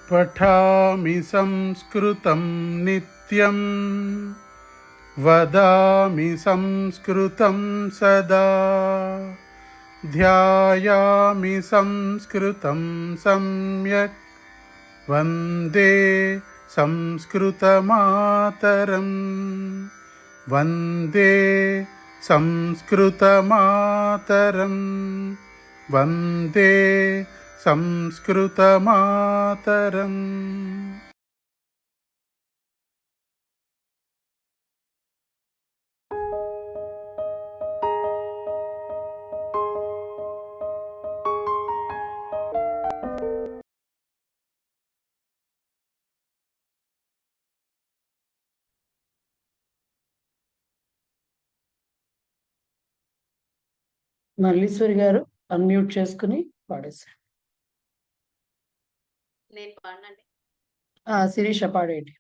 पठामि संस्कृतं नित्यं वदामि संस्कृतं सदा ध्यायामि संस्कृतं सम्यक् वन्दे संस्कृतमातरं वन्दे संस्कृतमातरं वन्दे संस्कृतमातरम्. మల్లీశ్వరి గారు అన్మ్యూట్ చేసుకుని పాడేశారు. నేను పాడనండి. శిరీష పాడేయండి.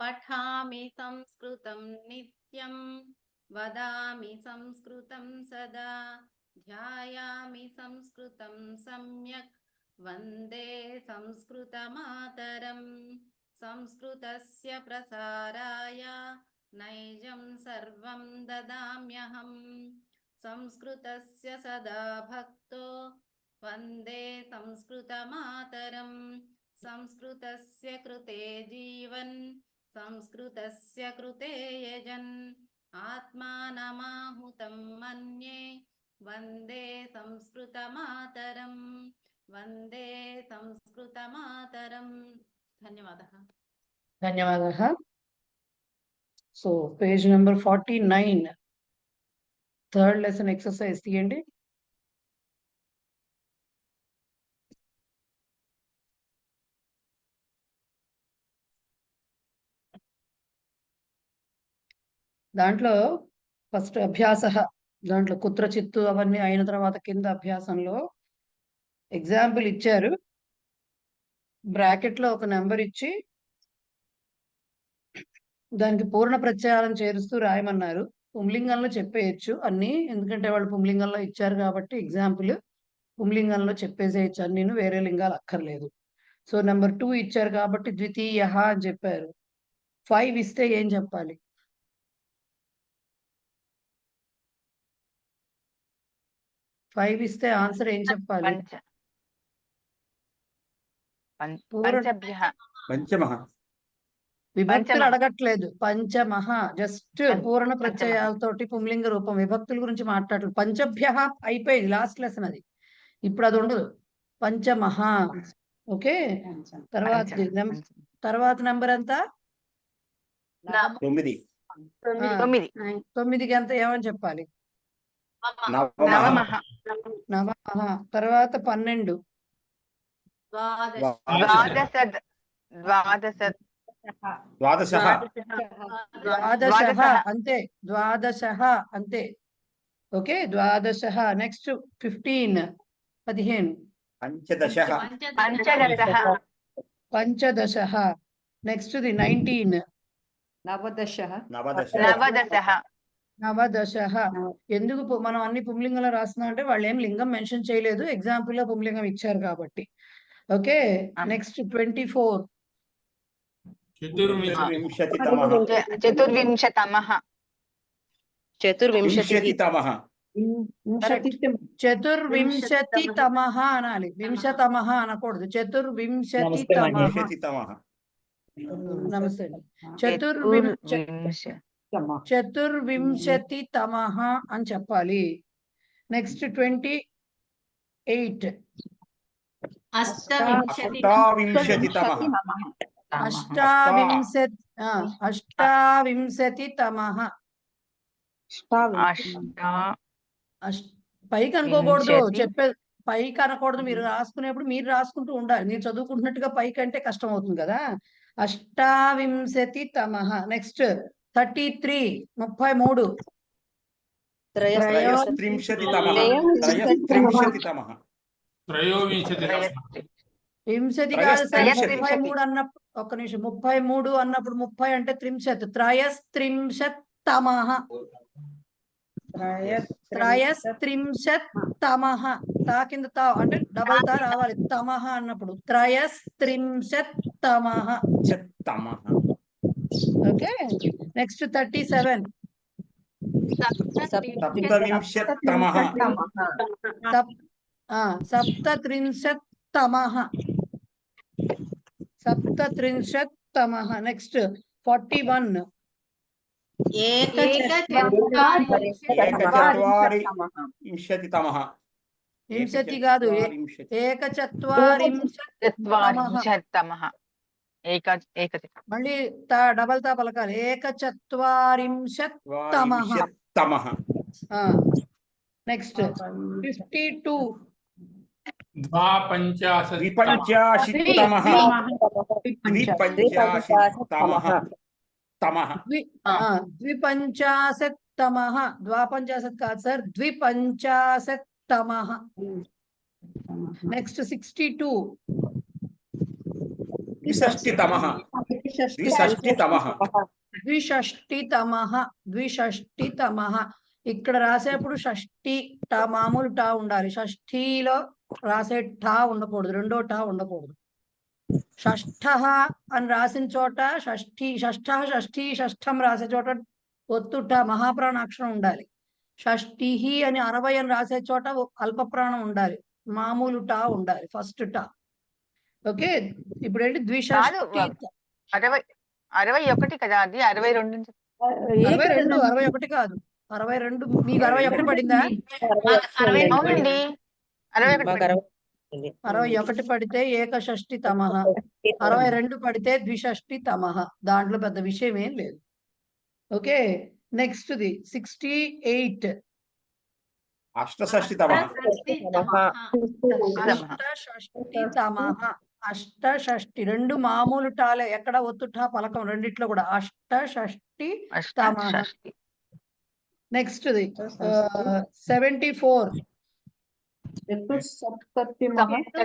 పఠామి సంస్కృతం నిత్యం వదామి సంస్కృతం సదా ధ్యాయామి సంస్కృతం సమ్యక్ వందే సంస్కృతమాతరం సంస్కృతస్య ప్రసారాయ నైజం సర్వం దదామ్యహం సంస్కృతస్య సదా భక్తో వందే సంస్కృతమాతరం సంస్కృతస్య కృతే జీవన్ సంస్కృతస్య కృతే యజన్ ఆత్మానమాహుతం మన్యే వందే సంస్కృతమాతరం వందే సంస్కృతమాతరం. ధన్యవాదः. ధన్యవాదాः. So page number 49 third lesson exercise తీయండి. దాంట్లో ఫస్ట్ అభ్యాస, దాంట్లో కుత్రచిత్తు అవన్నీ అయిన తర్వాత కింద అభ్యాసంలో ఎగ్జాంపుల్ ఇచ్చారు. బ్రాకెట్లో ఒక నెంబర్ ఇచ్చి దానికి పూర్ణ ప్రత్యయాలను చేరుస్తూ రాయమన్నారు. పుంలింగంలో చెప్పేయచ్చు అన్ని, ఎందుకంటే వాళ్ళు పుంలింగంలో ఇచ్చారు కాబట్టి ఎగ్జాంపుల్ పుంలింగంలో చెప్పేసేయచ్చు అన్ని, వేరే లింగాలు అక్కర్లేదు. సో నెంబర్ 2 ఇచ్చారు కాబట్టి ద్వితీయ అని చెప్పారు. 5 ఇస్తే ఏం చెప్పాలి? 5 ఇస్తే ఆన్సర్ ఏం చెప్పాలి? విభక్తులు అడగట్లేదు, పంచమహ జస్ట్ పూర్ణ ప్రత్యయాలతోటి పుంలింగ రూపం. విభక్తుల గురించి మాట్లాడలేదు. పంచభ్య అయిపోయింది, లాస్ట్ లెసన్ అది. ఇప్పుడు అది ఉండదు, పంచమహ. ఓకే, తర్వాత నెంబర్ ఎంత? 9కి ఎంత ఏమని చెప్పాలి? నవమహ. తర్వాత 12 ద్వాదశ అంతే, ద్వాదశ అంతే. ఓకే, ద్వాదశ. నెక్స్ట్ 15 పంచదశ. నెక్స్ట్ 19 నవదశ. ఎందుకు మనం అన్ని పుంలింగంలో రాస్తున్నాం అంటే వాళ్ళు ఏం లింగం మెన్షన్ చేయలేదు, ఎగ్జాంపుల్ లో పుంలింగం ఇచ్చారు కాబట్టి. ఓకే, నెక్స్ట్ 24 చతుర్వింశతితమః అనాలి, వింశతమః అనకూడదు. చతుర్వింశతితమః. నమస్తే. చతుర్వింశతితమః అని చెప్పాలి. నెక్స్ట్ 28 అష్టావింశతితమః. పైకి అనుకోకూడదు, చెప్పే పైకి అనకూడదు. మీరు రాసుకునేప్పుడు మీరు రాసుకుంటూ ఉండాలి. మీరు చదువుకుంటున్నట్టుగా పైకి అంటే కష్టం అవుతుంది కదా. అష్టావింశతితమః. నెక్స్ట్ 33 33 వింశతి కాదు సార్, 33 అన్నప్పుడు. ఒక్క నిమిషం, 33 అన్నప్పుడు 30 అంటే త్రింశత్, త్రయస్త్రింశత్తమః. త్రయస్త్రింశత్తమః తా కింద తా అంటే డబల్ తా రావాలి తమః అన్నప్పుడు త్రయస్త్రింశత్తమః. తమః. ఓకే నెక్స్ట్ 37 సప్తవింశత్తమః. సప్తత్రింశత్తమః. సప్తత్రింశత్తమః. నెక్స్ట్ 41 ఏకచత్వారింశతితమః. వింశతి కాదు ఏకచత్వారింశత్తమః. మళ్ళీ డబల్ తా పలకాలి ఏకచత్వారింశత్తమః. నెక్స్ట్ 52 ద్విపంచాశత్తమః. ద్విపంచాశత్తమః. ద్వాపంచాశత్ కాదు సార్, ద్విపంచాశత్తమః. నెక్స్ట్ 62 ద్విషష్టితమః. ద్విషష్టితమః. ఇక్కడ రాసేప్పుడు షష్ఠి టా మామూలు టా ఉండాలి. షష్ఠిలో రాసే టా ఉండకూడదు, రెండో టా ఉండకూడదు. షష్ఠ అని రాసిన చోట షష్ఠి షష్ఠం రాసే చోట ఒత్తుట మహాప్రాణాక్షరం ఉండాలి. షష్ఠి అని 60 అని రాసే చోట అల్పప్రాణం ఉండాలి, మామూలు టా ఉండాలి, ఫస్ట్ టా. ఓకే ఇప్పుడు ఏంటి ద్విషష్టి 61 కదా, అది 62 61 కాదు 62. మీకు 61 పడిందా? 61 పడితే ఏకషష్టి తమః, 62 పడితే ద్విషష్టి తమః. దాంట్లో పెద్ద విషయం ఏం లేదు. Okay next the 68 అష్టషష్టితమః. అష్టషష్టి. రెండు మామూలు టాలే, ఎక్కడ ఒత్తుటా పలకం రెండిట్లో కూడా. అష్టషష్టి తమః. Next the 74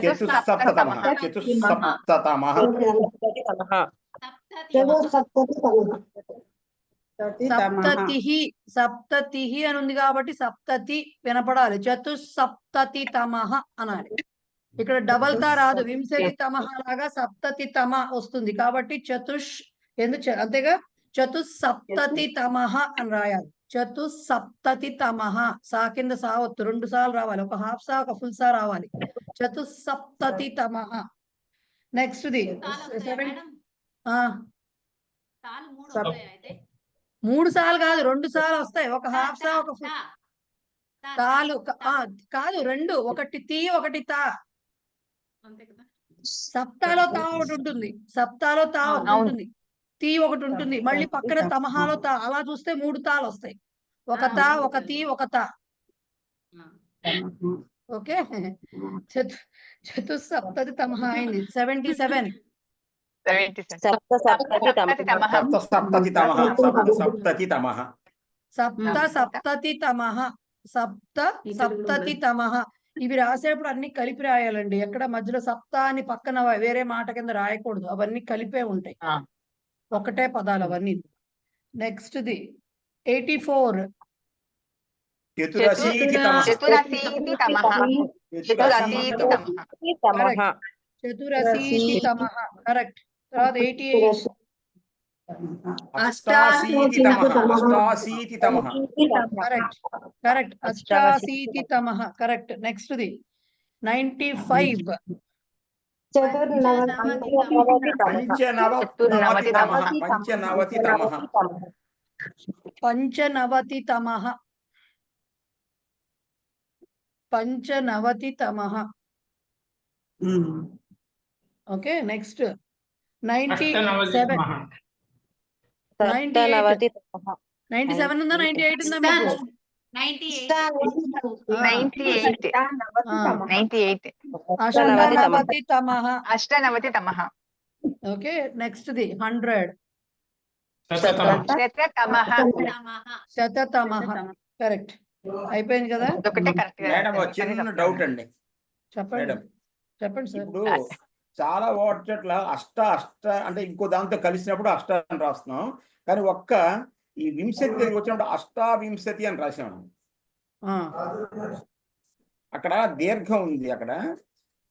చతుస్సప్తతమః. సప్తతిహి అని ఉంది కాబట్టి సప్తతి వినపడాలి, చతుస్సప్తతి తమః అనాలి. ఇక్కడ డబల్ తా రాదు, వింశతి తమః లాగా సప్తతి తమ వస్తుంది కాబట్టి అంతేగా చతుస్సప్తతి తమః అని రాయాలి. చతుస్సప్తతి తమః. సా కింద సావత్తు 2 సార్లు రావాలి, ఒక హాఫ్ సా ఒక ఫుల్ సా రావాలి. చతుస్సప్తతి తమః. నెక్స్ట్ ది 3 సార్లు కాదు 2 సార్లు వస్తాయి, ఒక హాఫ్ సా ఒక ఫుల్ తాలు కాదు, 2, ఒకటి తీ ఒకటి తా. సప్తాలో తా ఒకటి ఉంటుంది, సప్తాలో తా ఒకటి ఉంటుంది, తీ ఒకటి ఉంటుంది, మళ్ళీ పక్కన తమహాలో తా. అలా చూస్తే 3 తాలు వస్తాయి, ఒక తా ఒక తీ ఒక తా. ఓకే చతుస్సప్తతి తమః అయింది. 77 సప్తసప్తతితమః. సప్తసప్తతితమః. ఇవి రాసేప్పుడు అన్ని కలిపి రాయాలండి, ఎక్కడ మధ్యలో సప్త అని పక్కన వేరే మాట కింద రాయకూడదు, అవన్నీ కలిపే ఉంటాయి, ఒకటే పదాలు అవన్నీ. నెక్స్ట్ ది 84 చతురశీతితమః. కరెక్ట్. తర్వాత 88 అష్టాశీతితమః. కరెక్ట్. అష్టాశీతితమః కరెక్ట్. నెక్స్ట్ ది 95 పంచనవతితమః. ఓకే నెక్స్ట్ 97 ఉందా, 98 ఉందా మీకు? 98 అష్టనవతితమః. ఓకే నెక్స్ట్ ది 100 శతతమః. కరెక్ట్ అయిపోయింది కదా. మేడం చిన్న డౌట్ అండి. చెప్పండి సార్. ఇప్పుడు చాలా వాటి చోట్ల అష్ట అంటే ఇంకో దాంతో కలిసినప్పుడు అష్ట అని రాస్తున్నాం, కానీ ఒక్క ఈ వింశతి దగ్గరికి వచ్చినప్పుడు అష్టావింశతి అని రాశాను. ఆ, అక్కడ దీర్ఘం ఉంది. అక్కడ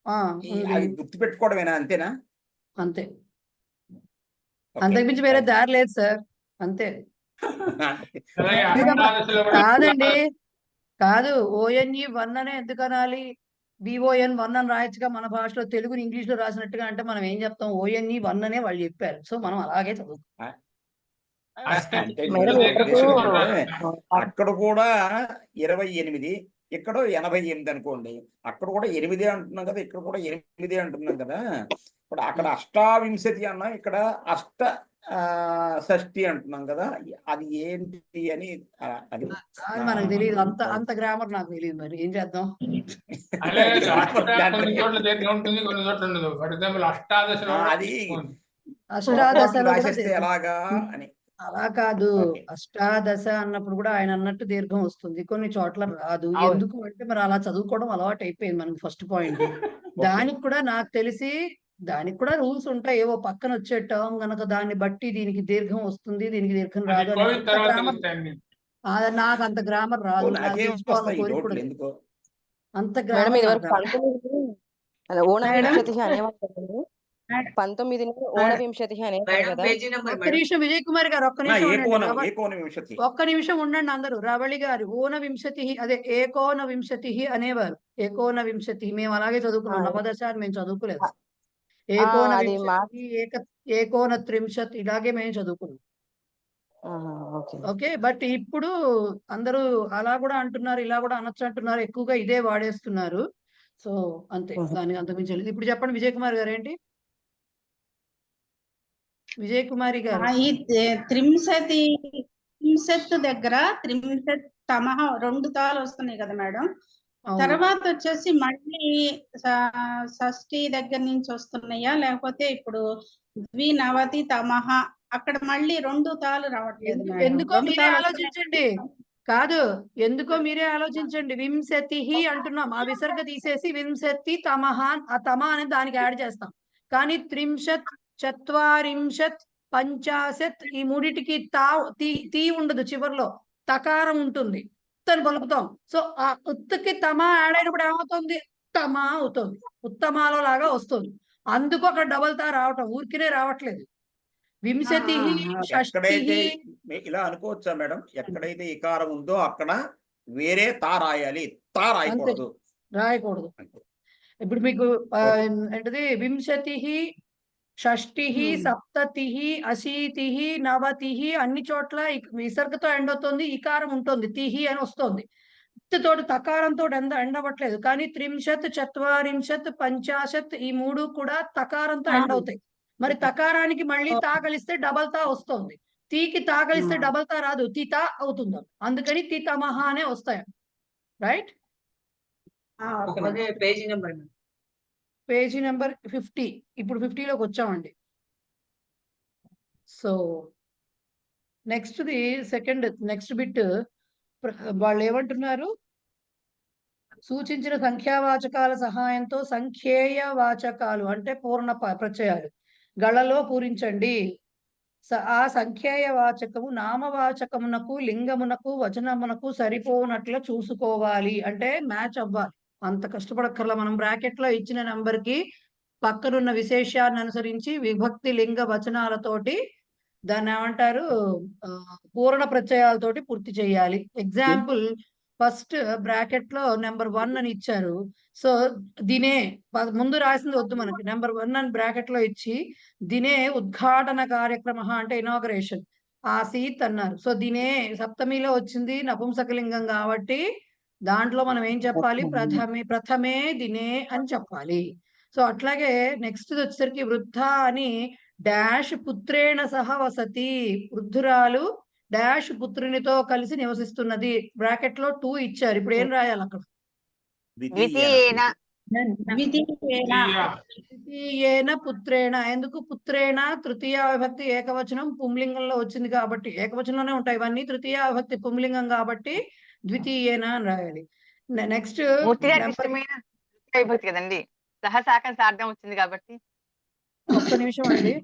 ఆ, ఉంది. అది గుర్తుపెట్టుకోవడమేనా? అంతేనా? అంతే, ఓకే. అంతకుమించి వేరే దారి లేదు సార్. అంతే. అలాగే ఎందుకమ్మా? అష్టాదశలో కూడా కాదండి, కాదు. ONE 1 అనే ఎందుకు అనాలి? BON 1 అని రాయొచ్చుగా మన భాషలో, తెలుగుని ఇంగ్లీష్ లో రాసినట్టుగా. అంటే మనం ఏం చెప్తాం? ONE 1 అనే వాళ్ళు చెప్పారు, సో మనం అలాగే చదువుతాం. అంటే మేడం నేను ఇక్కడకు ఉద్దేశం ఏంటంటే, అక్కడ కూడా 28, ఇక్కడ 88 అనుకోండి. అక్కడ కూడా 8 అంటున్నాం కదా, ఇక్కడ కూడా 8 అంటున్నాం కదా. ఇప్పుడు అక్కడ అష్టావింశతి అన్నా, ఇక్కడ అష్ట షష్ఠి అంటున్నాం కదా. అది ఏంటి అని అది అది మనకు తెలియదు. అంత గ్రామర్ నాకు తెలియదు, మరి ఏం చేద్దాం? అలాగే కొన్ని చోట్ల దీర్ఘం ఉంటుంది, కొన్ని చోట్ల ఉండదు. ఫర్ ఎగ్జాంపుల్ అష్టాదశలో అది అష్టాదశలో కూడా రాసేస్తే దీర్ఘం. ఎలాగా అని. అలా కాదు, ఓకే. అష్టాదశ అన్నప్పుడు కూడా ఆయన అన్నట్టు దీర్ఘం వస్తుంది, కొన్ని చోట్ల రాదు. అవును. ఎందుకు అంటే మరి అలా చదువుకోవడం అలవాటు అయిపోయింది మనకి, ఫస్ట్ పాయింట్. దానికి కూడా నాకు తెలిసి దానికి కూడా రూల్స్ ఉంటాయి. ఏవో పక్కన వచ్చే టర్మ్ గనక దాన్ని బట్టి దీనికి దీర్ఘం వస్తుంది, దీనికి దీర్ఘం అది రాదు అని కోవిడ్ అంత తర్వాత గ్రామర్. తెలుస్తాయండి. నాకు అంత గ్రామర్ రాదు. నాకు నాకేం తెలుసుకోవాలని వస్తాయి ఈ కోరిక డౌట్లు కూడా లేదు. ఎందుకో. అంత మేడం గ్రామర్ ఇది నాకు వరకు రాదు. 19 ఓనవింశతి అనేవాళ్ళు. 19 ఓనవింశతి అనేవారు కదా. ఒక్క నిమిషం విజయ్ కుమార్ గారు, ఒక్క నిమిషం ఉండండి. ఏకోన వింశతి. ఒక్క నిమిషం ఉండండి అందరూ. రవళి గారు ఓన వింశతి, అదే ఏకోన వింశతి అనేవారు. ఏకోన వింశతి మేము అలాగే చదువుకున్నాం. నవదశ అని మేము చదువుకోలేదు. ఏకోన అది వింశతి, ఏకోన త్రింశత్ ఇలాగే మేము చదువుకున్నాం. ఓకే. ఓకే, బట్ ఇప్పుడు అందరూ అలా కూడా అంటున్నారు, ఇలా కూడా అనొచ్చు అంటున్నారు, ఎక్కువగా ఇదే వాడేస్తున్నారు. సో అంతే, దానికి అంతకుమించి తెలియదు. ఇప్పుడు చెప్పండి విజయ్ కుమార్ గారు, ఏంటి? విజయ్ కుమారి గారు. ఈ త్రింశత్ దగ్గర త్రింశత్ తమహ 2 తాలు వస్తున్నాయి కదా మేడం. అవును. తర్వాత వచ్చేసి మళ్ళీ షష్ఠి దగ్గర నుంచి వస్తున్నాయా, లేకపోతే ఇప్పుడు ద్వినవతి తమహ అక్కడ మళ్ళీ 2 తాలు రావట్లేదు మేడం. ఎందుకో 2 మీరే తాలు ఆలోచించండి. కాదు, ఎందుకో మీరే ఆలోచించండి. వింశతి అంటున్నాం, ఆ విసర్గ తీసేసి వింశతి తమహ, ఆ తమ అనేది దానికి యాడ్ చేస్తాం. కానీ త్రింశత్, చత్వారింశత్, పంచాశత్ ఈ మూడిటికి తీ ఉండదు, చివర్లో తకారం ఉంటుంది, అని పలుకుతాం. సో ఆ ఉత్తుకి తమ యాడ్ అయినప్పుడు ఏమవుతుంది? తమ అవుతుంది, ఉత్తమాలో లాగా వస్తుంది. అందుకు అక్కడ డబల్ తా రావటం, ఊరికినే రావట్లేదు. వింశతి, ఎక్కడైతే షష్ఠి. ఇలా అనుకోవచ్చా మేడం? ఎక్కడైతే ఇకారం ఉందో అక్కడ వేరే తా రాయాలి, తా రాయకూడదు. రాయకూడదు. ఇప్పుడు మీకు ఏంటిది? వింశతి, షష్ఠి, సప్తతి, అశీతి, నవతి అన్ని చోట్ల విసర్గతో ఎండ్ అవుతుంది, ఇకారం ఉంటుంది, తిహి అని వస్తుంది. తోటి తకారంతో ఎండ్ అవ్వట్లేదు. కానీ త్రింశత్, చత్వారింశత్, పంచాశత్ ఈ 3 కూడా తకారంతో ఎండ్ అవుతాయి. మరి తకారానికి మళ్ళీ తాగలిస్తే డబల్ తా వస్తుంది, తీకి తాగలిస్తే డబల్ తా రాదు, తితా అవుతుంది. అందుకని తితమహ అనే వస్తాయి. రైట్? Page number 50. ఇప్పుడు 50లోకి వచ్చామండి. సో నెక్స్ట్ బిట్ వాళ్ళు ఏమంటున్నారు? సూచించిన సంఖ్యావాచకాల సహాయంతో సంఖ్యేయ వాచకాలు అంటే పూర్ణ ప్రత్యయాలు గళలో పూరించండి. ఆ సంఖ్యేయ వాచకము నామవాచకమునకు, లింగమునకు, వచనమునకు సరిపోనట్లు చూసుకోవాలి. అంటే మ్యాచ్ అవ్వాలి. అంత కష్టపడక్కర్లా. మనం బ్రాకెట్ లో ఇచ్చిన నెంబర్ కి పక్కనున్న విశేషాన్ని అనుసరించి విభక్తి, లింగ, వచనాలతోటి దాన్ని ఏమంటారు? పూర్ణ ప్రత్యయాలతోటి పూర్తి చేయాలి. ఎగ్జాంపుల్, ఫస్ట్ బ్రాకెట్ లో నెంబర్ 1 అని ఇచ్చారు. సో దినే ముందు రాసింది వద్దు మనకి, నెంబర్ 1 అని బ్రాకెట్ లో ఇచ్చి దినే ఉద్ఘాటన కార్యక్రమ అంటే ఇనాగరేషన్ ఆసీత్ అన్నారు. సో దినే సప్తమిలో వచ్చింది, నపుంసకలింగం కాబట్టి దాంట్లో మనం ఏం చెప్పాలి? ప్రథమే దినే అని చెప్పాలి. సో అట్లాగే నెక్స్ట్ వచ్చేసరికి వృద్ధ అని డాష్ పుత్రేణ సహ వసతి, వృద్ధురాలు డాష్ పుత్రునితో కలిసి నివసిస్తున్నది. బ్రాకెట్ లో 2 ఇచ్చారు. ఇప్పుడు ఏం రాయాలి అక్కడ? ద్వితీయేన ద్వితీయేన పుత్రేణ. ఎందుకు పుత్రేణ? తృతీయ విభక్తి ఏకవచనం పుంలింగంలో వచ్చింది కాబట్టి, ఏకవచనంలోనే ఉంటాయి ఇవన్నీ, తృతీయ విభక్తి పుంలింగం కాబట్టి ద్వితీయేన అని రాయాలి. నెక్స్ట్ విభక్తి కదండి, సహసాకం సార్థం వచ్చింది కాబట్టి. ఒక్క నిమిషం అండి.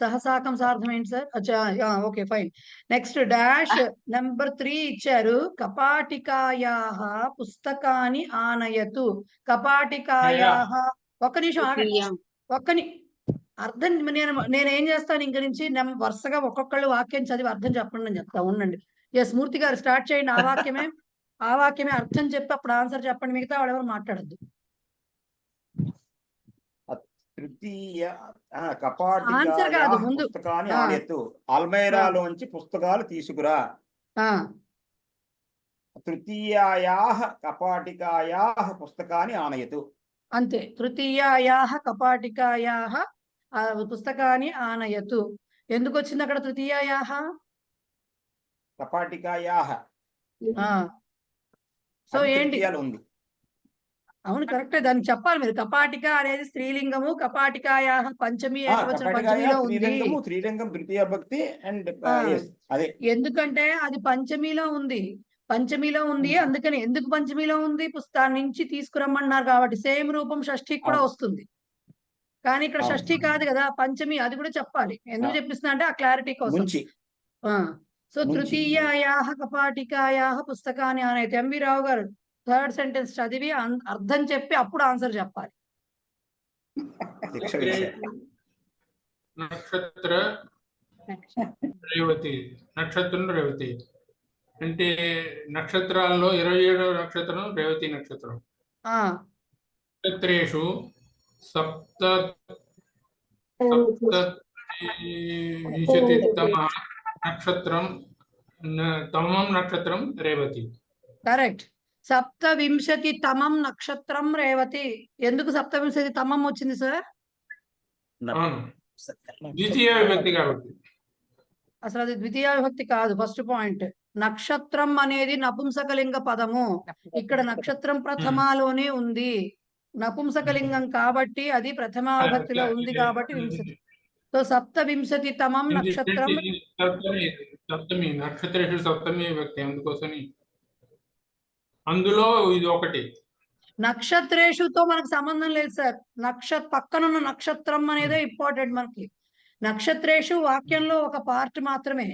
సహసాకం సార్థం ఏంటి సార్? అచ్చా, okay fine. Next dash number 3 ఇచ్చారు. కపాటికాయాః పుస్తకాని ఆనయతు. కపాటికాయాః ఒక్క నిమిషం ఆగండి. అర్థం నేనేం చేస్తాను ఇంక నుంచి వరుసగా ఒక్కొక్కళ్ళు వాక్యం చదివి అర్థం చెప్పండి అని చెప్తా. ఉండండి. ఎస్ మూర్తి గారు స్టార్ట్ చేయండి. ఆ వాక్యమే అర్థం చెప్పి అప్పుడు ఆన్సర్ చెప్పండి. మిగతా వాళ్ళు ఎవరు మాట్లాడద్దు. తృతీయ ఆన్సర్ కపాటికాయాః కాదు ముందు. పుస్తకాన్ని ఆనయతు. అల్మైరాలోంచి పుస్తకాలు తీసుకురా. తృతీయాయాః కపాటికాయాః పుస్తకాన్ని ఆనయతు. అంతే. తృతీయాయాః కపాటికాయాః పుస్తకాన్ని ఆనయతు. ఎందుకు వచ్చింది అక్కడ తృతీయాయాః? కపాటికాయాః సో అది ఏంటి? తృతీయాలో ఉంది. అవును కరెక్టే. దానికి చెప్పాలి మీరు. కపాటిక అనేది స్త్రీలింగము, కపాటికాయాః పంచమి ఏకవచనం పంచమిలో ఉంది. స్త్రీలింగము, స్త్రీలింగం తృతీయ భక్తి అండ్ అదే. ఎందుకంటే అది పంచమిలో ఉంది. అందుకని ఎందుకు పంచమిలో ఉంది? పుస్తకాన్ని నుంచి తీసుకురమ్మన్నారు కాబట్టి సేమ్ రూపం షష్ఠికి కూడా వస్తుంది. కానీ ఇక్కడ షష్ఠి కాదు కదా, పంచమి. అది కూడా చెప్పాలి. ఎందుకు చెప్పిస్తున్నా అంటే ఆ క్లారిటీ కోసం. సో తృతీయాయాః కపాటికాయాః పుస్తకాన్ని ఆనయతు. ఎంవి రావు గారు థర్డ్ సెంటెన్స్ చదివి అర్థం చెప్పి అప్పుడు ఆన్సర్ చెప్పాలి. నక్షత్ర రేవతి. నక్షత్రం రేవతి అంటే నక్షత్రాల్లో 27వ నక్షత్రం రేవతి నక్షత్రం. నక్షత్రేషు సప్తవింశతితమ నక్షత్రం తమం నక్షత్రం రేవతి. కరెక్ట్. సప్తవింశతితమం నక్షత్రం రేవతి. ఎందుకు సప్తవింశతితమం వచ్చింది సార్? ద్వితీయ విభక్తి కాబట్టి. అసలు అది ద్వితీయ విభక్తి కాదు. First point. నక్షత్రం అనేది నపుంసకలింగ పదము. ఇక్కడ నక్షత్రం ప్రథమాలోనే ఉంది. నపుంసకలింగం కాబట్టి అది ప్రథమా విభక్తిలో ఉంది కాబట్టి వింశతి. సో సప్తవింశతితమం నక్షత్రం. సప్తమి నక్షత్రేషు సప్తమి విభక్తి. అందుకోసమే అందులో ఇది ఒకటి. నక్షత్రేషుతో మనకు సంబంధం లేదు సార్. పక్కనున్న నక్షత్రం అనేదే ఇంపార్టెంట్ మనకి. నక్షత్రేషు వాక్యంలో ఒక పార్ట్ మాత్రమే.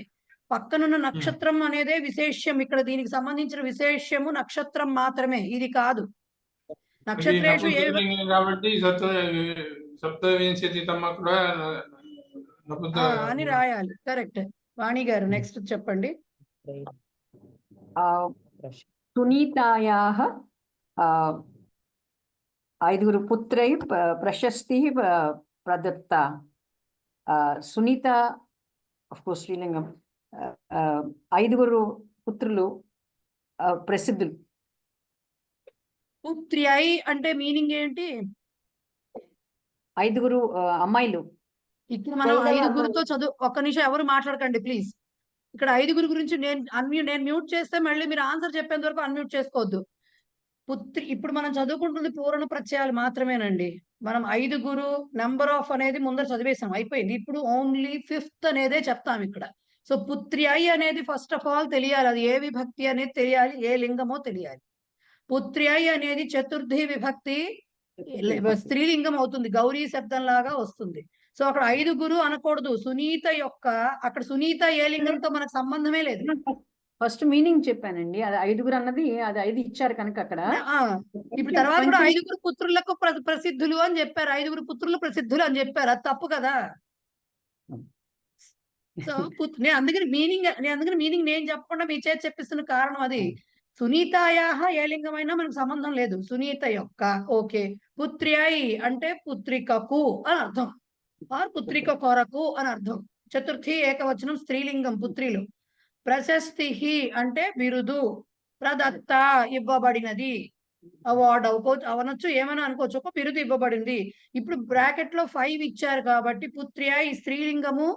పక్కనున్న నక్షత్రం అనేదే విశేష్యం. ఇక్కడ దీనికి సంబంధించిన విశేష్యము నక్షత్రం మాత్రమే, ఇది కాదు. నక్షత్రేషు కాబట్టి సప్తవింశతితమ కూడా అని రాయాలి. కరెక్ట్. వాణి గారు నెక్స్ట్ చెప్పండి. సునీతాయాః 5 పుత్రై ప్రశస్తి ప్రదత్త. సునీత ఆఫ్ కోర్స్ శ్రీలింగం. 5 పుత్రులు ప్రసిద్ధులు. పుత్ర్యై అంటే మీనింగ్ ఏంటి? 5 అమ్మాయిలు. ఇక్కడ మనం 5 చదువు. ఒక్క నిమిషం ఎవరు మాట్లాడకండి ప్లీజ్. ఇక్కడ 5 గురించి నేను మ్యూట్ చేస్తే మళ్ళీ మీరు ఆన్సర్ చెప్పేంత వరకు అన్మ్యూట్ చేసుకోవద్దు. ఇప్పుడు మనం చదువుకుంటుంది పూర్ణ ప్రత్యయాలు మాత్రమేనండి. మనం 5 నెంబర్ ఆఫ్ అనేది ముందర చదివేసాం, అయిపోయింది. ఇప్పుడు ఓన్లీ 5th అనేదే చెప్తాం ఇక్కడ. సో పుత్ర్యై అనేది ఫస్ట్ ఆఫ్ ఆల్ తెలియాలి. అది ఏ విభక్తి అనేది తెలియాలి, ఏ లింగమో తెలియాలి. పుత్ర్యై అనేది చతుర్థి విభక్తి స్త్రీలింగం అవుతుంది, గౌరీ శబ్దం లాగా వస్తుంది. సో అక్కడ 5 అనకూడదు. సునీత యొక్క అక్కడ సునీత ఏ లింగంతో మనకు సంబంధమే లేదు. ఫస్ట్ మీనింగ్ చెప్పానండి. అది 5 అన్నది అది 5 ఇచ్చారు కనుక అక్కడ. ఇప్పుడు తర్వాత కూడా 5 పుత్రులకు ప్రసిద్ధులు అని చెప్పారు. 5 పుత్రులు ప్రసిద్ధులు అని చెప్పారు. అది తప్పు కదా. సో నేను అందుకని మీనింగ్ నేను చెప్పకుండా మీ చేతి చెప్పిస్తున్న కారణం అది. సునీతాయాహ ఏ లింగమైనా మనకు సంబంధం లేదు. సునీత యొక్క ఓకే. పుత్ర్యై అంటే పుత్రికకు అని అర్థం, ఆర్ పుత్రిక కొరకు అని అర్థం. చతుర్థి ఏకవచనం స్త్రీలింగం పుత్రిలు. ప్రశస్తి అంటే బిరుదు. ప్రదత్త ఇవ్వబడినది, అవార్డు అవనొచ్చు, ఏమైనా అనుకోవచ్చు. ఒక బిరుదు ఇవ్వబడింది. ఇప్పుడు బ్రాకెట్ లో 5 ఇచ్చారు కాబట్టి పుత్ర్యై స్త్రీలింగము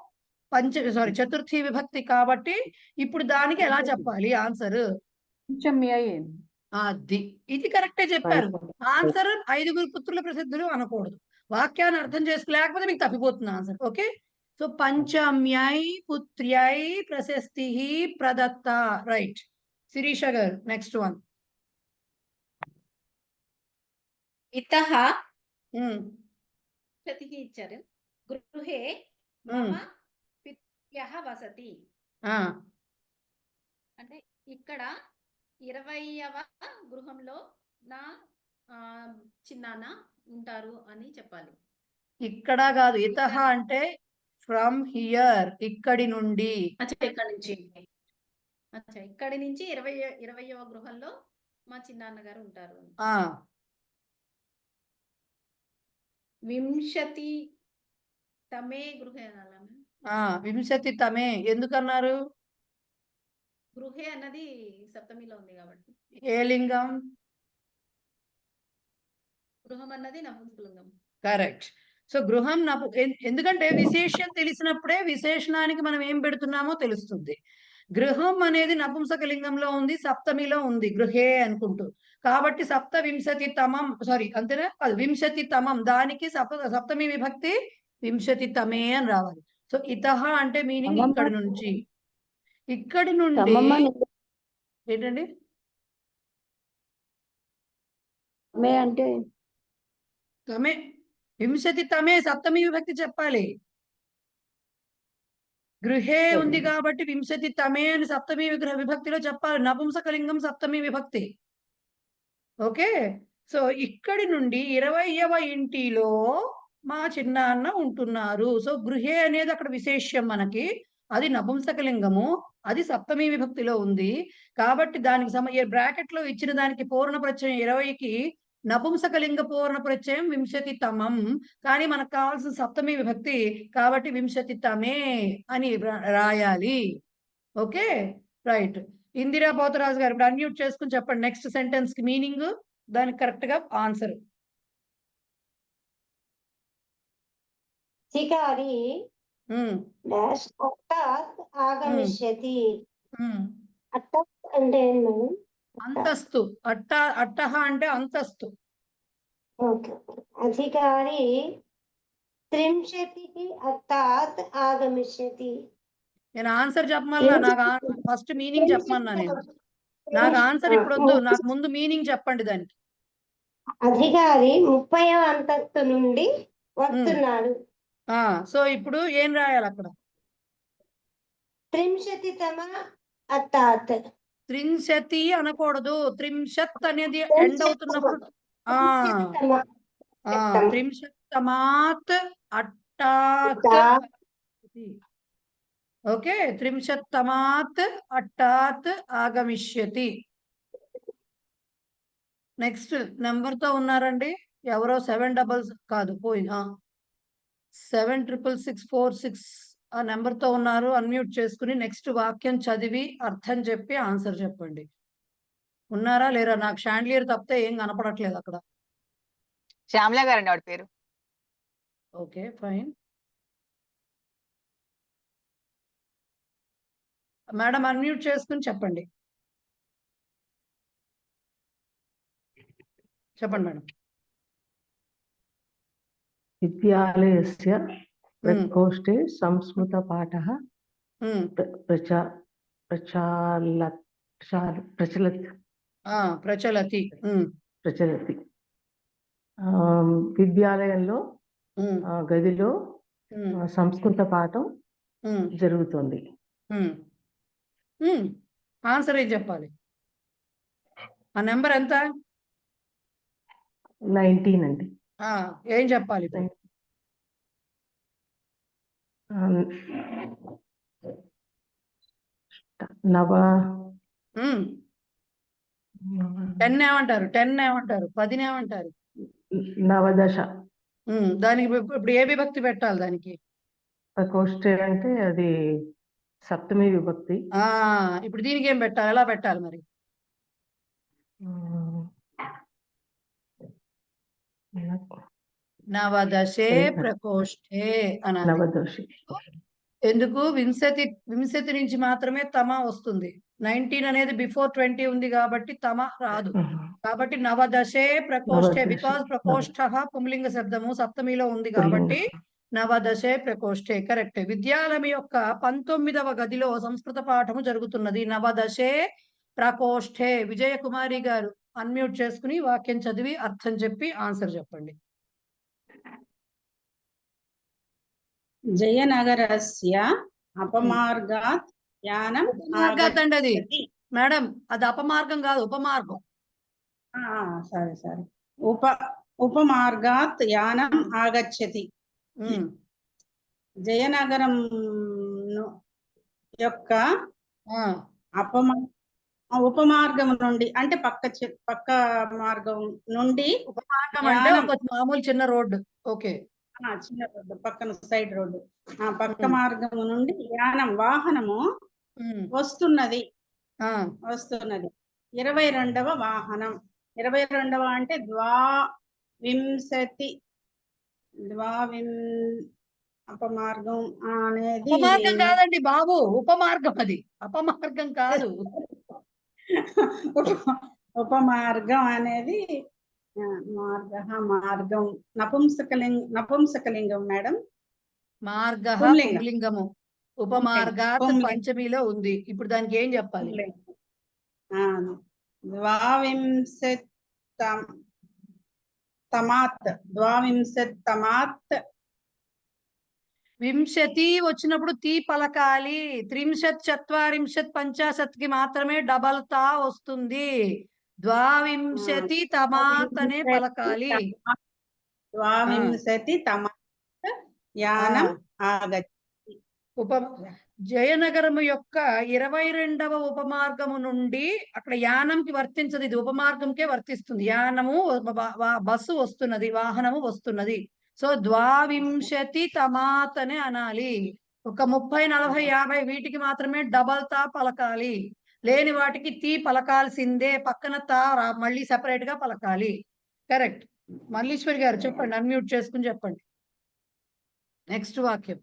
చతుర్థి విభక్తి కాబట్టి ఇప్పుడు దానికి ఎలా చెప్పాలి ఆన్సర్? అది ఇది కరెక్టే చెప్పారు. ఆన్సర్ 5 పుత్రుల ప్రసిద్ధులు అనకూడదు. వాక్యాన్ని అర్థం చేసుకోలేకపోతే మీకు తప్పిపోతుంది ఆన్సర్. ఓకే. సో పంచమ్యై పుత్ర్యై ప్రశస్తి ప్రదత్త. రైట్. శిరీష గారు నెక్స్ట్ వన్. ఇతః వింశతిः ఇచ్చారు. గృహే మమ పిత్ర్యః వసతి. అంటే ఇక్కడ 20వ గృహంలో నా చిన్నాన్న ఉంటారు అని చెప్పాలి. ఇక్కడ కాదు, ఇతహ అంటే ఫ్రమ్ హియర్, ఇక్కడి నుండి. ఇక్కడి నుంచి 20వ గృహంలో మా చిన్నాన్న గారు ఉంటారు. వింశతి తమే గృహే అనాలా? వింశతి తమే ఎందుకన్నారు? గృహే అన్నది సప్తమిలో ఉంది కాబట్టి. ఏ లింగం? గృహం అన్నది నపుంసకలింగం. కరెక్ట్. సో గృహం ఎందుకంటే విశేషం తెలిసినప్పుడే విశేషణానికి మనం ఏం పెడుతున్నామో తెలుస్తుంది. గృహం అనేది నపుంసకలింగంలో ఉంది, సప్తమిలో ఉంది గృహే అనుకుంటూ. కాబట్టి సప్తవింశతి తమం, సారీ అంతేనా? అది వింశతి తమం, దానికి సప్తమి విభక్తి వింశతి తమే అని రావాలి. సో ఇతహ అంటే మీనింగ్ ఇక్కడి నుంచి. ఇక్కడి నుండి ఏంటండి? అంటే తమే, వింశతి తమే సప్తమి విభక్తి చెప్పాలి. గృహే ఉంది కాబట్టి వింశతి తమే అని సప్తమి విభక్తిలో చెప్పాలి. నపుంసకలింగం సప్తమి విభక్తి. ఓకే. సో ఇక్కడి నుండి 20వ ఇంటిలో మా చిన్నాన్న ఉంటున్నారు. సో గృహే అనేది అక్కడ విశేష్యం మనకి, అది నపుంసకలింగము, అది సప్తమి విభక్తిలో ఉంది. కాబట్టి దానికి బ్రాకెట్ లో ఇచ్చిన దానికి పూర్ణ ప్రత్యయం 20కి నపుంసకలింగ పూర్ణ ప్రత్యయం వింశతి తమం, కానీ మనకు కావాల్సిన సప్తమి విభక్తి కాబట్టి వింశతి తమే అని రాయాలి. Okay, right. ఇందిరా పోతరాజు గారు ఇప్పుడు అన్మ్యూట్ చేసుకుని చెప్పండి నెక్స్ట్ సెంటెన్స్ కి మీనింగ్, దానికి కరెక్ట్ గా ఆన్సర్. అధికారి డాష్ అట్టాత్ ఆగమిష్యతి. అట్టాత్ అంటే అంతస్తు. అట్టహ అంటే అంతస్తు. ఓకే. అధికారి 30కి అట్టాత్ ఆగమిష్యతి. నేను ఆన్సర్ చెప్పమల్లా, నాకు ఫస్ట్ మీనింగ్ చెప్పమన్నా. నేను నాకు ఆన్సర్ ఇప్పుడు వద్దు, నాకు ముందు మీనింగ్ చెప్పండి దానికి. అధికారి 30వ అంతస్తు నుండి వస్తున్నాడు. సో ఇప్పుడు ఏం రాయాలి అక్కడ? 30తమ అత్తాత్. 30 అనకూడదు, 30 అనేది ఎండ్ అవుతున్నప్పుడు 30తమాత్ అట్టాత్. ఓకే, 30తమాత్ అట్టాత్ ఆగమిష్యతి. నెక్స్ట్ నెంబర్ తో ఉన్నారండి ఎవరో? 7 కాదు పోయి 76646 ఆ నెంబర్ తో ఉన్నారు. అన్మ్యూట్ చేసుకుని నెక్స్ట్ వాక్యం చదివి అర్థం చెప్పి ఆన్సర్ చెప్పండి. ఉన్నారా లేరా? నాకు షాండ్లియర్ తప్పితే ఏం కనపడట్లేదు అక్కడ. శ్యామల గారండి ఆవిడ పేరు. Okay fine. మేడం అన్మ్యూట్ చేసుకుని చెప్పండి. చెప్పండి మేడం. విద్యాలయస్య ప్రకోష్ఠే సంస్కృతపాఠः ప్రచలతి. విద్యాలయంలో గదిలో సంస్కృత పాఠం జరుగుతుంది. ఆన్సర్ ఏం చెప్పాలి? ఆ నెంబర్ ఎంత? 19 అండి. ఏం చెప్పాలి? నవ 10 ఏమంటారు? 10 ఏమంటారు? 10 ఏమంటారు? నవదశ. దానికి ఇప్పుడు ఏ విభక్తి పెట్టాలి దానికి? ప్రకోష్ఠే అంటే అది సప్తమి విభక్తి. ఇప్పుడు దీనికి ఏం పెట్టాలి? ఎలా పెట్టాలి మరి? నవదశే ప్రకోష్ఠే అనాలి. నవదశి. ఎందుకు? వింశతి నుంచి మాత్రమే తమ వస్తుంది. 19 అనేది బిఫోర్ 20 ఉంది కాబట్టి తమ రాదు. కాబట్టి నవదశే ప్రకోష్ఠే, బికాస్ ప్రకోష్ఠ పుంలింగ శబ్దము సప్తమిలో ఉంది కాబట్టి నవదశే ప్రకోష్ఠే కరెక్ట్. విద్యాలయం యొక్క 19వ గదిలో సంస్కృత పాఠము జరుగుతున్నది. నవదశే ప్రకోష్ఠే. విజయకుమారి గారు అన్మ్యూట్ చేసుకుని వాక్యం చదివి అర్థం చెప్పి ఆన్సర్ చెప్పండి. జయనగరస్య అపమార్గాత్ యానం ఉపమార్గాత్ అండి అది ఆగచ్చతి. మేడం, అది అపమార్గం కాదు, ఉపమార్గం. సరే సరే. ఉపమార్గాత్ యానం ఆగచ్చతి. ఉమ్, జయనగరం యొక్క ఆ, ఉపమార్గం నుండి అంటే పక్క మార్గం నుండి ఉపమార్గం అంటే యానం, ఒక మామూలు చిన్న రోడ్డు. ఓకే. చిన్న రోడ్డు పక్కన సైడ్ రోడ్డు, పక్క ఉమ్, మార్గము నుండి యానం వాహనము ఉమ్, వస్తున్నది. ఆ, 22వ వాహనం. 22వ అంటే ద్వావింశతి అపమార్గం అనేది ఉపమార్గం కాదండి బాబు, ఉపమార్గం అది, అపమార్గం కాదు. ఉపమార్గం అనేది మార్గం నపుంసకలింగం మేడం. మార్గ పుంలింగం. పుంలింగము. ఉపమార్గాత్ పుంలింగం. పంచమిలో ఉంది. ఇప్పుడు దానికి ఏం చెప్పాలి? ద్వావింశత్తమాత్ వింశతి వచ్చినప్పుడు తీ పలకాలి. 30, 40, 50 కి మాత్రమే డబల్ తా వస్తుంది. ద్వావింశతి తమాత్ అనే పలకాలి. ద్వావింశతి తమాత్ యానం ఆగచ్చతి. జయనగరము యొక్క 22వ ఉపమార్గము నుండి అక్కడ యానంకి వర్తించదు, ఇది ఉపమార్గంకే వర్తిస్తుంది. యానము బస్సు వస్తున్నది, వాహనము వస్తున్నది. సో ద్వావింశతి తమాత్ అనే అనాలి. ఒక 30, 40, 50 వీటికి మాత్రమే డబల్ తా పలకాలి. లేని వాటికి తీ పలకాల్సిందే, పక్కన తా మళ్ళీ సెపరేట్ గా పలకాలి. కరెక్ట్. మల్లీశ్వరి గారు చెప్పండి, అన్మ్యూట్ చేసుకుని చెప్పండి నెక్స్ట్ వాక్యం.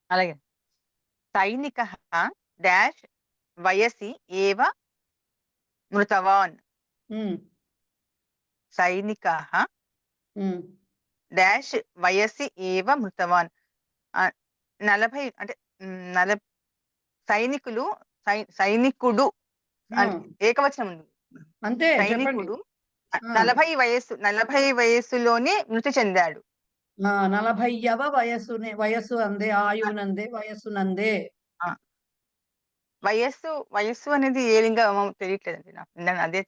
అలాగే. సైనిక డాష్ వయసి ఏవ మృతవాన్. సైనిక డాష్ వయసి ఏవ మృతవాన్. 40 అంటే సైనికుడు ఏకవచనం ఉంది. అంతే. సైనికుడు 40 వయస్సులోనే మృతి చెందాడు. 40వ వయస్సు అందే, ఆయునందే, వయస్సునందే. వయస్సు అనేది ఏ లింగం తెలియట్లేదండి నాకు. అదే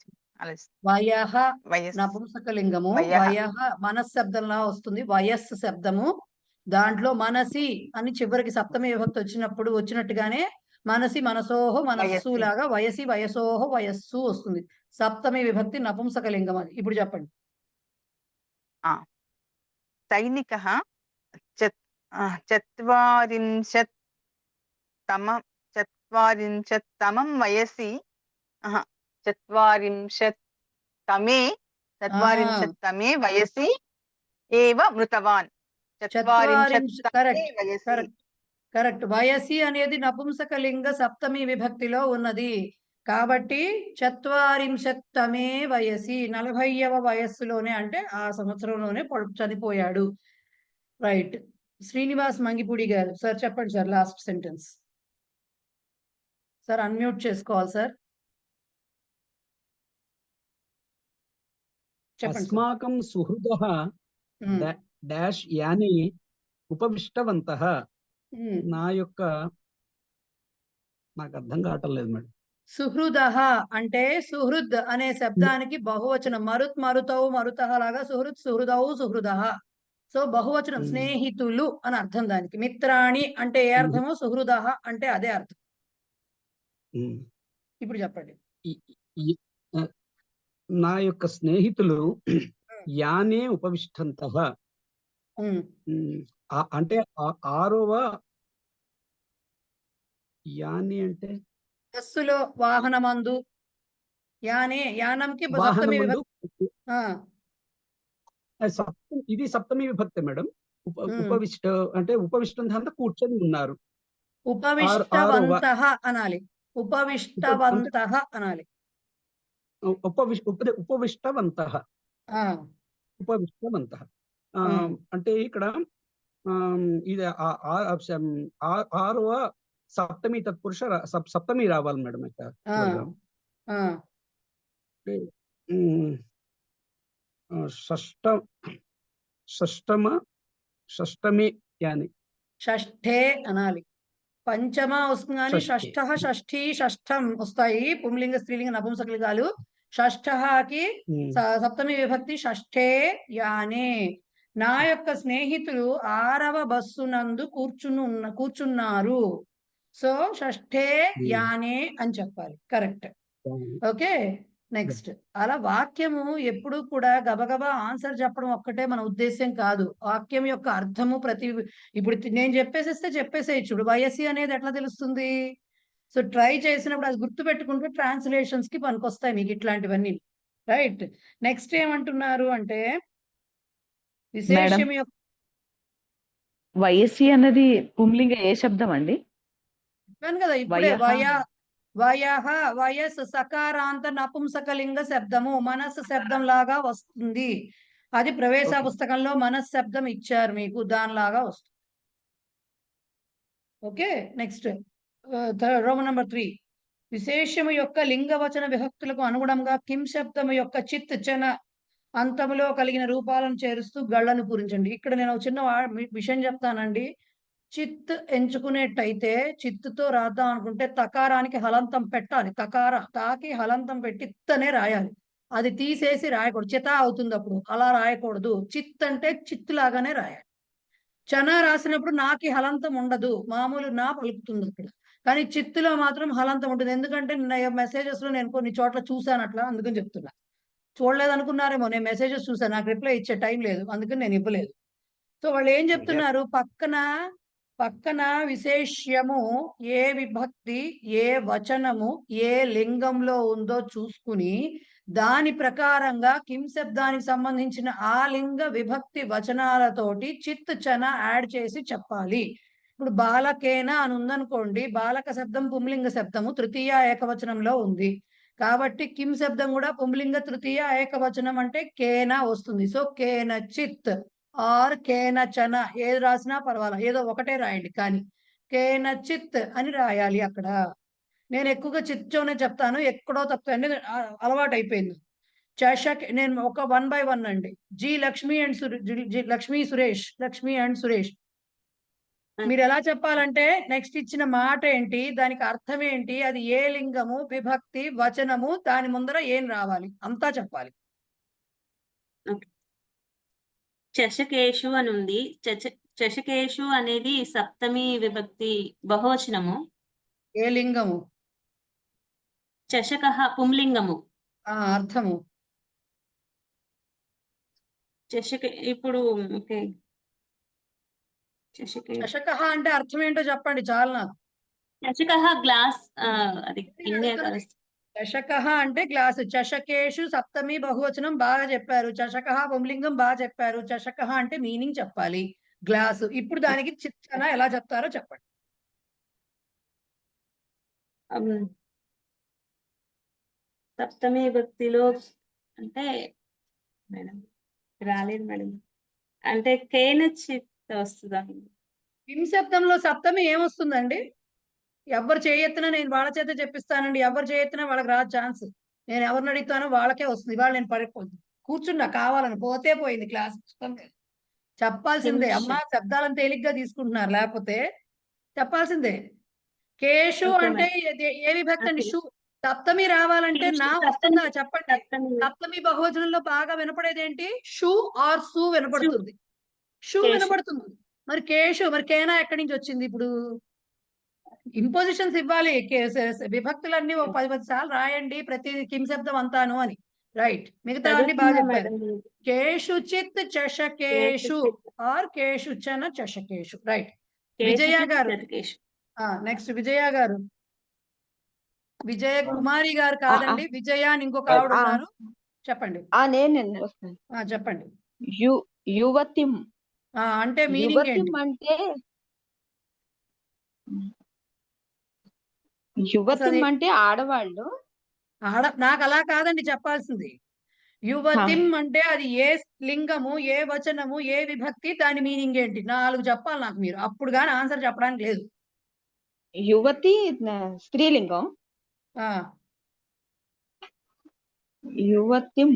వయః నపుంసకలింగము. వయః మనశ్శబ్దంలా వస్తుంది. వయస్సు శబ్దము, దాంట్లో మనసి అని చివరికి సప్తమి విభక్తి వచ్చినట్టుగానే మనసి మనసోహో మనస్సు లాగా వయసి వయసోహో వయస్సు వస్తుంది. సప్తమి విభక్తి నపుంసకలింగం అది. ఇప్పుడు చెప్పండి. సైనిక 40తమం వయసి 40తమే వయసి ఏవ మృతవాన్. 40 కరెక్ట్. వయసి అనేది నపుంసకలింగ సప్తమి విభక్తిలో ఉన్నది కాబట్టి 40తమే వయసి, 40వ వయస్సులోనే అంటే ఆ సంవత్సరంలోనే చనిపోయాడు. రైట్. శ్రీనివాస్ మంగిపూడి గారు సార్ చెప్పండి sir last sentence. Sir unmute చేసుకోవాలి సార్. చెప్పండి. అస్మాకం సుహృదః డాష్ యాని ఉపవిష్టవంతః. నా యొక్క నాకు అర్థం కావట్లేదు మేడం. సుహృదః అంటే సుహృద్ అనే శబ్దానికి బహువచనం. మరుత్ మరుతౌ మరుతః లాగా సుహృద్ సుహృదౌ సుహృదః. సో బహువచనం, స్నేహితులు అని అర్థం దానికి. మిత్రాణి అంటే ఏ అర్థమో సుహృదః అంటే అదే అర్థం. ఇప్పుడు చెప్పండి. నా యొక్క స్నేహితులు యానే ఉపవిష్టంతః అంటే 6వ యాని అంటే బస్సులో, వాహనమందు. యానంకి ఇది సప్తమి విభక్తి మేడం. ఉపవిష్ట అంటే ఉపవిష్టం అంతా కూర్చొని ఉన్నారు. ఉపవిష్టవంతః అనాలి. ఉపవిష్టవంతః అనాలి. ఉపవిష్టవంతః అంటే ఇక్కడ ఇది 6వ సప్తమి తత్పురుష సప్తమి రావాలి మేడం. షష్టమి యాని షష్ఠే అనాలి. పంచమ వస్తుంది కానీ షష్ఠే. షష్ఠ, షష్ఠి, షష్ఠం వస్తాయి పుంలింగ స్త్రీలింగ నపుంసకలింగాలు. షష్ఠకి సప్తమి విభక్తి షష్ఠే యానే. నా యొక్క స్నేహితులు 6వ బస్సు నందు కూర్చున్నారు. సో షష్ఠే యానే అని చెప్పాలి. కరెక్ట్. Okay, next. అలా వాక్యము ఎప్పుడు కూడా గబగబా ఆన్సర్ చెప్పడం ఒక్కటే మన ఉద్దేశ్యం కాదు. వాక్యం యొక్క అర్థము ఇప్పుడు నేను చెప్పేసేయచ్చు. ఇప్పుడు వయస్సు అనేది ఎట్లా తెలుస్తుంది? సో ట్రై చేసినప్పుడు అది గుర్తు పెట్టుకుంటే ట్రాన్స్లేషన్స్ కి పనికొస్తాయి మీకు ఇట్లాంటివన్నీ. రైట్. నెక్స్ట్ ఏమంటున్నారు అంటే విశేషం యొక్క వయస్సి అన్నది పుంలింగ ఏ శబ్దం అండి? చెప్పాను కదా ఇప్పుడే. వయః వయస్ సకారాంత నపుంసకలింగ శబ్దము మనస్సు శబ్దం లాగా వస్తుంది. అది ప్రవేశ పుస్తకంలో మనస్ శబ్దం ఇచ్చారు మీకు, దానిలాగా వస్తుంది. Okay, next Roman number 3. విశేషము యొక్క లింగవచన విభక్తులకు అనుగుణంగా కిం శబ్దము యొక్క చిత్ చన అంతములో కలిగిన రూపాలను చేరుస్తూ గళ్ళను పూరించండి. ఇక్కడ నేను చిన్న విషయం చెప్తానండి. చిత్ ఎంచుకునేట్టయితే చిత్తుతో రాద్దాం అనుకుంటే తకారానికి హలంతం పెట్టాలి. తాకి హలంతం పెట్టి అనే రాయాలి. అది తీసేసి రాయకూడదు, చిత అవుతుంది అప్పుడు. అలా రాయకూడదు. చిత్ అంటే చిత్తు లాగానే రాయాలి. చన రాసినప్పుడు నాకి హలంతం ఉండదు, మామూలు నా పలుకుతుంది అక్కడ. కానీ చిత్తులో మాత్రం హలంతం ఉంటుంది. ఎందుకంటే మెసేజెస్ లో నేను కొన్ని చోట్ల చూసాను అట్లా, అందుకని చెప్తున్నా. చూడలేదు అనుకున్నారేమో, నేను మెసేజెస్ చూసాను, నాకు రిప్లై ఇచ్చే టైం లేదు, అందుకని నేను ఇవ్వలేదు. సో వాళ్ళు ఏం చెప్తున్నారు, పక్కన విశేష్యము ఏ విభక్తి ఏ వచనము ఏ లింగంలో ఉందో చూసుకుని దాని ప్రకారంగా కిం శబ్దానికి సంబంధించిన ఆ లింగ విభక్తి వచనాలతోటి చిత్ చన యాడ్ చేసి చెప్పాలి. ఇప్పుడు బాలకేన అని ఉందనుకోండి, బాలక శబ్దం పుంలింగ శబ్దము తృతీయ ఏకవచనంలో ఉంది కాబట్టి కిం శబ్దం కూడా పుంలింగ తృతీయ ఏకవచనం అంటే కేన వస్తుంది. సో కేన చిత్ ఆర్ కేన చన ఏది రాసినా పర్వాలేదు, ఏదో ఒకటే రాయండి, కానీ కేన చిత్ అని రాయాలి. అక్కడ నేను ఎక్కువగా చిత్తోనే చెప్తాను, ఎక్కడో తప్పుతాయండి, అలవాటు అయిపోయింది. నేను ఒక 1 by 1 అండి. లక్ష్మి అండ్ సురేష్ మీరు ఎలా చెప్పాలంటే నెక్స్ట్ ఇచ్చిన మాట ఏంటి, దానికి అర్థం ఏంటి, అది ఏ లింగము విభక్తి వచనము, దాని ముందర ఏం రావాలి అంతా చెప్పాలి. చషకేషు అని ఉంది. చషకేషు అనేది సప్తమి విభక్తి బహువచనము. ఏ లింగము? చషకః పుంలింగము. అర్థము ఇప్పుడు చషకః అంటే అర్థం ఏంటో చెప్పండి చాలు నాకు. చషకః గ్లాస్, అది చషకః అంటే గ్లాసు. చషకేషు సప్తమి బహువచనం బాగా చెప్పారు. చషకః పుంలింగం బాగా చెప్పారు. చషకః అంటే మీనింగ్ చెప్పాలి, గ్లాసు. ఇప్పుడు దానికి చిత్తన ఎలా చెప్తారో చెప్పండి. సప్తమి విభక్తిలో అంటే మేడం రాలేదు మేడం, అంటే కేన చిత్ వస్తుందా? కిం శబ్దంలో సప్తమి ఏమొస్తుందండి? ఎవరు చేయెత్తినా నేను వాళ్ళ చేత చెప్పిస్తానండి. ఎవరు చేయెత్తినా వాళ్ళకి రాదు ఛాన్స్. నేను ఎవరిని అడుగుతానో వాళ్ళకే వస్తుంది. ఇవాళ నేను కూర్చున్నా కావాలని, పోతే పోయింది క్లాస్. చెప్పాల్సిందే అమ్మా, శబ్దాలను తేలిగ్గా తీసుకుంటున్నారు, లేకపోతే చెప్పాల్సిందే. కేషు అంటే ఏ విభక్తి అండి? షు. సప్తమి రావాలంటే నా వస్తుందా చెప్పండి. సప్తమి బహువచనంలో బాగా వినపడేది ఏంటి? షు ఆర్ సు వినపడుతుంది. షు వినపడుతుంది. మరి కేషు, మరి కేనా ఎక్కడి నుంచి వచ్చింది? ఇప్పుడు ఇంపోజిషన్స్ ఇవ్వాలి. విభక్తులన్నీ ఒక 10 సార్లు రాయండి ప్రతి కిం శబ్దం అంతాను అని. రైట్, మిగతా అన్ని బాగా చెప్పారు. కేషు చిత్ చషకేషు ఆర్ కేషు చన చషకేషు. రైట్. విజయ గారు నెక్స్ట్. విజయ గారు, విజయ కుమారి గారు కాదండి, విజయ అని ఇంకొక ఆవిడ ఉన్నారు, చెప్పండి. చెప్పండి. యువతి అంటే మీనింగ్ ఏంటి? అంటే యువతి అంటే ఆడవాళ్ళు. నాకు అలా కాదండి చెప్పాల్సింది. యువతిం అంటే అది ఏ లింగము ఏ వచనము ఏ విభక్తి, దాని మీనింగ్ ఏంటి? 4 చెప్పాలి నాకు మీరు, అప్పుడు కానీ ఆన్సర్ చెప్పడానికి లేదు. యువతి స్త్రీలింగం. యువతిం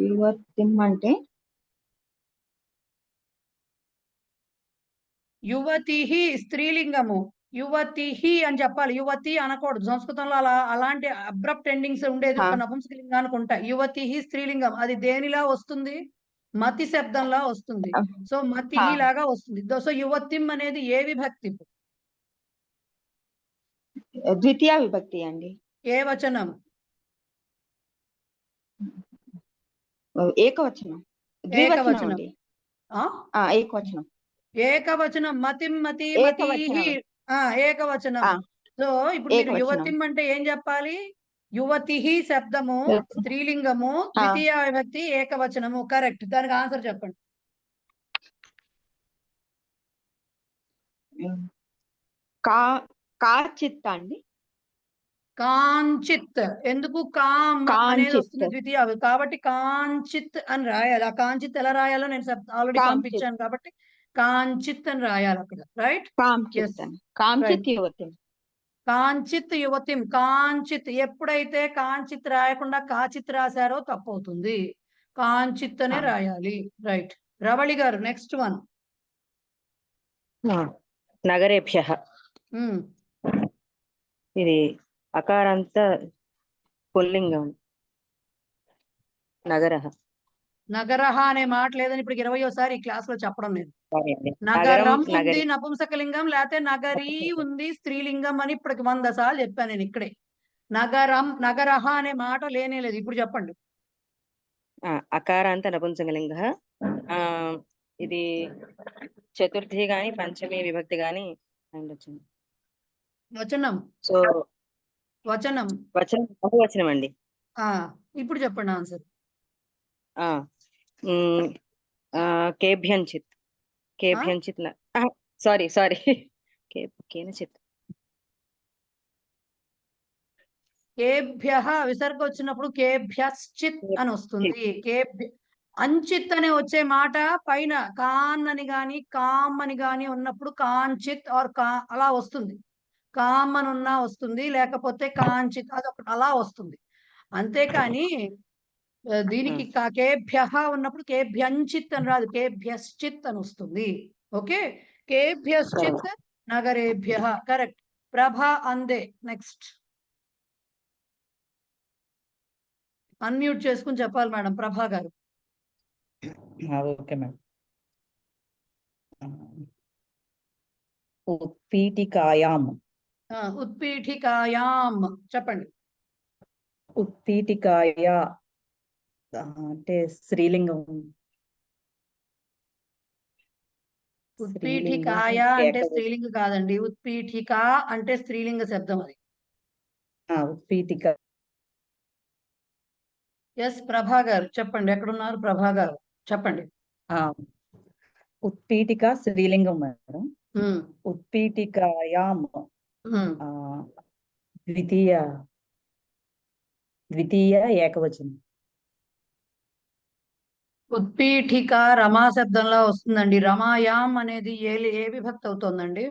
యువతిం అంటే యువతి స్త్రీలింగము, యువతి అని చెప్పాలి, యువతి అనకూడదు. సంస్కృతంలో అలాంటి అబ్రప్ట్ ఎండింగ్స్ ఉండేది ఒక నపుంసకలింగానికి ఉంటాయి. యువతి స్త్రీలింగం, అది దేనిలా వస్తుంది? మతి శబ్దంలా వస్తుంది. సో మతి లాగా వస్తుంది. సో యువతిం అనేది ఏ విభక్తి? ద్వితీయ విభక్తి అండి. ఏ వచనం? ఏకవచనం. ద్వివచనం అండి. ఏకవచనం. ఏకవచనం. మతిం మతి మతి ఏకవచనం. సో ఇప్పుడు మీరు యువతిం అంటే ఏం చెప్పాలి? యువతి శబ్దము స్త్రీలింగము, ద్వితీయ విభక్తి, ఏకవచనము. కరెక్ట్. దానికి ఆన్సర్ చెప్పండి. కాచిత్ అండి. కాంచిత్. ఎందుకు? కామ్ అనేది వస్తుంది ద్వితీయ, కాబట్టి కాంచిత్ అని రాయాలి. ఆ కాంచిత్ ఎలా రాయాలో నేను ఆల్రెడీ పంపించాను కాబట్టి కాంచిత్ అని రాయాలి అక్కడ. రైట్. కాంచిత్ యువతిం. కాంచిత్ యువతిం. కాంచిత్. ఎప్పుడైతే కాంచిత్ రాయకుండా కాచిత్ రాశారో తప్పు అవుతుంది. కాంచిత్ అనే రాయాలి. రైట్. రవళి గారు నెక్స్ట్ వన్. నగరేభ్యః. ఇది అకారాంత పుల్లింగం. నగరః. నగరః అనే మాట లేదని ఇప్పుడు 20వ ఈ క్లాస్ లో చెప్పడం లేదు. నగరం ఉంది నపుంసకలింగం, లేకపోతే నగరీ ఉంది స్త్రీలింగం అని ఇప్పటికి 100 సార్లు చెప్పాను నేను ఇక్కడే. నగరం, నగరః అనే మాట లేనే లేదు. ఇప్పుడు చెప్పండి. అకారాంత నపుంసకలింగ. ఇది చతుర్థి గాని పంచమి విభక్తి గాని వచ్చింది. వచనం. సో వచనం. వచనం బహువచనం అండి. ఇప్పుడు చెప్పండి ఆన్సర్. కేభ్యంచిత్. కేభ్యంచిత్. సారీ కేనచిత్. కేభ్యః విసర్గ వచ్చినప్పుడు కేభ్యశ్చిత్ అని వస్తుంది. అంచిత్ అనే వచ్చే మాట పైన కాన్ అని గాని కామ్ అని గాని ఉన్నప్పుడు కాంచిత్ ఆర్ అలా వస్తుంది. కామ్ అని ఉన్నా వస్తుంది, లేకపోతే కాంచిత్ అదొకటి అలా వస్తుంది. అంతేకాని దీనికి కేభ్యః ఉన్నప్పుడు కేభ్యంచిత్ అని రాదు, కేభ్యశ్చిత్ అని వస్తుంది. ఓకే. కేభ్యశ్చిత్ నగరేభ్యః. కరెక్ట్. ప్రభ అందే. నెక్స్ట్. అన్మ్యూట్ చేసుకుని చెప్పాలి మేడం ప్రభా గారు. Okay madam. ఉత్పీఠికాయాం. ఉత్పీఠికాయాం చెప్పండి. ఉత్పీఠికాయ అంటే స్త్రీలింగం. ఉత్పీఠికాయ అంటే స్త్రీలింగ కాదండి. ఉత్పీఠిక అంటే స్త్రీలింగ శబ్దం అది. ఉత్పీఠిక. ఎస్ ప్రభా గారు చెప్పండి. ఎక్కడున్నారు ప్రభా గారు? చెప్పండి. ఉత్పీఠిక స్త్రీలింగం మేడం. ఉత్పీఠికాయాం ద్వితీయ ఏకవచనం. ఉత్పీఠిక రమా శబ్దంలో వస్తుందండి. రమాయాం అనేది ఏ విభక్తి అవుతుందండి?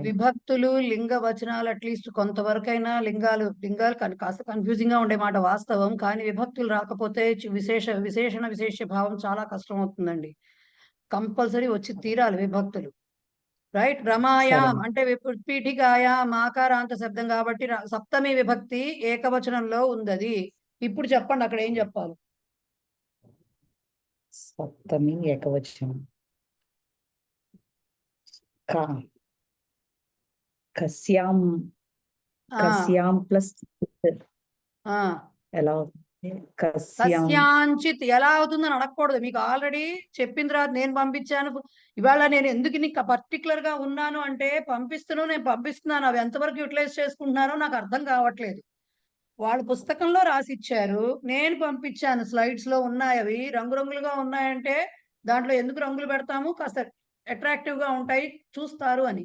విభక్తులు లింగ వచనాలు అట్లీస్ట్ కొంతవరకైనా లింగాలు కాస్త కన్ఫ్యూజింగ్ గా ఉండే మాట వాస్తవం. కానీ విభక్తులు రాకపోతే విశేష భావం చాలా కష్టం అవుతుందండి. కంపల్సరీ వచ్చి తీరాలి విభక్తులు. రైట్. రమాయాం అంటే ఉత్పీఠికాయాం ఆకారాంత శబ్దం కాబట్టి సప్తమి విభక్తి ఏకవచనంలో ఉంది. ఇప్పుడు చెప్పండి అక్కడ ఏం చెప్పాలి? సప్తమి ఏకవచనం. కస్యాం ప్లస్ ఎలా కస్యాంచిత్ ఎలా అవుతుందని అడగకూడదు. మీకు ఆల్రెడీ చెప్పిన తర్వాత నేను పంపించాను. ఇవాళ నేను ఎందుకు నీకు పర్టికులర్ గా ఉన్నాను అంటే నేను పంపిస్తున్నాను. అవి ఎంతవరకు యూటిలైజ్ చేసుకుంటున్నారో నాకు అర్థం కావట్లేదు. వాళ్ళు పుస్తకంలో రాసిచ్చారు, నేను పంపించాను. స్లైడ్స్ లో ఉన్నాయి, అవి రంగురంగులుగా ఉన్నాయంటే దాంట్లో ఎందుకు రంగులు పెడతాము? కాస్త అట్రాక్టివ్ గా ఉంటాయి, చూస్తారు అని.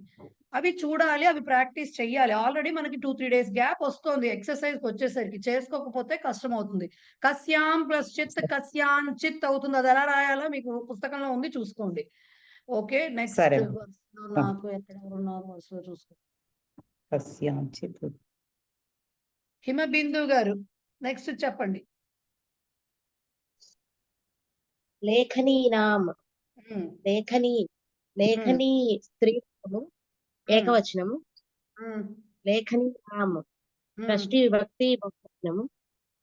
అవి చూడాలి, అవి ప్రాక్టీస్ చెయ్యాలి. ఆల్రెడీ మనకి 2-3 డేస్ గ్యాప్ వస్తుంది ఎక్సర్సైజ్ వచ్చేసరికి. చేసుకోకపోతే కష్టం అవుతుంది. కస్యాం ప్లస్ చిత్ కస్యాంచిత్ అవుతుంది. అది ఎలా రాయాలో మీకు పుస్తకంలో ఉంది, చూసుకోండి. ఓకే. నెక్స్ట్ నాకు ఎక్కడ ఉన్నారు వరుసలో చూసుకోండి. కస్యాంచిత్ హిమబిందు గారు నెక్స్ట్ చెప్పండి. లేఖనీనాం ఉమ్, లేఖనీ లేఖనీ స్త్రీలింగము ఏకవచనము ఉమ్, లేఖనీనాం ఉమ్. షష్ఠీ విభక్తి బహువచనము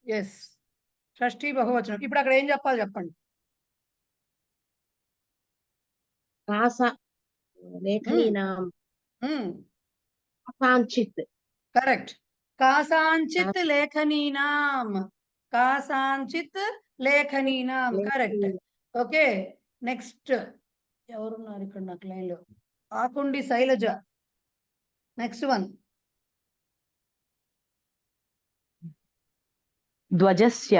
ఎస్, షష్ఠీ బహువచనం. ఇప్పుడు అక్కడ ఏం చెప్పాలి చెప్పండి. కాస లేఖనీనాం కాసాంచిత్ కరెక్ట్. కాసాంచిత్ లేఖనీనాం, కాసాంచిత్ లేఖనీనాం, కరెక్ట్. ఓకే, నెక్స్ట్ ఎవరున్నారు ఇక్కడ నాకు లైన్ లో? ఆకుండి శైలజ. Next one. ధ్వజస్య.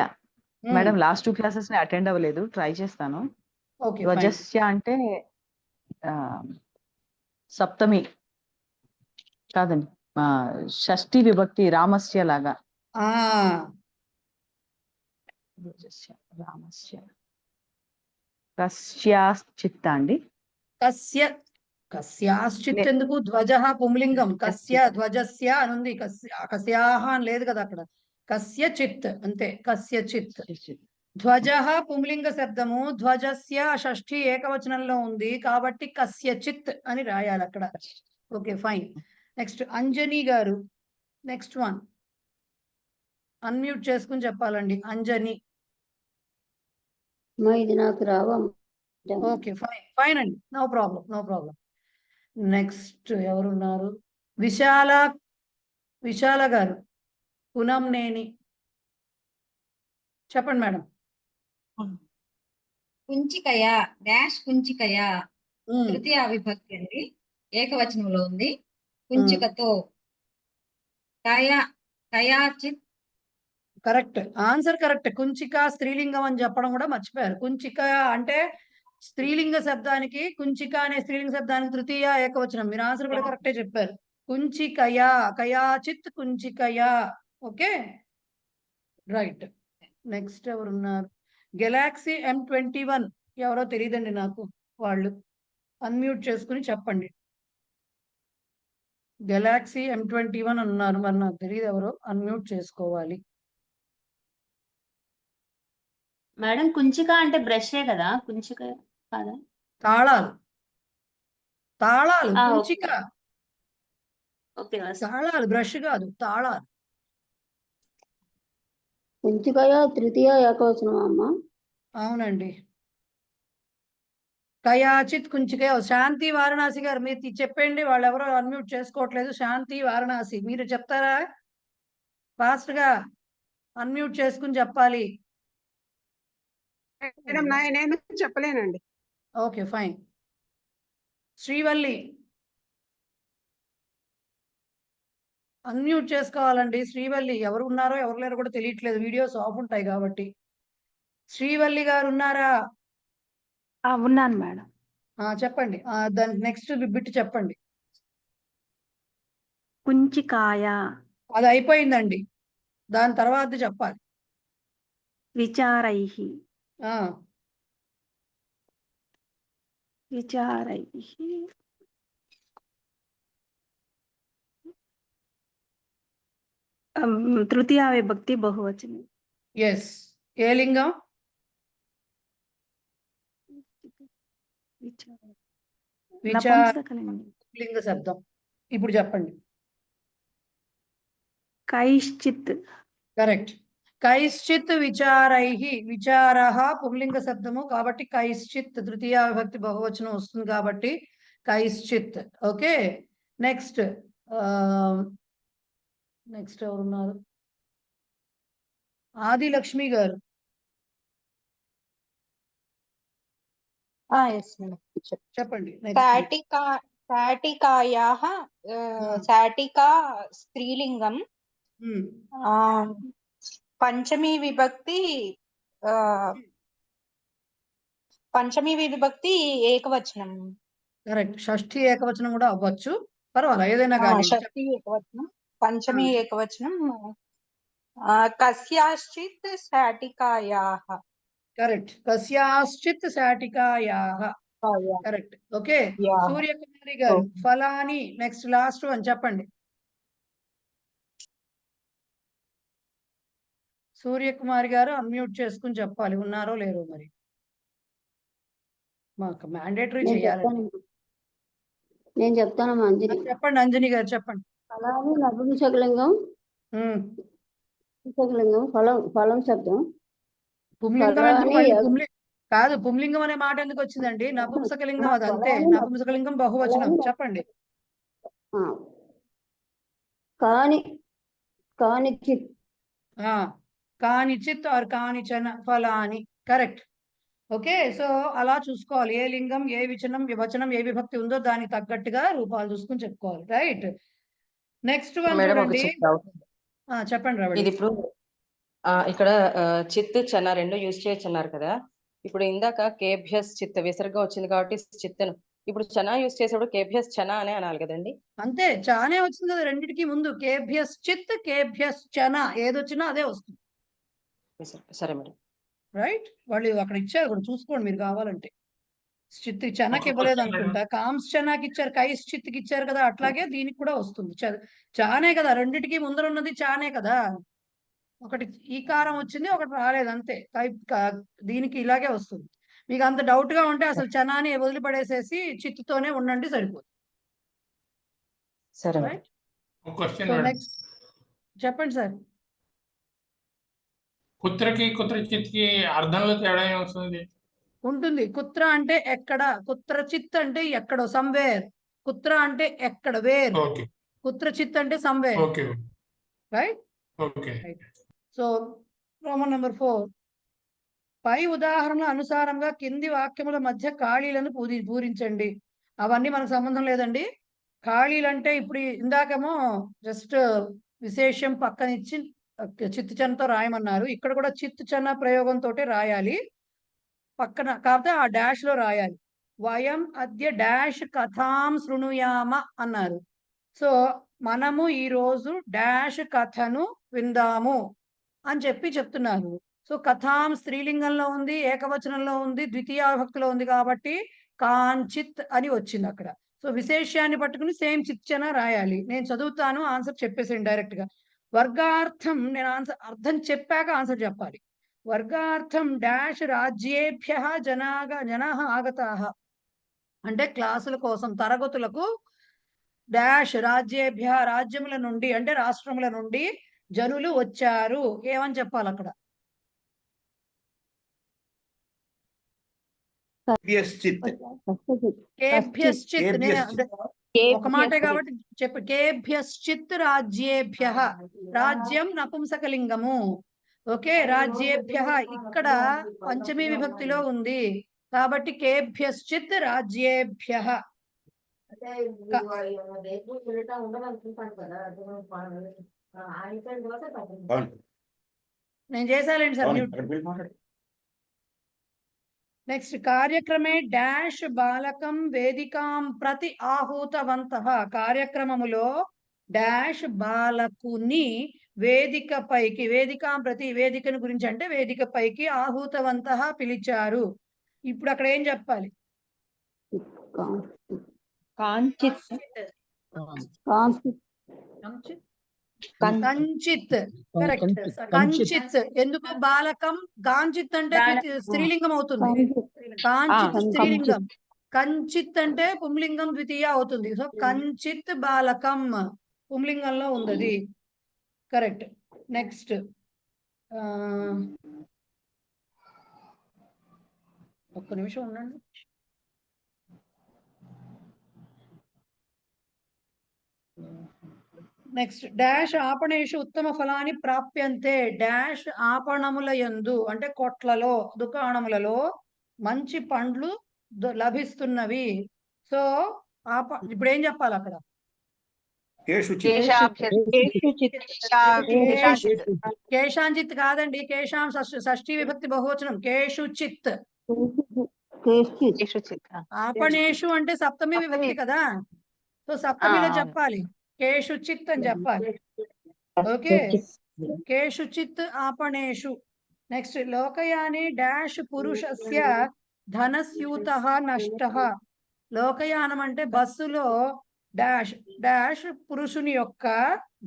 మేడం లాస్ట్ 2 క్లాసెస్ ని అటెండ్ అవ్వలేదు, ట్రై చేస్తాను. ఓకే, ధ్వజస్య అంటే సప్తమి కాదండి, షష్ఠి విభక్తి రామస్య లాగా. ధ్వజస్య రామస్య కస్యాశ్చిత్ అండి. కస్య, కస్యాశ్చిత్ ఎందుకు? ధ్వజః పుంలింగం, కస్య ధ్వజస్య అని ఉంది. కస్యాహ అని లేదు కదా అక్కడ. కస్య చిత్ అంతే, కస్య చిత్. ధ్వజః పుంలింగ శబ్దము, ధ్వజస్య షష్ఠి ఏకవచనంలో ఉంది కాబట్టి కస్య చిత్ అని రాయాలి అక్కడ. Okay, fine. నెక్స్ట్ అంజని గారు, నెక్స్ట్ వన్. అన్మ్యూట్ చేసుకుని చెప్పాలండి. అంజని. ఇది నాకు రావా? ఓకే, ఫైన్ ఫైన్ అండి, no problem, no problem. Next ఎవరున్నారు? విశాల, విశాల గారు, పునంనేని. చెప్పండి మేడం. కుంచికయ డాష్ కుంచికయ తృతీయ విభక్తి అండి, ఏకవచనంలో ఉంది. కుంచికతో కయాచిత్. Correct answer, correct. కుంచిక స్త్రీలింగం అని చెప్పడం కూడా మర్చిపోయారు. కుంచిక అంటే స్త్రీలింగ శబ్దానికి, కుంచిక అనే స్త్రీలింగ శబ్దానికి తృతీయ ఏకవచనం. మీరు ఆన్సర్ కూడా కరెక్టే చెప్పారు. కుంచికయ, కయాచిత్ కుంచికయ. Okay, right. నెక్స్ట్ ఎవరున్నారు? గెలాక్సీ M21 ఎవరో తెలియదండి నాకు. వాళ్ళు అన్మ్యూట్ చేసుకుని చెప్పండి. గెలాక్సీ M21 అన్నారు, మరి నాకు తెలియదు ఎవరో. అన్మ్యూట్ చేసుకోవాలి. మేడం కుంచిక అంటే బ్రషే కదా, కుంచిక కాదా? తాళాలు, తాళాలు కుంచిక. ఓకే, తాళాలు బ్రష్ కాదు, తాళాలు. కుంచికయ తృతీయ ఏకవచనం అమ్మ. అవునండి. కయాచిత్ కుంచికయ. శాంతి వారణాసి గారు మీరు చెప్పండి. వాళ్ళు ఎవరో అన్మ్యూట్ చేసుకోవట్లేదు. శాంతి వారణాసి మీరు చెప్తారా? ఫాస్ట్ గా అన్మ్యూట్ చేసుకుని చెప్పాలి. నేను చెప్పలేనండి. Okay, fine. శ్రీవల్లి అన్మ్యూట్ చేసుకోవాలండి. శ్రీవల్లి ఎవరు ఉన్నారో ఎవరు లేరో కూడా తెలియట్లేదు, వీడియోస్ ఆఫ్ ఉంటాయి కాబట్టి. శ్రీవల్లి గారు ఉన్నారా? ఉన్నాను మేడం. చెప్పండి. దాని నెక్స్ట్ బిట్ చెప్పండి. కుంచికాయ. అది అయిపోయిందండి, దాని తర్వాత చెప్పాలి. విచారైహి. విచారైహి తృతీయ విభక్తి బహువచనం. ఎస్, ఏ లింగం? లింగ శబ్దం. ఇప్పుడు చెప్పండి. కైశ్చిత్. కరెక్ట్. కైశ్చిత్ విచారైహి. విచారః పుంలింగ శబ్దము కాబట్టి కైశ్చిత్ తృతీయ విభక్తి బహువచనం వస్తుంది కాబట్టి కైశ్చిత్. Okay, next. నెక్స్ట్ ఎవరున్నారు? ఆదిలక్ష్మి గారు. చెప్పండి. శాటికాయాః శాటికా స్త్రీలింగం పంచమీ విభక్తి ఏకవచనం. కరెక్ట్. షష్ఠి ఏకవచనం కూడా అవ్వచ్చు, పర్వాలేదు ఏదైనా కానీ. షష్ఠి ఏకవచనం, పంచమీ ఏకవచనం. కస్యాశ్చిత్ శాటికాయాః. కరెక్ట్. కస్యాశ్చిత్ శాటికాయాః. కరెక్ట్. ఓకే, సూర్యకుమారి గారు. ఫలాని. నెక్స్ట్ లాస్ట్ వన్ చెప్పండి. సూర్యకుమారి గారు అన్మ్యూట్ చేసుకుని చెప్పాలి, ఉన్నారో లేరో మరి. మాకు మ్యాండేటరీ నేను చేయాలండి. చెప్తాను నేను చెప్తానమ్మా అంజని. చెప్పండి అంజని గారు, చెప్పండి. ఫలాని నపుంసకలింగం, నపుంసకలింగం ఫలం శబ్దం. పుంలింగం ఎందుకు ఫలాని మళ్ళీ కాదు, పుంలింగం అనే మాట ఎందుకు వచ్చిందండి? నపుంసకలింగం అది అంతే. నపుంసకలింగం బహువచనం. చెప్పండి. కానిచిత్ కానిచిత్ ఆర్ కానిచన ఫలాని. కరెక్ట్. ఓకే, సో అలా చూసుకోవాలి. ఏ లింగం, ఏ వివచనం, ఏ విభక్తి ఉందో దానికి తగ్గట్టుగా రూపాలు చూసుకుని చెప్పుకోవాలి. రైట్. నెక్స్ట్ వన్ చూడండి. చెప్పండి రవళి. ఇది ఇప్పుడు ఇక్కడ చిత్ చన రెండు యూజ్ చేయొచ్చు అన్నారు కదా. ఇప్పుడు ఇందాక కేభ్యస్ చిత్ విసర్గ వచ్చింది కాబట్టి చిత్తను ఇప్పుడు చనా యూజ్ చేసేప్పుడు కేభ్యస్ చన అనే అనాలి కదండి. అంతే, చానే వచ్చింది కదా రెండింటికి ముందు. కేభ్యస్ చిత్, కేభ్యస్ చన, ఏదొచ్చినా అదే వస్తుంది. సరే మేడం. రైట్. వాళ్ళు అక్కడ ఇచ్చారు కూడా చూసుకోండి మీరు కావాలంటే. చిత్ చనకి ఇవ్వలేదు అనుకుంటా, కామ్స్ చనాకి ఇచ్చారు, కైస్ చిత్కి ఇచ్చారు కదా, అట్లాగే దీనికి కూడా వస్తుంది. చానే కదా, రెండింటికి ముందర ఉన్నది చానే కదా. ఒకటి ఈకారం వచ్చింది, ఒకటి రాలేదు అంతే. దీనికి ఇలాగే వస్తుంది. మీకు అంత డౌట్ గా ఉంటే అసలు చనాని వదిలిపడేసేసి చిత్తుతోనే ఉండండి, సరిపోతుంది. సరే. నెక్స్ట్ చెప్పండి సార్. కుత్రకి కుత్రచిత్కి అర్థంలో తేడా ఏమవుతుంది? ఉంటుంది. కుత్ర అంటే ఎక్కడ, కుత్రచిత్ అంటే ఎక్కడో, సంవేర్. కుత్ర అంటే ఎక్కడ, వేర్. కుత్రచిత్ అంటే somewhere. Right. So Roman number 4. పై ఉదాహరణల అనుసారంగా కింది వాక్యముల మధ్య ఖాళీలను పూరించండి. అవన్నీ మనకు సంబంధం లేదండి. ఖాళీలు అంటే ఇప్పుడు ఇందాకేమో జస్ట్ విశేషం పక్కనిచ్చి చిత్తు చనతో రాయమన్నారు. ఇక్కడ కూడా చిత్తు చన ప్రయోగంతో రాయాలి. పక్కన కాకపోతే ఆ డాష్ లో రాయాలి. వయం అద్య డాష్ కథాం శృణుయామ అన్నారు. సో మనము ఈ రోజు డాష్ కథను విందాము అని చెప్తున్నారు. సో కథాం స్త్రీలింగంలో ఉంది, ఏకవచనంలో ఉంది, ద్వితీయ విభక్తిలో ఉంది కాబట్టి కాంచిత్ అని వచ్చింది అక్కడ. సో విశేషాన్ని పట్టుకుని సేమ్ చిచ్చన రాయాలి. నేను చదువుతాను, ఆన్సర్ చెప్పేసాను డైరెక్ట్ గా. వర్గార్థం నేను అర్థం చెప్పాక ఆన్సర్ చెప్పాలి. వర్గార్థం డాష్ రాజ్యేభ్య జనాః ఆగతాః అంటే క్లాసుల కోసం, తరగతులకు డాష్ రాజ్యేభ్య రాజ్యముల నుండి అంటే రాష్ట్రముల నుండి జనులు వచ్చారు. ఏమని చెప్పాలి అక్కడ? ఒక మాటే కాబట్టి చెప్పు. కేభ్యశ్చిత్ రాజ్యేభ్య. రాజ్యం నపుంసకలింగము. ఓకే, రాజ్యేభ్య ఇక్కడ పంచమీ విభక్తిలో ఉంది కాబట్టి కేభ్యశ్చిత్ రాజ్యేభ్య. నేను చేశానండి సార్. నెక్స్ట్ కార్యక్రమే డాష్ బాలకం వేదికాం ప్రతి ఆహూతవంతః. కార్యక్రమములో డాష్ బాలకుని వేదికపైకి, వేదికాం ప్రతి వేదికను గురించి అంటే వేదికపైకి ఆహూతవంతః పిలిచారు. ఇప్పుడు అక్కడ ఏం చెప్పాలి? కంచిత్. కరెక్ట్. కంచిత్. ఎందుకు బాలకం? కాంచిత్ అంటే స్త్రీలింగం అవుతుంది. కాంచిత్ స్త్రీలింగం, కంచిత్ అంటే పుంలింగం ద్వితీయ అవుతుంది. సో కంచిత్ బాలకం పుంలింగంలో ఉంది. కరెక్ట్. నెక్స్ట్ ఒక్క నిమిషం ఉండండి. నెక్స్ట్ డాష్ ఆపణేషు ఉత్తమ ఫలాన్ని ప్రాప్యంతే. డాష్ ఆపణముల యందు అంటే కొట్లలో, దుకాణములలో మంచి పండ్లు లభిస్తున్నవి. సో ఇప్పుడు ఏం చెప్పాలి అక్కడ? కేశాంచిత్ కాదండి, కేశాం షష్ఠీ విభక్తి బహువచనం. కేషుచిత్. ఆపణేషు అంటే సప్తమి విభక్తి కదా, సో సప్తమిలో చెప్పాలి. కేషుచిత్ అని చెప్పాలి. ఓకే, కేషుచిత్ ఆపణేషు. నెక్స్ట్ లోకయాని డాష్ పురుషస్య ధనస్యూతః నష్టః. లోకయానం అంటే బస్సులో డాష్ డాష్ పురుషుని యొక్క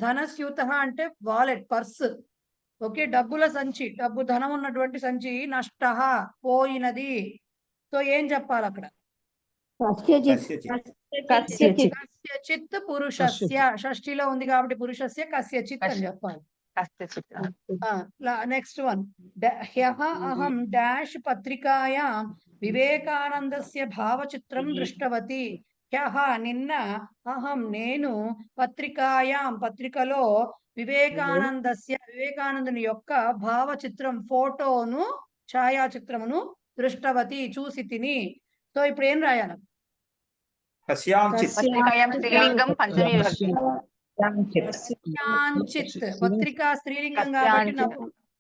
ధనస్యూతః అంటే వాలెట్, పర్స్. ఓకే, డబ్బుల సంచి, డబ్బు ధనం ఉన్నటువంటి సంచి నష్టః పోయినది. సో ఏం చెప్పాలి అక్కడ? కస్యచిత్ పురుషస్య, షష్ఠిలో ఉంది కాబట్టి పురుషస్య కస్యచిత్ అని చెప్పాలి. నెక్స్ట్ వన్, హ్యః అహం డాష్ పత్రికాయాం వివేకానందస్య భావచిత్రం దృష్టవతి. హ్యః నిన్న, అహం నేను, పత్రికాయాం పత్రికలో, వివేకానందుని యొక్క భావచిత్రం ఫోటోను, ఛాయాచిత్రమును దృష్టవతి చూసి తిని. సో ఇప్పుడు ఏం రాయాలి? పత్రికాయాం స్త్రీలింగం పంచమీ విభక్తి. కస్యాంచిత్, పత్రిక స్త్రీలింగం కాబట్టి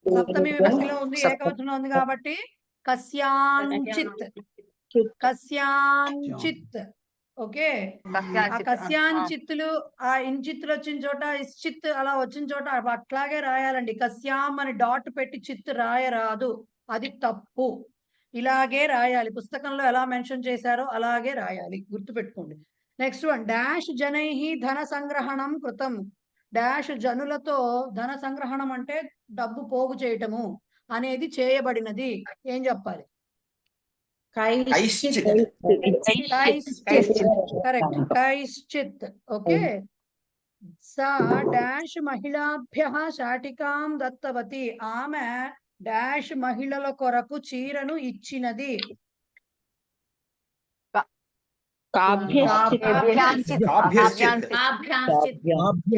సప్తమి విభక్తిలో ఉంది, ఏకవచనంలో ఉంది కాబట్టి కస్యాంచిత్, కస్యాంచిత్. ఓకే, ఆ కస్యాంచిత్తులు, ఆ ఇంచిత్తులు వచ్చిన చోట ఇశ్చిత్ అలా వచ్చిన చోట అట్లాగే రాయాలండి. కస్యాం అని డాట్ పెట్టి చిత్ రాయరాదు, అది తప్పు. ఇలాగే రాయాలి, పుస్తకంలో ఎలా మెన్షన్ చేశారో అలాగే రాయాలి, గుర్తుపెట్టుకోండి. నెక్స్ట్ వన్, డాష్ జనై ధన సంగ్రహణం కృతం. డాష్ జనులతో ధన సంగ్రహణం అంటే డబ్బు పోగు చేయటము అనేది చేయబడినది. ఏం చెప్పాలి? కరెక్ట్, కైశ్చిత్. ఓకే, సా డాష్ మహిళాభ్యః శాటికాం దత్తవతి. ఆమె డాష్ మహిళల కొరకు చీరను ఇచ్చినది.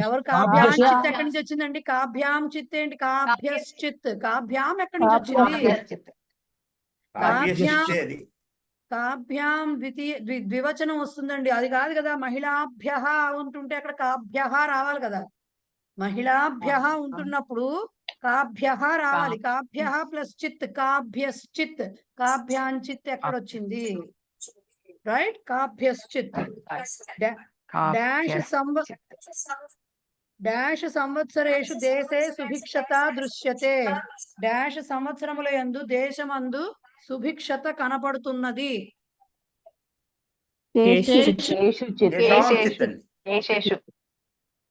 ఎవరు? కాభ్యాంచిత్ ఎక్కడి నుంచి వచ్చిందండి? కాభ్యాం చిత్ ఏంటి? కాభ్యశ్చిత్. కాభ్యాం ఎక్కడి నుంచి వచ్చింది? కాభ్యాం ద్వివచనం వస్తుందండి, అది కాదు కదా. మహిళాభ్యః ఉంటుంటే అక్కడ కాభ్యః రావాలి కదా. మహిళాభ్యః ఉంటున్నప్పుడు కాభ్యః రావాలి. కాభ్యః ప్లస్ చిత్, కాభ్యశ్చిత్. కాభ్యాంచిత్ ఎక్కడొచ్చింది? రైట్, కాభ్యశ్చిత్. డాష్ సంవత్సరేషు దేశే సుభిక్షత దృశ్యతే. డాష్ సంవత్సరముల యందు దేశమందు సుభిక్షత కనపడుతున్నది.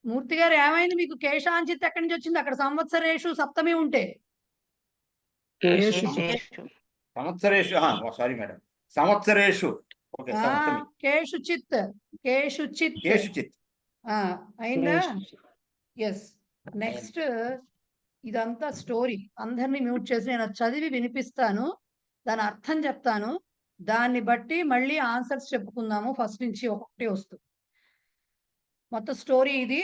మూర్తి గారు ఏమైంది మీకు? కేశాంచిత్ ఎక్కడి నుంచి వచ్చింది? అక్కడ సంవత్సరేషు సప్తమి ఉంటే సంవత్సరేషు, సారీ మేడం, సంవత్సరేషు. కేషుచిత్, కేషుచిత్, కేషుచిత్ అయిందా? ఎస్. నెక్స్ట్, ఇదంతా స్టోరీ. అందరినీ మ్యూట్ చేసి నేను చదివి వినిపిస్తాను, దాని అర్థం చెప్తాను, దాన్ని బట్టి మళ్ళీ ఆన్సర్స్ చెప్పుకుందాము. ఫస్ట్ నుంచి ఒకటి వస్తుంది మొత్తం స్టోరీ ఇది.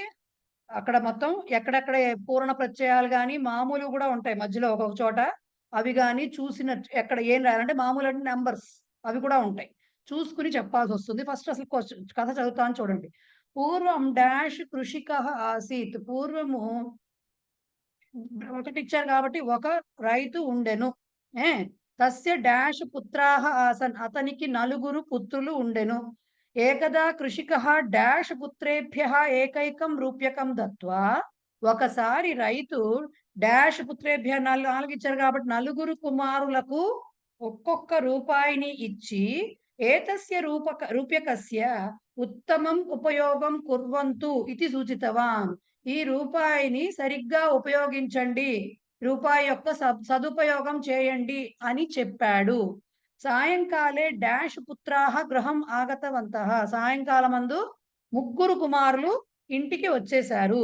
అక్కడ మొత్తం ఎక్కడెక్కడ పూర్ణ ప్రత్యయాలు కానీ మామూలు కూడా ఉంటాయి మధ్యలో ఒక్కొక్క చోట, అవి కానీ చూసిన ఎక్కడ ఏం రాయాలంటే మామూలు అంటే నెంబర్స్ అవి కూడా ఉంటాయి, చూసుకుని చెప్పాల్సి వస్తుంది. ఫస్ట్ అసలు కథ చదువుతాను చూడండి. పూర్వం డాష్ కృషిక ఆసీత్. పూర్వము ఒకటి ఇచ్చారు కాబట్టి ఒక రైతు ఉండెను. తస్య డాష్ పుత్రాహ ఆసన్. అతనికి 4 పుత్రులు ఉండెను. ఏకదా కృషిక డాష్ పుత్రేభ్య ఏకైకం రూప్యకం దత్వా. ఒకసారి రైతు డాష్ పుత్రేభ్య 4 ఇచ్చారు కాబట్టి 4 కుమారులకు ఒక్కొక్క రూపాయిని ఇచ్చి, ఏతస్య రూప్యకస్య ఉత్తమం ఉపయోగం కుర్వంతు ఇది సూచితవాన్. ఈ రూపాయిని సరిగ్గా ఉపయోగించండి, రూపాయి యొక్క సదుపయోగం చేయండి అని చెప్పాడు. సాయంకాలే డాష్ పుత్రాహ గృహం ఆగతవంతః. సాయంకాలమందు 3 కుమారులు ఇంటికి వచ్చేశారు.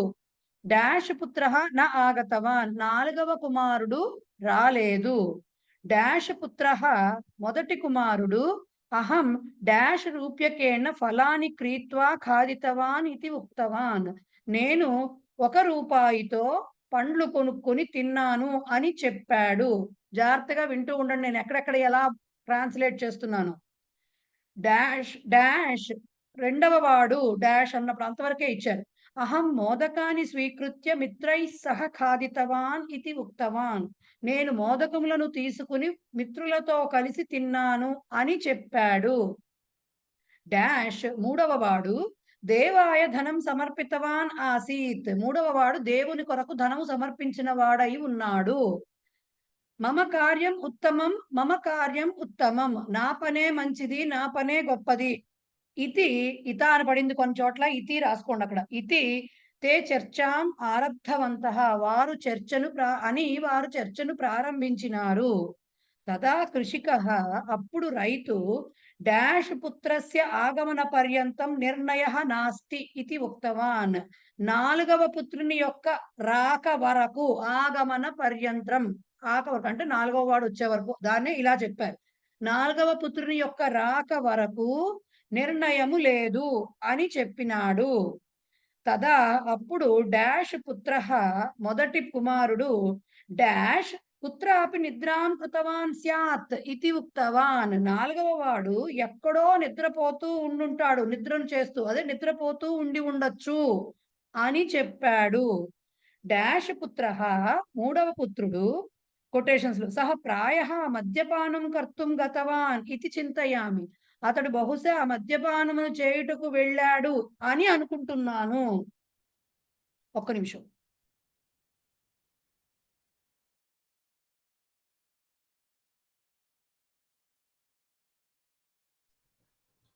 డాష్ పుత్రః న ఆగతవాన్. 4వ కుమారుడు రాలేదు. డాష్ పుత్రః మొదటి కుమారుడు అహం డాష్ రూప్యకేణ ఫలాని క్రీత్వా ఖాదితవాన్ ఇది ఉక్తవాన్. నేను 1 రూపాయితో పండ్లు కొనుక్కొని తిన్నాను అని చెప్పాడు. జాగ్రత్తగా వింటూ ఉండండి, నేను ఎక్కడెక్కడ ఎలా ట్రాన్స్లేట్ చేస్తున్నాను. డాష్ డాష్ రెండవ వాడు డాష్ అన్నప్పుడు అంతవరకే ఇచ్చారు. అహం మోదకాన్ని స్వీకృత్య మిత్రై సహ ఖాదితవాన్ ఇది ఉక్తవాన్. నేను మోదకములను తీసుకుని మిత్రులతో కలిసి తిన్నాను అని చెప్పాడు. డాష్ మూడవ వాడు దేవాయ ధనం సమర్పితవాన్ ఆసీత్. 3వ వాడు దేవుని కొరకు ధనము సమర్పించిన వాడై ఉన్నాడు. మమ కార్యం ఉత్తమం, మమ కార్యం ఉత్తమం. నా పనే మంచిది, నా పనే గొప్పది. ఇతి ఇత అని పడింది కొన్ని చోట్ల, ఇతి రాసుకోండి అక్కడ. ఇతి తే చర్చాం ఆరబ్ధవంతః వారు చర్చను ప్రారంభించినారు. తదా కృషికః అప్పుడు రైతు డాష్ పుత్రస్య ఆగమన పర్యంతం నిర్ణయః నాస్తి ఇతి ఉక్తవాన్. 4వ పుత్రుని యొక్క రాక వరకు ఆగమన పర్యంతం అంటే 4వ వాడు వచ్చే వరకు దాన్నే ఇలా చెప్పారు. 4వ పుత్రుని యొక్క రాక వరకు నిర్ణయము లేదు అని చెప్పినాడు. తదా అప్పుడు డాష్ పుత్రః మొదటి కుమారుడు డాష్ పుత్రాపి నిద్రాం కృతవాన్ స్యాత్ ఇతి ఉక్తవాన్. 4వ వాడు ఎక్కడో నిద్రపోతూ ఉండుంటాడు, నిద్రను చేస్తూ నిద్రపోతూ ఉండి ఉండొచ్చు అని చెప్పాడు. డాష్ పుత్రః 3వ పుత్రుడు కొటేషన్స్ లో సహ ప్రాయః మద్యపానం కర్తుం గతవాన్ ఇది చింతయామి. అతడు బహుశా మద్యపానమును చేయుటకు వెళ్ళాడు అని అనుకుంటున్నాను. ఒక్క నిమిషం.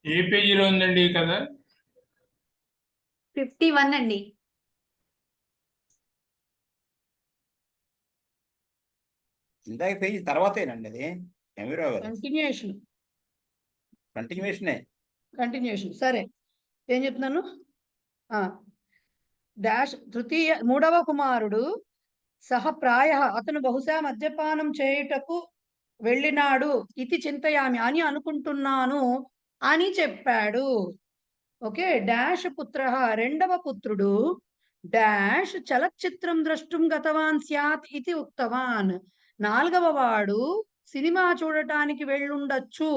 ఏ పేజీలో ఉందండి ఈ కథ? 51 అండి. ఇందాక పేజీ తర్వాతేనండి అది. ఎంవీరావు గారు కంటిన్యూషనే. సరే, ఏం చెప్తున్నాను? డాష్ 3వ కుమారుడు సహ ప్రాయ అతను బహుశా మద్యపానం చేయుటకు వెళ్ళినాడు ఇది చింతయామి అని అనుకుంటున్నాను అని చెప్పాడు. ఓకే. డాష్ పుత్ర 2వ పుత్రుడు డాష్ చలచిత్రం ద్రష్టుం గతవాన్ స్యాత్ ఇది ఉక్తవాన్. 4వ వాడు సినిమా చూడటానికి వెళ్ళుండొచ్చు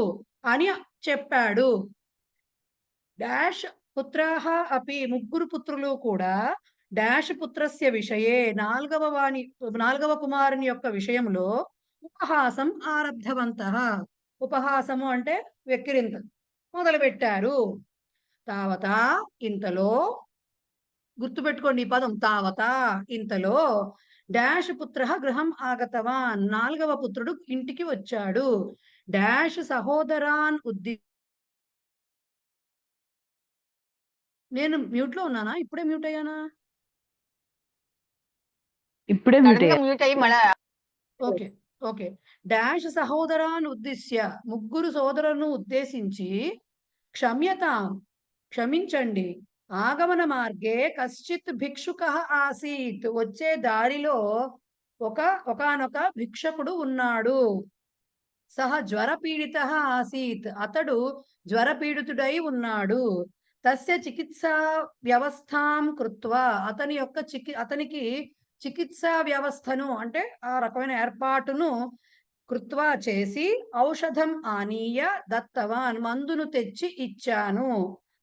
అని చెప్పాడు. డాష్ పుత్రాః అపి 3 పుత్రులు కూడా డాష్ పుత్రస్య విషయే 4వ కుమారుని యొక్క విషయంలో ఉపహాసం ఆరబ్ధవంతః. ఉపహాసము అంటే వెక్కిరింత మొదలు పెట్టారు. తావతా ఇంతలో, గుర్తుపెట్టుకోండి ఈ పదం, తావతా ఇంతలో డాష్ పుత్ర గృహం ఆగతవాన్ 4వ పుత్రుడు ఇంటికి వచ్చాడు. డాష్ సహోదరాన్ నేను మ్యూట్ లో ఉన్నానా? ఇప్పుడే మ్యూట్ అయ్యానా? ఇప్పుడే మ్యూట్ అయ్యి మళ్ళా ఓకే ఓకే. డాష్ సహోదరాన్ ఉద్దేశ్య 3 సోదరులను ఉద్దేశించి క్షమ్యతాం క్షమించండి. ఆగమన మార్గే కశ్చిత్ భిక్షుకః ఆసీత్ వచ్చే దారిలో ఒకానొక భిక్షకుడు ఉన్నాడు. సహ జ్వరపీడితః ఆసీత్ అతడు జ్వరపీడితుడై ఉన్నాడు. తస్య చికిత్సా వ్యవస్థాం కృత్వా అతనికి చికిత్సా వ్యవస్థను అంటే ఆ రకమైన ఏర్పాటును కృత్వా చేసి ఔషధం ఆనీయ దత్తవాన్ మందును తెచ్చి ఇచ్చాను.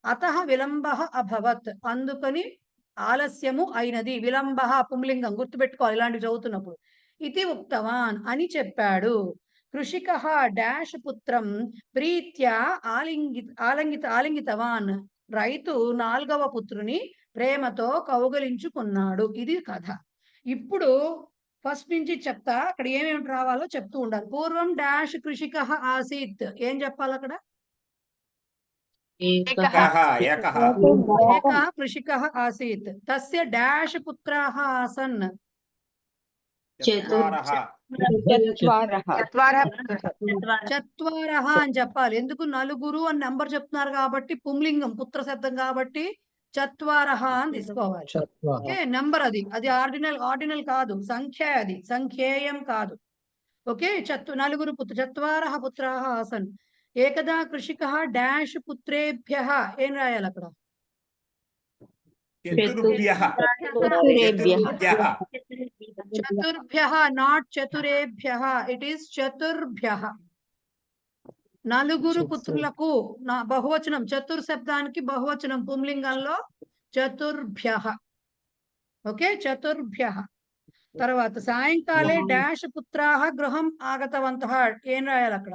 అతః విలంబః అభవత్ అందుకని ఆలస్యము అయినది. విలంబః పుంలింగం, గుర్తుపెట్టుకోవాలి ఇలాంటివి చదువుతున్నప్పుడు. ఇది ఉక్తవాన్ అని చెప్పాడు. కృషికః డాష్ పుత్రం ప్రీత్యా ఆలింగితవాన్ రైతు 4వ పుత్రుని ప్రేమతో కౌగలించుకున్నాడు. ఇది కథ. ఇప్పుడు ఫస్ట్ నుంచి చెప్తా, అక్కడ ఏమేమి రావాలో చెప్తూ ఉండాలి. పూర్వం డాష్ కృషికః ఆసీత్ ఏం చెప్పాలి అక్కడ? ఏకః కృషికః ఆసీత్. తస్య డాష్ పుత్రాః ఆసన్ చత్వారః అని చెప్పాలి. ఎందుకు? 4 అని నెంబర్ చెప్తున్నారు కాబట్టి, పుంలింగం పుత్ర శబ్దం కాబట్టి చత్వారః అని తీసుకోవాలి. ఓకే, నెంబర్ అది ఆర్డినల్ కాదు, సంఖ్య, అది సంఖ్యేయం కాదు. ఓకే, 4 చత్వారః పుత్రాః ఆసన్. ఏకదా కృషికః డాష్ పుత్రేభ్యః ఏం రాయాలి అక్కడ? చతుర్భ్యః, నాట్ చతురేభ్యః, ఇట్ ఈస్ చతుర్భ్యః. 4 పుత్రులకు బహువచనం, చతుర్ శబ్దానికి బహువచనం పుంలింగంలో చతుర్భ్యః. ఓకే, చతుర్భ్యః. తర్వాత సాయంకాలే డాష్ పుత్రాః గృహం ఆగతవంతః ఏం రాయాలి అక్కడ?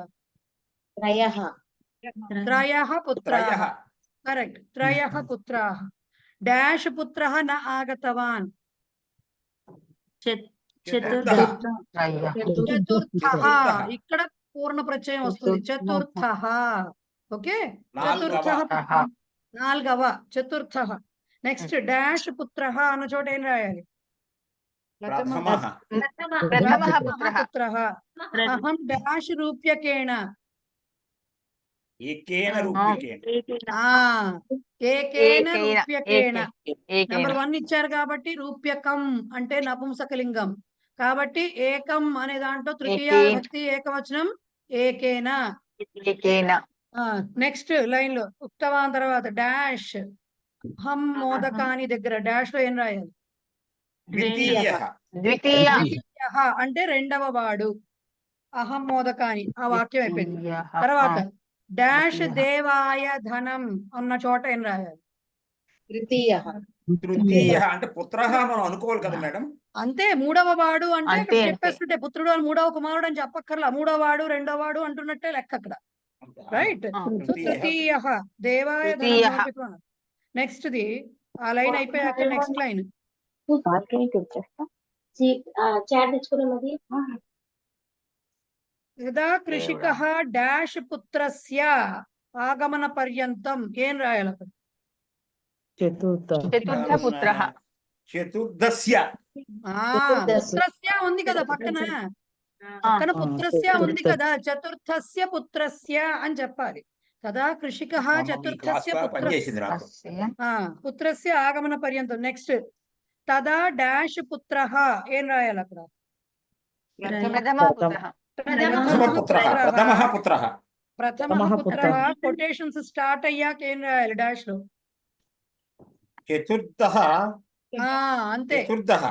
త్రయః పుత్రాః. కరెక్ట్, త్రయః పుత్రాః. డాష్ పుత్రః న ఆగతవాన్ చతుర్థః. ఇక్కడ పూర్ణ ప్రత్యయం వస్తుంది, చతుర్థః. ఓకే, చతుర్థః 4వ చతుర్థః. నెక్స్ట్ డాష్ పుత్రః అన్న చోట ఏం రాయాలి? ప్రథమః ప్రథమః పుత్రః. పుత్రః. అహం డాష్ రూప్యకేణ. ఏకేన రూప్యకేన. ఏకేన ఏకేన, రూప్యకేణ. ఏకేన. నెంబర్ 1 ఇచ్చారు కాబట్టి రూప్యకం అంటే నపుంసకలింగం. కాబట్టి ఏకం అనే దాంట్లో తృతీయ ఏకేన. విభక్తి ఏకవచనం ఏకేన. ఏకేన. నెక్స్ట్ లైన్ లో ఉక్తవాన్ తర్వాత డాష్ హం మోదకాని దగ్గర డాష్ లో ఏం రాయాలి? ద్వితీయః. ద్వితీయ. ద్వితీయః అంటే రెండవ వాడు. అహం మోదకాని ఆ వాక్యం అయిపోయింది. ద్వితీయః. తర్వాత డాష్ ద్వితీయః. దేవాయ ధనం అన్న చోట ఏం రాయాలి? తృతీయః. తృతీయః అంటే పుత్రః మనం అనుకోవాలి కదా మేడం. అంతే, మూడవ వాడు అంటే అంతే, అక్కడ అంతే. చెప్పేస్తుంటే పుత్రుడు అని మూడవ కుమారుడు అని చెప్పక్కర్లా. మూడవ వాడు రెండవ వాడు అంటున్నట్టే లెక్క అక్కడ. రైట్. సో తృతీయ దేవాయ తృతీయః. నెక్స్ట్ ది ఆ లైన్ అయిపోయాక నెక్స్ట్ లైన్ చాట్ తెచ్చుకున్నది. యదా కృషికః డాష్ పుత్రస్య ఆగమన పర్యంతం ఏం రాయాలి అక్కడ? చతుర్థ చతుర్థ పుత్రః. చతుర్దస్య. పుత్రస్య ఉంది కదా పక్కన. పక్కన పుత్రస్య ఉంది కదా. చతుర్థస్య పుత్రస్య అని చెప్పాలి. తదా కృషికః చతుర్థస్య పనిచేసింది నాకు. పుత్రస్య ఆగమన పర్యంతం. నెక్స్ట్ తదా డాష్ పుత్రః ఏం రాయాలి అక్కడ? ప్రథమః పుత్రః. ప్రథమః పుత్రః. ప్రథమః పుత్రః కొటేషన్స్ స్టార్ట్ అయ్యాక ఏం రాయాలి డాష్ లో? చతుర్థః. అంతే. చతుర్థః.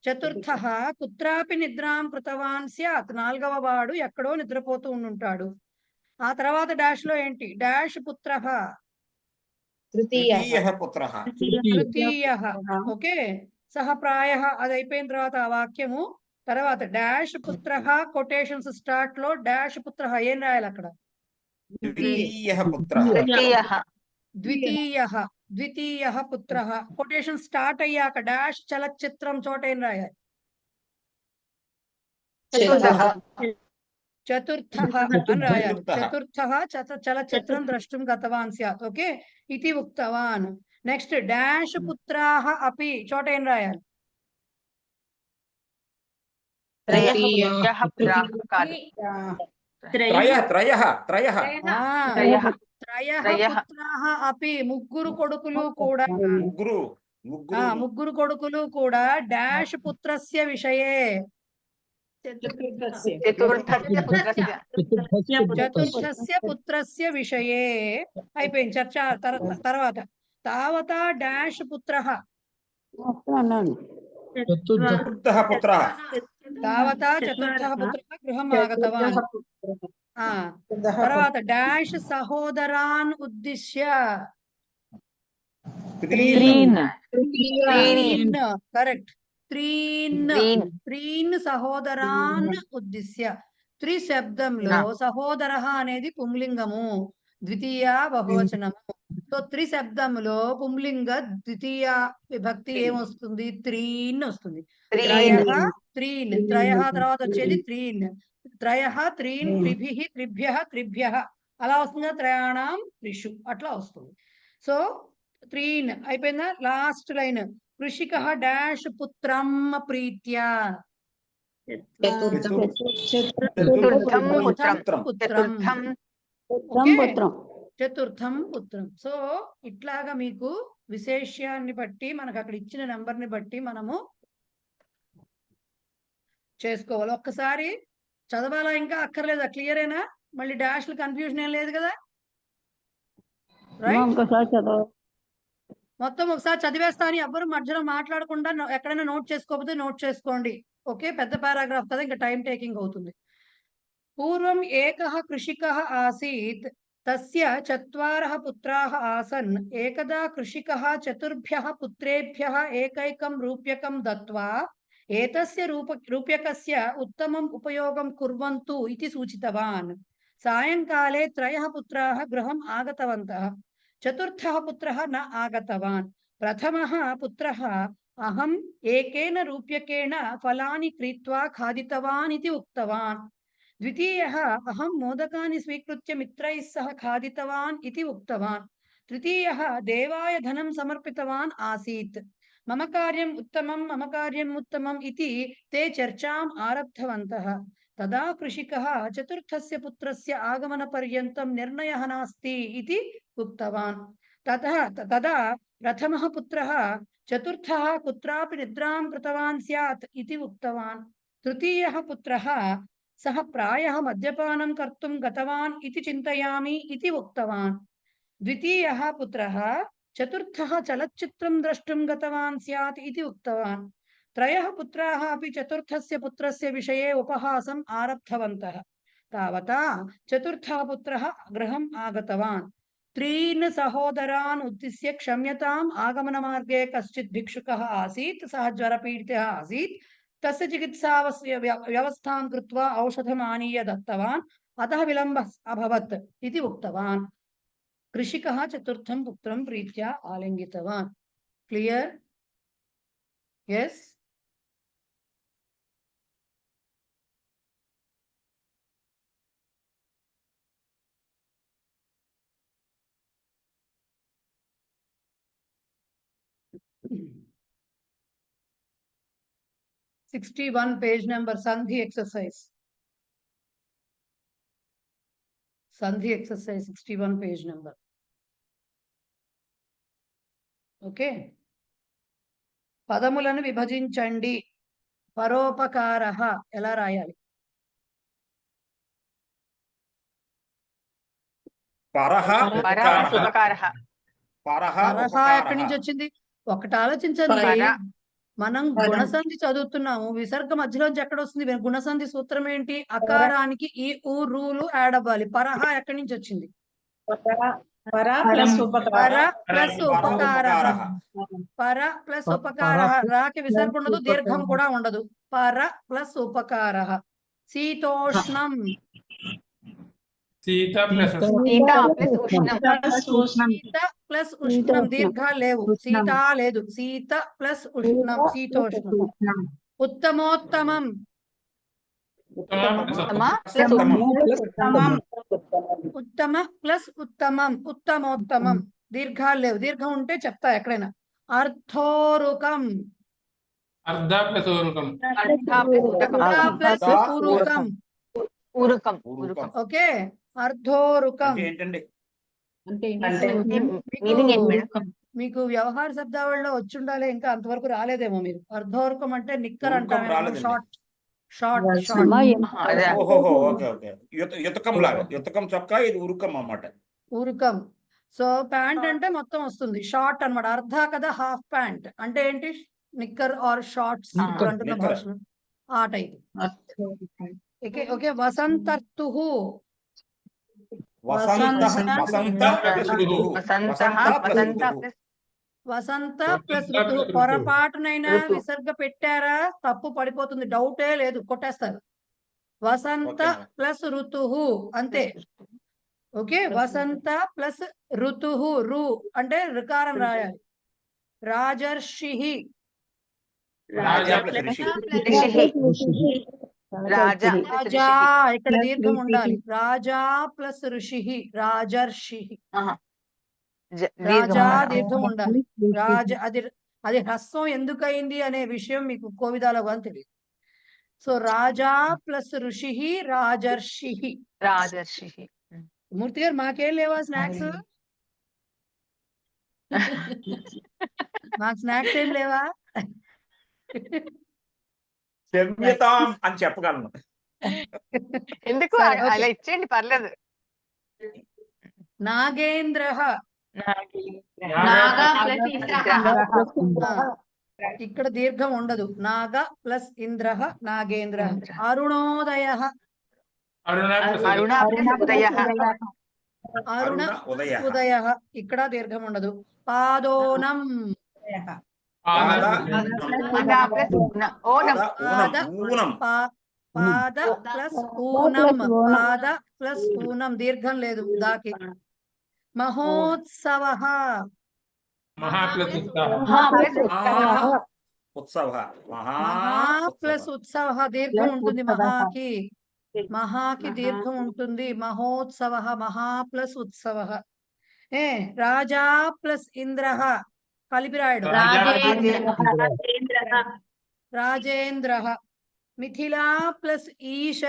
చతుర్థః కుత్రాపి నిద్రాం కృతవాన్ స్యాత్. నాలుగవ వాడు ఎక్కడో నిద్రపోతూ ఉండుంటాడు. ఆ తర్వాత డాష్ లో ఏంటి? డాష్ పుత్రః. తృతీయః పుత్రః. తృతీయః. ఓకే. సహ ప్రాయః అది అయిపోయిన తర్వాత ఆ వాక్యము తర్వాత డాష్ పుత్రః కొటేషన్స్ స్టార్ట్ లో డాష్ పుత్రః ఏం రాయాలి అక్కడ? ద్వితీయః పుత్రః. ద్వితీయః. ద్వితీయః. ద్వితీయః పుత్రః కొటేషన్ స్టార్ట్ అయ్యాక డాష్ చలచిత్రం చోట ఏం రాయాలి? చతుర్థః అని రాయాలి. చతుర్థః చలచిత్రం ద్రష్టుం గతవాన్ స్యాత్. ఓకే. ఇది ఉక్తవాన్. నెక్స్ట్ డాష్ పుత్రాః అపి చోట ఏం రాయాలి? త్రయః పుత్రాః కాదు. త్రయః. త్రయః పుత్రాః అపి ముగ్గురు కొడుకులు కూడా. ముగ్గురు కొడుకులు కూడా డాష్ పుత్రస్య విషయే. చతుర్థస్య పుత్రస్య విషయే అయిపోయింది చర్చ. తర్వాత తావతా డాష్ పుత్రః. చతుర్థః పుత్రః. తావతా చతుర్థః పుత్రః గృహం ఆగతవాన్. తర్వాత డాష్ సహోదరాన్ ఉద్దిశ్య. కరెక్ట్. త్రీన్ సహోదరాన్ ఉద్దిశ్య. త్రిశబ్దంలో సహోదరః అనేది పుంలింగము, ద్వితీయ బహువచనము. సో త్రిశబ్దంలో పుంలింగ ద్వితీయ విభక్తి ఏమొస్తుంది? త్రీన్ వస్తుంది. త్రయః తర్వాత వచ్చేది త్రీన్. త్రయః త్రీన్ త్రిభిః త్రిభ్యః త్రిభ్యః అలా వస్తుంది. త్రయాణం త్రిషు అట్లా వస్తుంది. సో త్రీన్ అయిపోయిందా? లాస్ట్ లైన్ కృషికః డాష్ పుత్రం ప్రీత్యా. చతుర్థం పుత్రం. సో ఇట్లాగా మీకు విశేష్యాన్ని బట్టి మనకు అక్కడ ఇచ్చిన నెంబర్ ని బట్టి మనము చేసుకోవాలి. ఒక్కసారి చదవాలా ఇంకా అక్కర్లేదా? క్లియరేనా? మళ్ళీ డాష్లు కన్ఫ్యూజన్ ఏం లేదు కదా? రైట్. మొత్తం ఒకసారి చదివేస్తా అని ఎవ్వరు మధ్యలో మాట్లాడకుండా ఎక్కడైనా నోట్ చేసుకోకపోతే నోట్ చేసుకోండి. ఓకే. పెద్ద పారాగ్రాఫ్ కదా, ఇంకా టైం టేకింగ్ అవుతుంది. పూర్వం ఏకః కృషికః ఆసీత్ తస్య చత్వారః పుత్రాः ఆసన్. ఏకదా కృషికः చతుర్భ్యः పుత్రేభ్యः ఏకైకం రూప్యకం దత్వా ఏతస్య రూప్యకస్య ఉత్తమం ఉపయోగం కుర్వంతు ఇతి సూచితవాన్. సాయంకాలే త్రయः పుత్రాः గృహం ఆగతవంతः. చతుర్థः పుత్రः న ఆగతవాన్. ప్రథమः పుత్రः అహం ఏకేన రూప్యకేణ ఫలాని క్రీత్వా ఖాదితవాన్ ఇతి ఉక్తవాన్. ద్వితీయः అహం మోదకాని స్వీకృత్య మిత్రైः సహ ఖాదితవాన్ ఇతి ఉక్తవాన్. तृतीयः देवाय धनं समर्पितवान् आसीत्। मम कार्यम् उत्तमम् इति ते चर्चाम् आरब्धवन्तः। तदा कृषिकः चतुर्थस्य पुत्रस्य आगमनपर्यन्तं निर्णयः नास्ति इति उक्तवान्। तदा प्रथमः पुत्रः चतुर्थः कुत्रापि निद्रां कृतवान् स्यात् इति उक्तवान्। तृतीयः पुत्रः सः प्रायः मद्यपानं कर्तुं गतवान् इति चिन्तयामि इति उक्तवान्। द्वितीयः पुत्रः चतुर्थः चलच्चित्रं द्रष्टुं गतवान् स्यात् इति उक्तवान्। त्रयः पुत्राः अपि चतुर्थस्य पुत्रस्य विषये उपहासम् आरब्धवन्तः। तावता चतुर्थः पुत्रः गृहम् आगतवान्। त्रीन् सहोदरान् उद्दिश्य क्षम्यताम्, आगमनमार्गे कश्चित् भिक्षुकः आसीत्, सः ज्वरपीडितः आसीत्, तस्य चिकित्सावस्य व्यवस्थां कृत्वा औषधम् आनीय दत्तवान्, अतः विलम्बः अभवत् इति उक्तवान्। कृषिकः चतुर्थं पुत्रं प्रीत्या आलिङ्गितवान्। Clear? Yes? (61) page number, Sandhi exercise. Sandhi exercise 61 page number. Okay. పదములను విభజించండి. పరోపకారః ఎలా రాయాలి? పరః ఉపకారః. పరః ఎక్కడి నుంచి వచ్చింది? ఒకటి ఆలోచించండి. మనం గుణసంధి చదువుతున్నాము, విసర్గ మధ్యలోంచి ఎక్కడ వస్తుంది? గుణసంధి సూత్రం ఏంటి? అకారానికి ఈ ఊ రూలు యాడ్ అవ్వాలి. పరః ఎక్కడి నుంచి వచ్చింది? పర ప్లస్ ఉపకారః. పర ప్లస్ ఉపకారః. రాకి విసర్గ ఉండదు, దీర్ఘం కూడా ఉండదు. పర ప్లస్ ఉపకారః. శీతోష్ణం. శీత ప్లస్ ఉష్ణం. దీర్ఘాలు లేవు. శీత లేదు. శీత ప్లస్ ఉష్ణం, శీతోష్ణం. ఉత్తమోత్తమం. ఉత్తమ ప్లస్ ఉత్తమం, ఉత్తమోత్తమం. దీర్ఘాలు లేవు. దీర్ఘం ఉంటే చెప్తా ఎక్కడైనా. అర్థోరుకం. అర్ధ ప్లస్ ఊరుకం. ఓకే. అర్ధోరుకం. మీకు వ్యవహార శబ్దావళిలో వచ్చి ఉండాలి, ఇంకా అంతవరకు రాలేదేమో మీరు. అర్ధోరుకం అంటే నిక్కర్ అంటారు. Short short short. యుతకం చొక్కా, ఇది ఉరుకం అన్నమాట. ఉరుకం. సో ప్యాంట్ అంటే మొత్తం వస్తుంది. షార్ట్ అన్నమాట. అర్ధ కదా హాఫ్ ప్యాంట్ అంటే ఏంటి? నిక్కర్ ఆర్ షార్ట్స్ అంటున్న భాషలో ఆ టైప్. Okay okay. వసంతర్తుః. వసంత ప్లస్ ఋతువు. పొరపాటునైనా విసర్గ పెట్టారా తప్పు పడిపోతుంది, డౌటే లేదు, కొట్టేస్తారు. వసంత ప్లస్ ఋతువు అంతే. ఓకే. వసంత ప్లస్ ఋతువు. రు అంటే ఋకారం రాయాలి. రాజర్షిః. రాజా ఇక్కడ దీర్ఘం ఉండాలి. రాజా ప్లస్ ఋషిః. రాజర్షిః. రాజా దీర్ఘం ఉండాలి. రాజ అది హ్రస్వం ఎందుకయింది అనే విషయం మీకు కోవిదాలో అని తెలియదు. సో రాజా ప్లస్ ఋషిః రాజర్షిః. మూర్తి గారు మాకేం లేవా స్నాక్స్? మాకు స్నాక్స్ ఏం లేవా? క్షమ్యతాం అని చెప్పగలను. ఎందుకు అలా ఇచ్చేయండి, పర్లేదు. నాగేంద్రః. ఇక్కడ దీర్ఘం ఉండదు. నాగ ప్లస్ ఇంద్రః నాగేంద్రః. అరుణోదయః. అరుణ ఉదయః. ఇక్కడ దీర్ఘం ఉండదు. పాదోనం. పాద ప్లస్ ఊనం. పాద ప్లస్ ఊనం. దీర్ఘం లేదు దాకి. మహోత్సవః. మహా ప్లస్ ఉత్సవః. దీర్ఘం ఉంటుంది మహాకి. మహాకి దీర్ఘం ఉంటుంది. మహోత్సవః. మహా ప్లస్ ఉత్సవః. రాజా ప్లస్ ఇంద్ర కలిపి రాయడం. రాజేంద్ర. మిథిలా ప్లస్ ఈశ.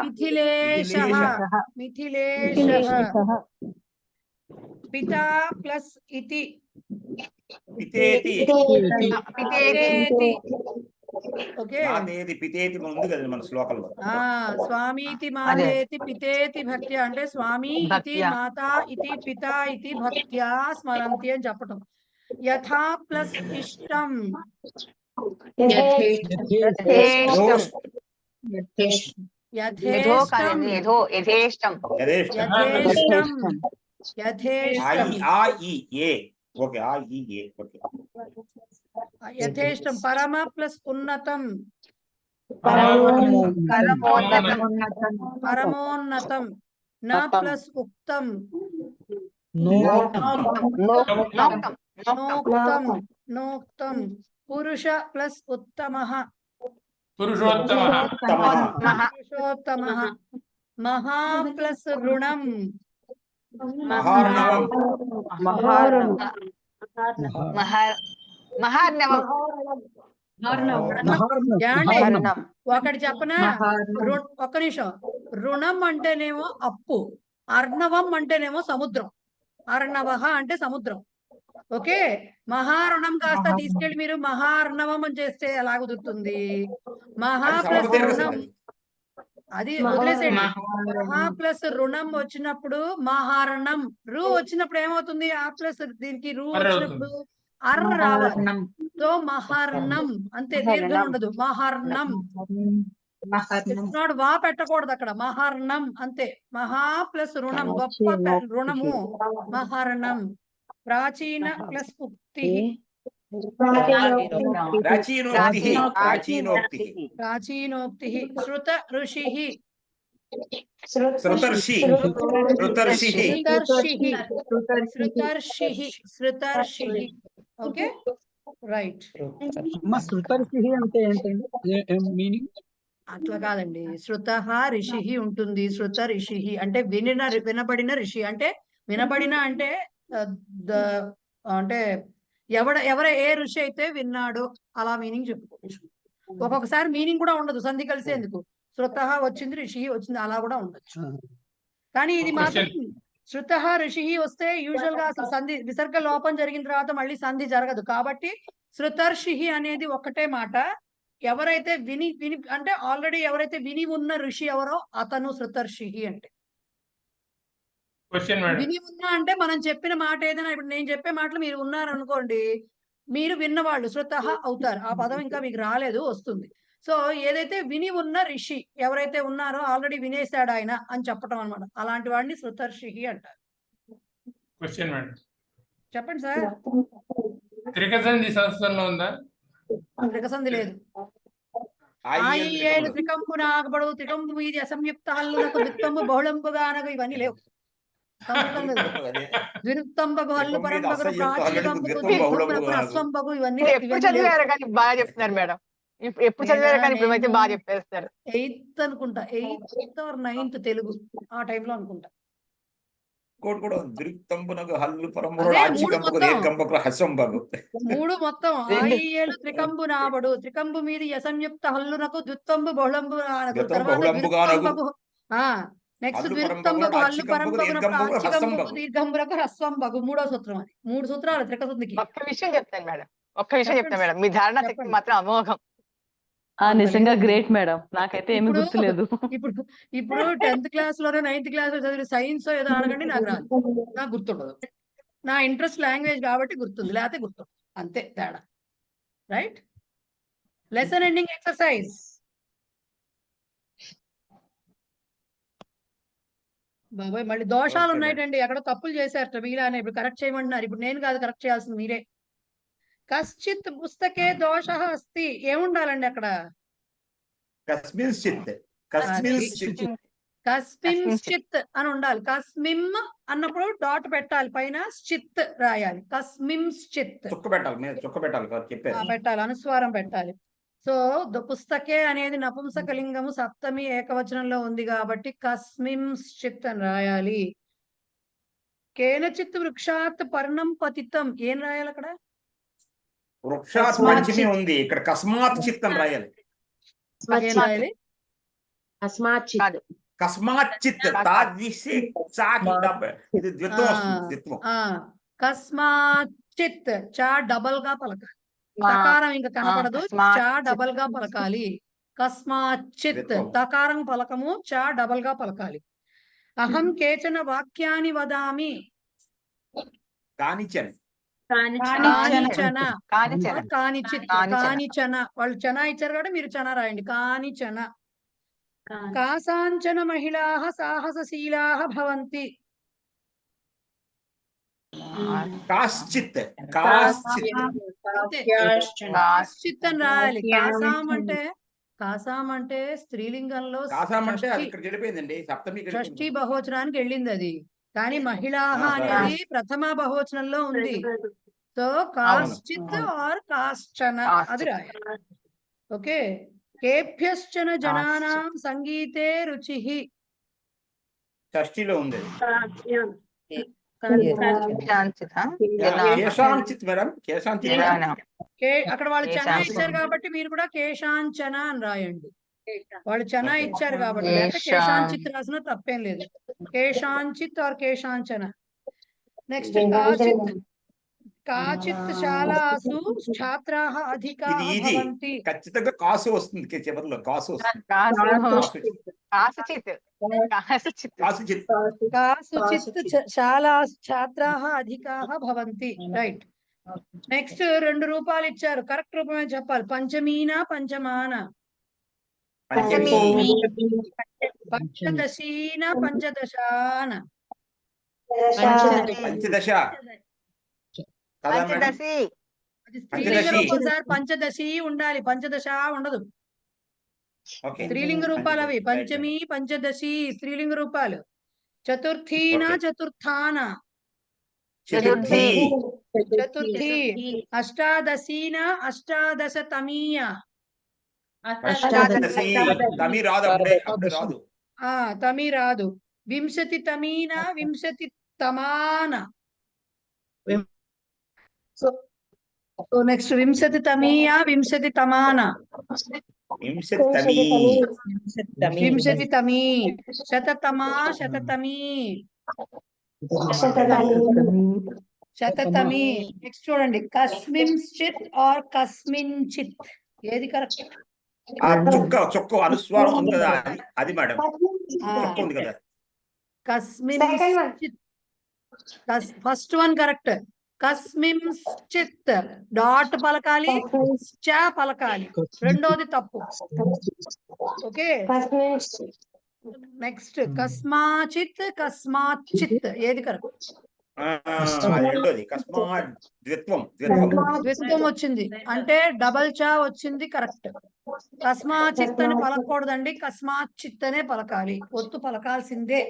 మిథిలేశ. పితా ప్లస్ ఇతి. పితేతి. ఓకే. పితేతి ఉంది కదా మన శ్లోకంలో. స్వామీతి మాతేతి పితేతి భక్త్యా అంటే స్వామి ఇతి మాతా ఇతి పితా ఇతి భక్త్యా స్మరంతి అని చెప్పటం. యథా ప్లస్ ఇష్టం. యథేష్టం. పరమ ప్లస్ ఉన్నతం. పరమోన్నతం. న ప్లస్ ఉక్తం. నోక్తం. పురుష ప్లస్ ఉత్తమః. పురుషోత్తమః. మహా ప్లస్ రుణం. ఒకటి చెప్పనా, ఒక్క నిమిషం. రుణం అంటేనేమో అప్పు, అర్ణవం అంటేనేమో సముద్రం. అర్ణవ అంటే సముద్రం. ఓకే. మహారుణం కాస్త తీసుకెళ్లి మీరు మహార్ణవం అని చేస్తే ఎలా కుదురుతుంది? మహా ప్లస్ రుణం అది వదిలేసేయండి. మహా ప్లస్ రుణం వచ్చినప్పుడు మహారణం. రు వచ్చినప్పుడు ఏమవుతుంది? ఆ ప్లస్ దీనికి రు వచ్చినప్పుడు అర్ రావాలి. సో మహర్ణం అంతే, దీర్ఘం ఉండదు. మహర్ణం. వా పెట్టకూడదు అక్కడ. మహర్ణం అంతే. మహా ప్లస్ రుణం, గొప్ప రుణము. మహర్ణం. ప్రాచీన ప్లస్ ఉక్తి. ప్రాచీనోక్తి. శృత ఋషి. శృతర్షి. Okay right. శృతర్షి అంటే ఏంటండి మీనింగ్? అట్లా కాదండి. శృత ఋషి ఉంటుంది. శృత ఋషి అంటే వినబడిన ఋషి అంటే వినబడిన అంటే అంటే ఎవర ఏ ఋషి అయితే విన్నాడు అలా మీనింగ్ చెప్పుకోవచ్చు. ఒక్కొక్కసారి మీనింగ్ కూడా ఉండదు, సంధి కలిసేందుకు. శృత వచ్చింది, ఋషి వచ్చింది, అలా కూడా ఉండొచ్చు. కానీ ఇది మాత్రం శృత ఋషి వస్తే యూజువల్ గా అసలు సంధి విసర్గ లోపం జరిగిన తర్వాత మళ్ళీ సంధి జరగదు. కాబట్టి శృతర్షి అనేది ఒక్కటే మాట. ఎవరైతే విని అంటే ఆల్రెడీ ఎవరైతే విని ఉన్న ఋషి ఎవరో అతను శృతర్షి అంటే. విని ఉన్నా అంటే మనం చెప్పిన మాట ఏదైనా, ఇప్పుడు నేను చెప్పే మాటలు మీరు ఉన్నారనుకోండి, మీరు విన్నవాళ్ళు శృత అవుతారు. ఆ పదం ఇంకా మీకు రాలేదు, వస్తుంది. సో ఏదైతే విని ఉన్న ఋషి ఎవరైతే ఉన్నారో ఆల్రెడీ వినేశాడు ఆయన అని చెప్పటం అనమాట. అలాంటి వాడిని శృతర్షి అంటారు. చెప్పండి సార్. త్రికసంధి సంస్థల్లో ఉందా? త్రికసంధి లేదు. ఆయేలు త్రికంబు నాగబడు త్రికంబు మీది అసంయుక్త హల్లునకు ద్విత్తంబు బహుళంబుగా అనగా ఇవన్నీ లేవు. ద్విత్తంబగు హల్లు పరంబగు ప్రాచీనంబగు అస్వంబగు ఇవన్నీ బాగా చెప్తున్నారు మేడం. ఎప్పుడు చదివారు కానీ ఇప్పుడైతే బాగా చెప్పేస్తారు. 8th అనుకుంటా, 8th or 9th తెలుగు ఆ టైంలో అనుకుంటా. మూడు మొత్తం ఆయేలు త్రికంబు నాబడు త్రికంబు మీది అసంయుక్త హల్లునకు ద్విత్తంబు బహుళంబు నెక్స్ట్ ద్విత్తంబగు హల్లు పరంబగు ప్రాచికంబగు దీర్ఘంబులకు హ్రస్వంబగు. మూడో సూత్రం అది. 3 సూత్రాలు త్రికసంధికి. ఒక్క విషయం చెప్తాను మేడం, మేడం. మీ ధారణ శక్తి మాత్రం అమోఘం. నిజంగా గ్రేట్ మేడం. నాకైతే ఏమి గుర్తులేదు. ఇప్పుడు 10th క్లాస్ లోనే 9th క్లాస్ లో చదివిన సైన్స్ ఏదో అడగండి, నాకు రాదు, నాకు గుర్తుండదు. నా ఇంట్రెస్ట్ లాంగ్వేజ్ కాబట్టి గుర్తుంది, లేకపోతే గుర్తుండదు. అంతే తేడా. రైట్. Lesson ending exercise. బాబాయ్ మళ్ళీ దోషాలు ఉన్నాయండి, ఎక్కడ తప్పులు చేశారట మీలానే. ఇప్పుడు కరెక్ట్ చేయమంటున్నారు. ఇప్పుడు నేను కాదు కరెక్ట్ చేయాల్సింది, మీరే. కశ్చిత్ పుస్తకే దోష అస్తి. ఏముండాలండి అక్కడ? కస్మింశ్చిత్ అని ఉండాలి. కస్మిమ్ అన్నప్పుడు డాట్ పెట్టాలి, పైన శ్చిత్ రాయాలి. కస్మింశ్చిత్ పెట్టాలి, అనుస్వారం పెట్టాలి. సో పుస్తకే అనేది నపుంసకలింగము సప్తమి ఏకవచనంలో ఉంది కాబట్టి కస్మింశ్చిత్ అని రాయాలి. కేనచిత్ వృక్షాత్ పర్ణం పతితం ఏం రాయాలి అక్కడ? వృక్షాత్ పంచమి ఉంది, ఇక్కడ కస్మాత్ చిత్తం రాయాలి. ఏం రాయాలి? కస్మాత్ చిత్. కస్మాత్ చిత్ తాదిశే చాకి ఇది ద్విత్వం వస్తుంది, ద్విత్వం. కస్మాత్ చిత్ చా డబల్ గా పలకాలి. తకారం ఇంకా కనపడదు, చా డబల్ గా పలకాలి. కస్మాత్ చిత్ తకారం పలకము, చా డబల్ గా పలకాలి. అహం కేచన వాక్యాన్ని వదామి. కానిచన కానిచన కానిచిత్ కానిచన వాళ్ళు చనా ఇచ్చారు కాబట్టి మీరు చనా రాయండి. కానిచన. కాసాంచన మహిళాః సాహసశీలాః భవంతి. కాశ్చిత్ కాశ్చిత్ కాశ్చిత్ అని రాయాలి. కాసాం అంటే స్త్రీలింగంలో కాసాం అంటే అది ఇక్కడ వెళ్ళిపోయిందండి, సప్తమి షష్ఠీ బహువచనానికి వెళ్ళింది అది. కానీ మహిళాః అనేది ప్రథమ బహువచనంలో ఉంది. సో కాశ్చిత్ ఆర్ కాశ్చన అది రాయాలి. ఓకే. కేభ్యశ్చన జనానాం సంగీతే రుచిః. షష్ఠిలో ఉంది. కేశాంచిత్ మేడం, కేశాంచిత్. అక్కడ వాళ్ళు చనా ఇచ్చారు కాబట్టి మీరు కూడా కేశాంచన అని రాయండి. వాళ్ళు చనా ఇచ్చారు కాబట్టి, లేకపోతే కేశాంచిత్ రాసిన తప్పేం లేదు. కేశాంచిత్ ఆర్ కేశాంచన. నెక్స్ట్ కాచిత్. కాచిత్ శాలాసు ఛాత్రాః అధికాః భవంతి. ఖచ్చితంగా కాసు వస్తుంది చివరిలో, కాసు వస్తుంది. కాసుచిత్ శాలాసు ఛాత్రాః అధికాః భవంతి. రైట్. నెక్స్ట్ 2 రూపాలు ఇచ్చారు, కరెక్ట్ రూపమే చెప్పాలి. పంచమీనా పంచమాన. పంచదశీన పంచదశాన. పంచదశ పంచదశి ఉండాలి, పంచదశ ఉండదు. స్త్రీలింగ రూపాలు అవి. పంచమి పంచదశి స్త్రీలింగ రూపాలు. చతుర్థీన చతుర్థాన. చతుర్థి. అష్టాదశీన అష్టాదశతమీయ. తమి రాదు. వింశతి తమీన వింశతి తమాన. సో నెక్స్ట్ వింశతి తమీయ వింశతి తమాన. వింశతి తమీ. శతతమా శతతమీ. శతతమీ. నెక్స్ట్ చూడండి, కస్మింశ్చిత్ ఆర్ కస్మించిత్ ఏది కరెక్ట్? చుక్క అనుస్వారం ఉంది కదా, అది మేడం. చుక్క ఉంది కదా. కస్మింశ్చిత్ ఫస్ట్ వన్ కరెక్ట్. కస్మింశ్చిత్ డాట్ పలకాలి, చ పలకాలి. రెండోది తప్పు. ఓకే. నెక్స్ట్ కస్మాచిత్ కస్మాచిత్ ఏది కరెక్ట్? ద్విత్వం వచ్చింది అంటే డబల్ చా వచ్చింది, కరెక్ట్. కస్మాచిత్ అని పలకూడదండి, కస్మాచిత్ అనే పలకాలి. ఒత్తు పలకాల్సిందే.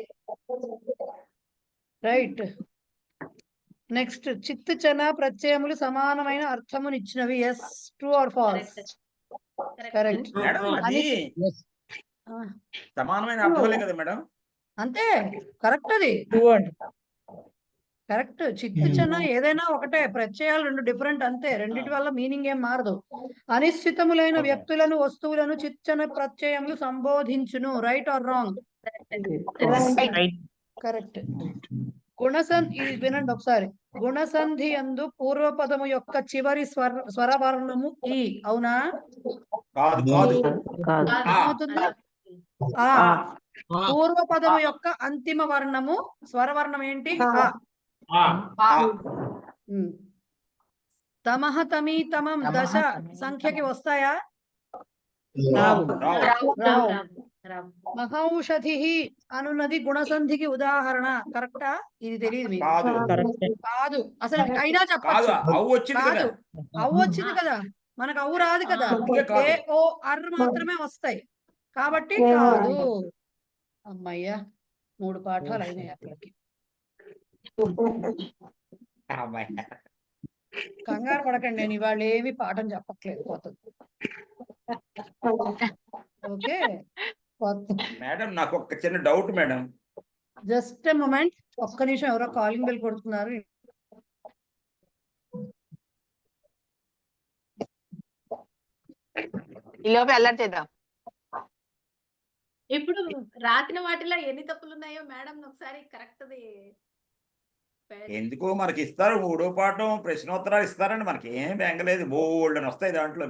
రైట్. నెక్స్ట్ చిత్ చన ప్రత్యయములు సమానమైన అర్థమునిచ్చినవి. Yes, true or false? Correct. సమానమైన అర్థాలే కదా మేడం. అంతే, కరెక్ట్. అది కరెక్ట్. చిత్తు చన ఏదైనా ఒకటే, ప్రత్యయాలు 2 డిఫరెంట్ అంతే. రెండిటి వల్ల మీనింగ్ ఏం మారదు. అనిశ్చితములైన వ్యక్తులను వస్తువులను చిచ్చన ప్రత్యయములు సంబోధించును. Right or wrong? కరెక్ట్. ఇది వినండి ఒకసారి. గుణసంధి యందు పూర్వపదము యొక్క చివరి స్వరవర్ణము ఈ. అవునా? పూర్వపదము యొక్క అంతిమ వర్ణము స్వరవర్ణం ఏంటి? తమః తమీ తమం దశ సంఖ్యకి వస్తాయా? మహౌషధి అనున్నది గుణసంధికి ఉదాహరణ. కరెక్టా? ఇది తెలియదు మీకు. కాదు, అసలు అయినా చెప్పచ్చు. కాదు, అవ్వు వచ్చింది కదా, మనకు అవ్వు రాదు కదా. ఏ ఓ అర్ మాత్రమే వస్తాయి కాబట్టి కాదు. అమ్మయ్యా, 3 పాఠాలు అయినాయి అక్కడికి. కంగారు పడకండి, నేను ఇవాళ ఏమి పాఠం చెప్పట్లేదు. పోతుంది. ఓకే. మేడం నాకు ఒక చిన్న డౌట్ మేడం. జస్ట్ మొమెంట్, ఒక్క నిమిషం, ఎవరో కాలింగ్ బెల్ కొడుతున్నారు. ఈ లోపు అల్లరి చేద్దాం. ఇప్పుడు రాసిన వాటిలో ఎన్ని తప్పులు ఉన్నాయో మేడం ఒకసారి కరెక్ట్ది ఎందుకు మనకి ఇస్తారు 3వ పాఠం ప్రశ్నోత్తరాలు ఇస్తారండి, మనకి ఏం బెంగలేదు, బోల్డ్ అని వస్తాయి దాంట్లో.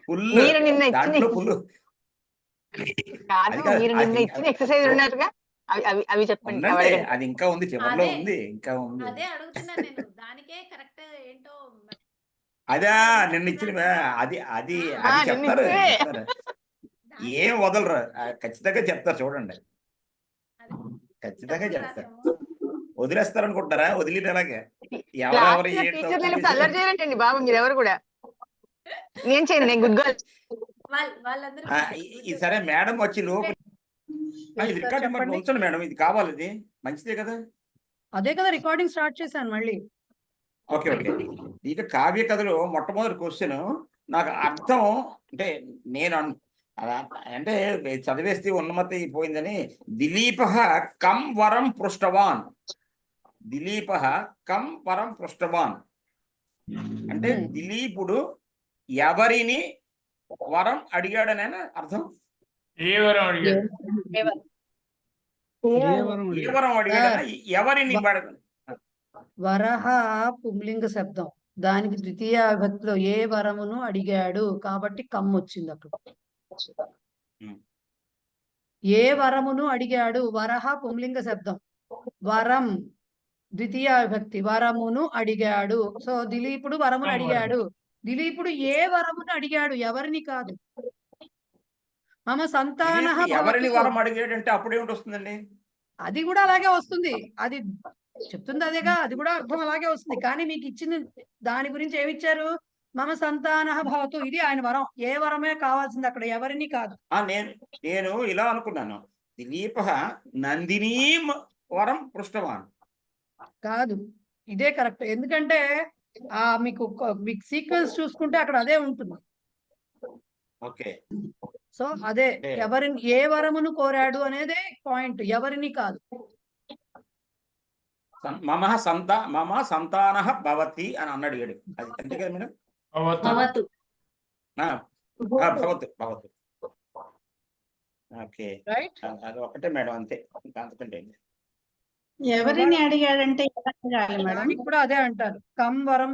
ఫుల్ మీరు నిన్న దాంట్లో ఫుల్ కాదు, మీరు నిన్న ఇచ్చిన ఎక్సర్సైజ్ ఉన్నారుగా, అవి చెప్పండి. అది ఇంకా ఉంది, చివరిలో ఉంది, ఇంకా ఉంది. అదే అడుగుతున్నాను నేను, దానికే కరెక్ట్ ఏంటో. అదా నిన్న ఇచ్చిన అది అది అది చెప్తారు, ఏం వదలరు, ఖచ్చితంగా చెప్తారు. చూడండి, ఖచ్చితంగా చెప్తారు. వదిలేస్తారు అనుకుంటారా? వదిలేరు అలాగే. ఎవరెవరు అల్లరి చేయరంటండి బాబు, మీరెవరు కూడా. నేను చేయను, నేను గుడ్ గర్ల్. సరే మేడం వచ్చి లోపు ఇది రికార్డింగ్ మరి ఉంచండి మేడం, ఇది కావాలి, ఇది మంచిదే కదా. అదే కదా రికార్డింగ్ స్టార్ట్ చేశాను మళ్ళీ. Okay okay. ఇక కావ్య కథలో మొట్టమొదటి క్వశ్చన్ నాకు అర్థం అంటే నేను అంటే చదివేస్తే ఉన్నమతి పోయిందని. దిలీప కం వరం పృష్టవాన్, దిలీప కం వరం పృష్టవాన్ అంటే దిలీపుడు ఎవరిని వరం అడిగాడనే అర్థం. ఏ వరం అడిగాడు? ఏ వరం అడిగాడన, ఎవరిని? వరహ పుంలింగ శబ్దం, దానికి ద్వితీయ విభక్తిలో ఏ వరమును అడిగాడు కాబట్టి కమ్ వచ్చింది అక్కడ. ఏ వరమును అడిగాడు, వరహ పుంలింగ శబ్దం, వరం ద్వితీయ విభక్తి, వరమును అడిగాడు. సో దిలీపుడు వరమును అడిగాడు. దిలీపుడు ఏ వరమును అడిగాడు, ఎవరిని కాదు. మమ సంతాన ఎవరిని వరం అడిగాడంటే అప్పుడేమిటి వస్తుందండి? అది కూడా అలాగే వస్తుంది, అది చెప్తుంది అదేగా, అది కూడా అర్థం అలాగే వస్తుంది. కానీ మీకు ఇచ్చిన దాని గురించి ఏమిచ్చారు? మమ సంతాన భవతు, ఇది ఆయన వరం, ఏ వరమే కావాల్సింది అక్కడ, ఎవరిని కాదు. నేను ఇలా అనుకున్నాను, దిలీప నందినీ వరం పృష్టవాన్ కాదు, ఇదే కరెక్ట్. ఎందుకంటే మీకు సీక్వెన్స్ చూసుకుంటే అక్కడ అదే ఉంటుంది. ఓకే. సో అదే ఎవరిని, ఏ వరమును కోరాడు అనేదే పాయింట్, ఎవరిని కాదు. మమ సంతాన భవతి అని అన్నాడు, అది అంతే కదా మేడం? భవతు భవతు. ఓకే, అది ఒకటే మేడం, అంతే, అంతకంటే. ఎవరిని అడిగాడంటే దానికి కూడా అదే అంటారు, కం వరం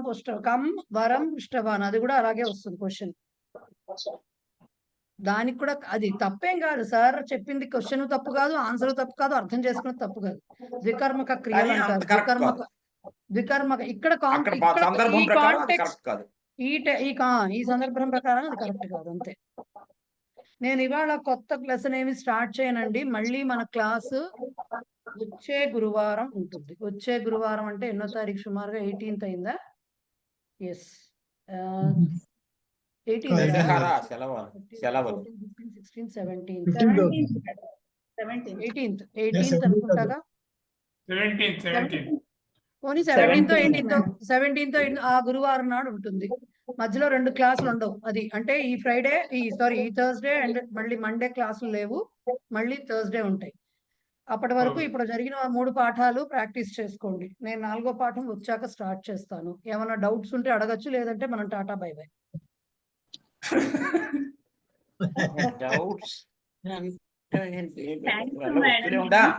పుష్టవాన్, అది కూడా అలాగే వస్తుంది క్వశ్చన్. దానికి కూడా అది తప్పేం కాదు సార్, చెప్పింది క్వశ్చన్ తప్పు కాదు, ఆన్సర్ తప్పు కాదు, అర్థం చేసుకున్నది తప్పు కాదు. ద్వికర్మక క్రియలు అంటారు, ద్వికర్మక. ఇక్కడ ఈ సందర్భం ప్రకారం అది కరెక్ట్ కాదు, అంతే. నేను ఇవాళ కొత్త లెసన్ ఏమి స్టార్ట్ చేయనండి. మళ్ళీ మన క్లాసు వచ్చే గురువారం ఉంటుంది. వచ్చే గురువారం అంటే ఎన్నో తారీఖు? సుమారుగా 18th అయిందా? ఎస్, 18th, 18th అనుకుంటాగా. పోనీ 17th ఆ గురువారం నాడు ఉంటుంది. మధ్యలో 2 క్లాసులు ఉండవు. అది అంటే ఈ ఫ్రైడే, ఈ థర్స్డే అండ్ మళ్ళీ మండే క్లాసులు లేవు, మళ్ళీ థర్స్డే ఉంటాయి. అప్పటి వరకు ఇప్పుడు జరిగిన 3 పాఠాలు ప్రాక్టీస్ చేసుకోండి. నేను 4వ పాఠం వచ్చాక స్టార్ట్ చేస్తాను. ఏమైనా డౌట్స్ ఉంటే అడగచ్చు, లేదంటే మనం టాటా బై బై.